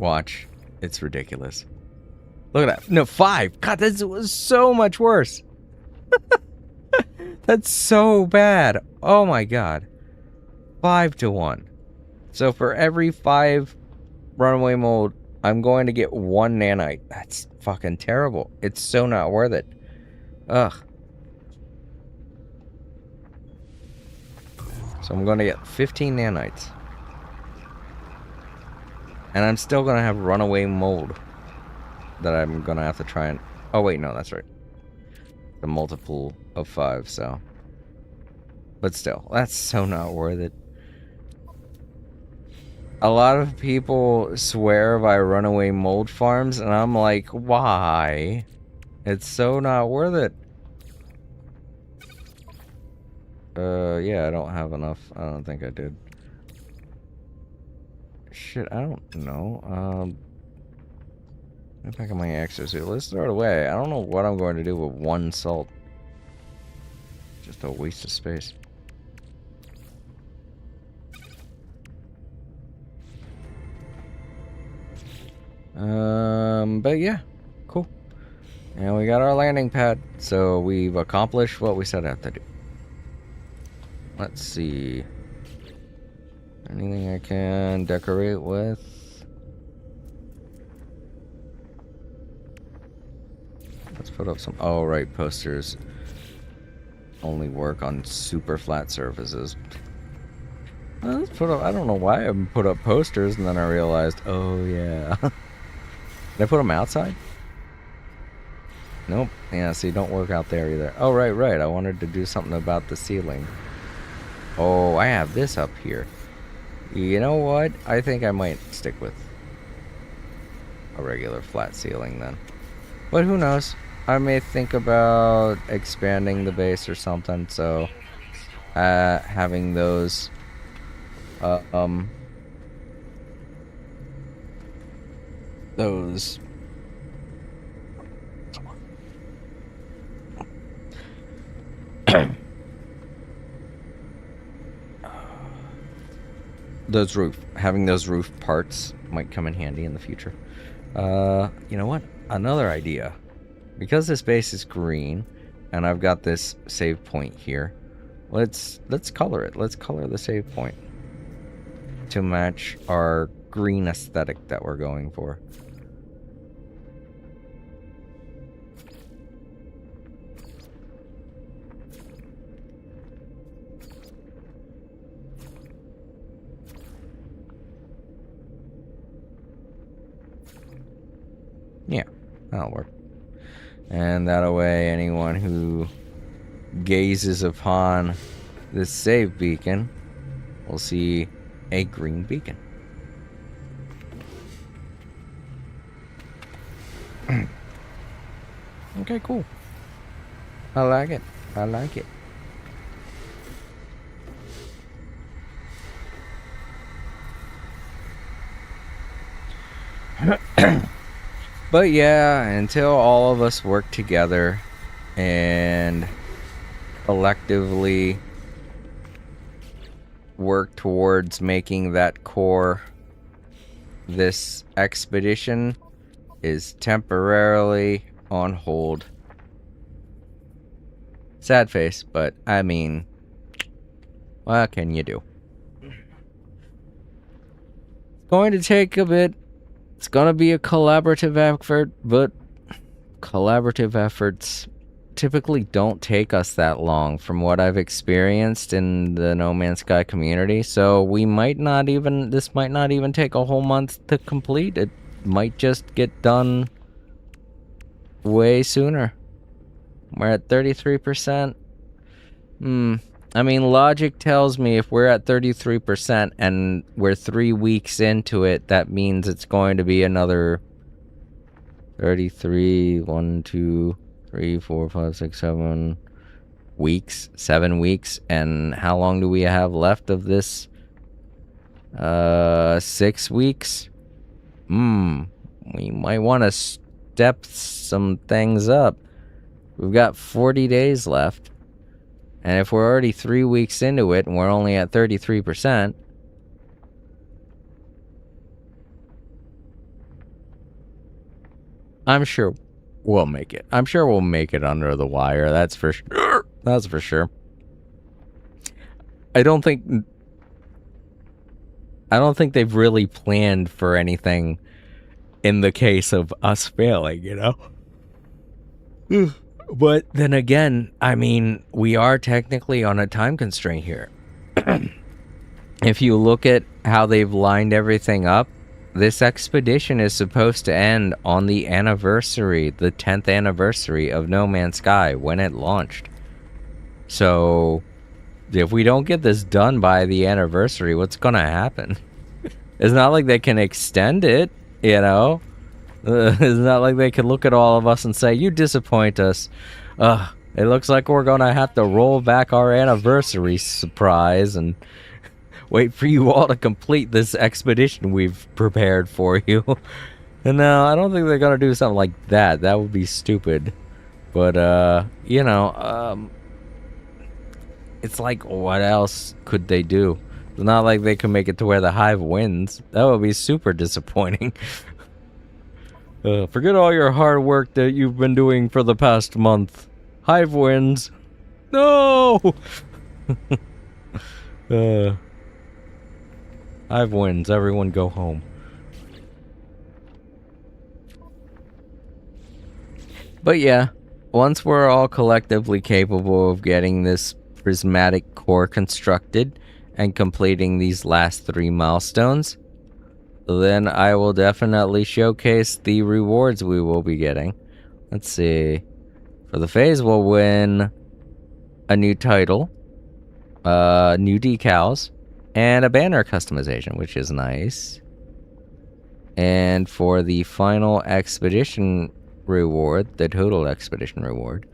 It's ridiculous. Look at that. No, 5. God, that was so much worse. That's so bad. Oh my god. 5 to 1. So for every 5 runaway mold, I'm going to get 1 nanite. That's fucking terrible. It's so not worth it. Ugh. So I'm going to get 15 nanites. And I'm still going to have runaway mold that I'm going to have to try and... Oh, wait, no, that's right. The multiple of 5, so... But still, that's so not worth it. A lot of people swear by runaway mold farms, and I'm like, why? It's so not worth it. Yeah, I don't have enough. I don't think I did. Shit, I don't know. Get back in my exosuit. Let's throw it away. I don't know what I'm going to do with 1 salt. Just a waste of space. But yeah, cool. And we got our landing pad, so we've accomplished what we set out to do. Let's see. Anything I can decorate with? Let's put up some... Oh, right, posters only work on super flat surfaces. Let's put up... I don't know why I put up posters, and then I realized, oh, yeah. Did I put them outside? Nope. Yeah, see, don't work out there either. Oh, right. I wanted to do something about the ceiling. Oh, I have this up here. You know what? I think I might stick with a regular flat ceiling then. But who knows? I may think about expanding the base or something, so having those having those roof parts might come in handy in the future. You know what? Another idea. Because this base is green, and I've got this save point here, let's color it. Let's color the save point to match our green aesthetic that we're going for. Yeah, that'll work. And that way, anyone who gazes upon this save beacon will see a green beacon. Okay, cool. I like it. I like it. But yeah, until all of us work together and collectively work towards making that core, this expedition is temporarily on hold. Sad face, but I mean, what can you do? It's going to take a bit. It's gonna be a collaborative effort, but collaborative efforts typically don't take us that long from what I've experienced in the No Man's Sky community. So this might not even take a whole month to complete. It might just get done way sooner. We're at 33%. I mean, logic tells me if we're at 33% and we're 3 weeks into it, that means it's going to be another 33, 1, 2, 3, 4, 5, 6, 7, weeks, 7 weeks. And how long do we have left of this? 6 weeks. We might want to step some things up. We've got 40 days left. And if we're already 3 weeks into it and we're only at 33%, I'm sure we'll make it. I'm sure we'll make it under the wire. That's for sure. That's for sure. I don't think they've really planned for anything in the case of us failing, you know? But then again, I mean, we are technically on a time constraint here. If you look at how they've lined everything up, this expedition is supposed to end on the anniversary, the 10th anniversary of No Man's Sky when it launched. So, if we don't get this done by the anniversary, what's gonna happen? It's not like they can extend it, you know? It's not like they can look at all of us and say, you disappoint us. It looks like we're gonna have to roll back our anniversary surprise and wait for you all to complete this expedition we've prepared for you. And no, I don't think they're gonna do something like that. That would be stupid. But, you know, it's like, what else could they do? It's not like they can make it to where the Hive wins. That would be super disappointing. Forget all your hard work that you've been doing for the past month. Hive wins. No! Hive wins. Everyone go home. But yeah, once we're all collectively capable of getting this prismatic core constructed and completing these last 3 milestones, then I will definitely showcase the rewards we will be getting. Let's see. For the phase, we'll win a new title, new decals, and a banner customization, which is nice. And for the final expedition reward, the total expedition reward,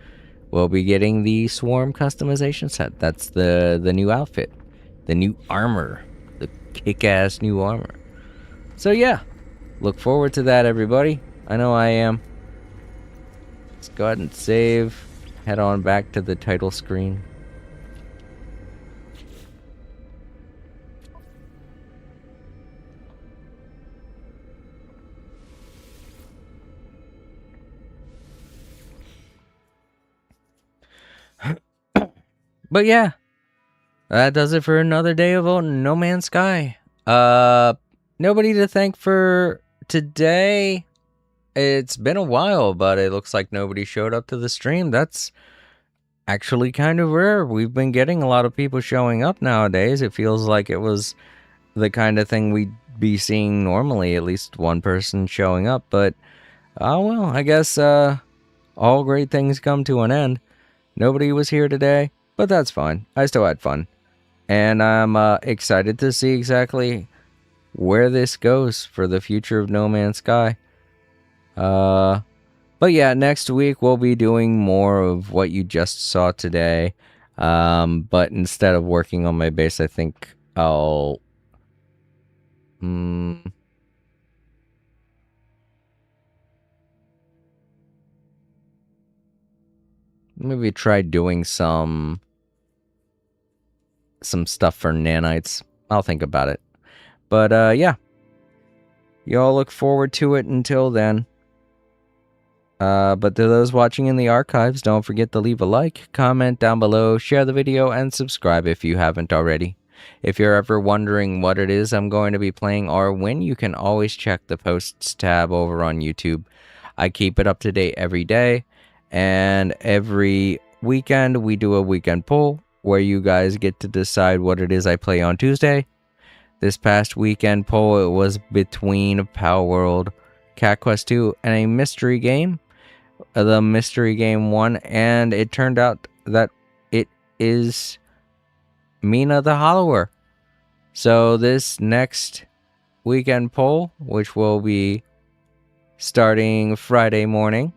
we'll be getting the Swarm customization set. That's the new outfit, the new armor, the kick-ass new armor. So yeah, look forward to that, everybody. I know I am. Let's go ahead and save. Head on back to the title screen. But yeah, that does it for another day of No Man's Sky. Nobody to thank for today. It's been a while, but it looks like nobody showed up to the stream. That's actually kind of rare. We've been getting a lot of people showing up nowadays. It feels like it was the kind of thing we'd be seeing normally, at least one person showing up. But, oh well, I guess all great things come to an end. Nobody was here today, but that's fine. I still had fun. And I'm excited to see exactly where this goes for the future of No Man's Sky. But yeah, next week we'll be doing more of what you just saw today. But instead of working on my base, I think I'll maybe try doing some stuff for nanites. I'll think about it. But yeah, y'all look forward to it until then. But to those watching in the archives, don't forget to leave a like, comment down below, share the video, and subscribe if you haven't already. If you're ever wondering what it is I'm going to be playing or when, you can always check the posts tab over on YouTube. I keep it up to date every day, and every weekend we do a weekend poll where you guys get to decide what it is I play on Tuesday. This past weekend poll, it was between Palworld, Cat Quest 2, and a mystery game. The mystery game won, and it turned out that it is Mina the Hollower. So this next weekend poll, which will be starting Friday morning,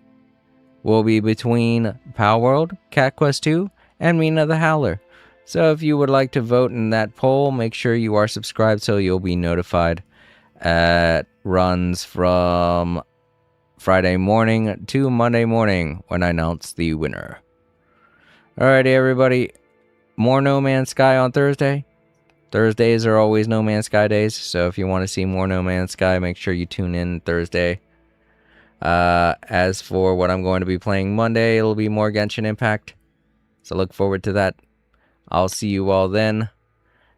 will be between Palworld, Cat Quest 2, and Mina the Howler. So if you would like to vote in that poll, make sure you are subscribed so you'll be notified. It runs from Friday morning to Monday morning when I announce the winner. Alrighty, everybody. More No Man's Sky on Thursday. Thursdays are always No Man's Sky days, so if you want to see more No Man's Sky, make sure you tune in Thursday. As for what I'm going to be playing Monday, it'll be more Genshin Impact. So look forward to that. I'll see you all then.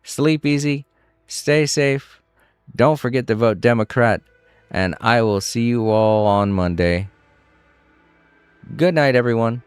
Sleep easy. Stay safe. Don't forget to vote Democrat. And I will see you all on Monday. Good night, everyone.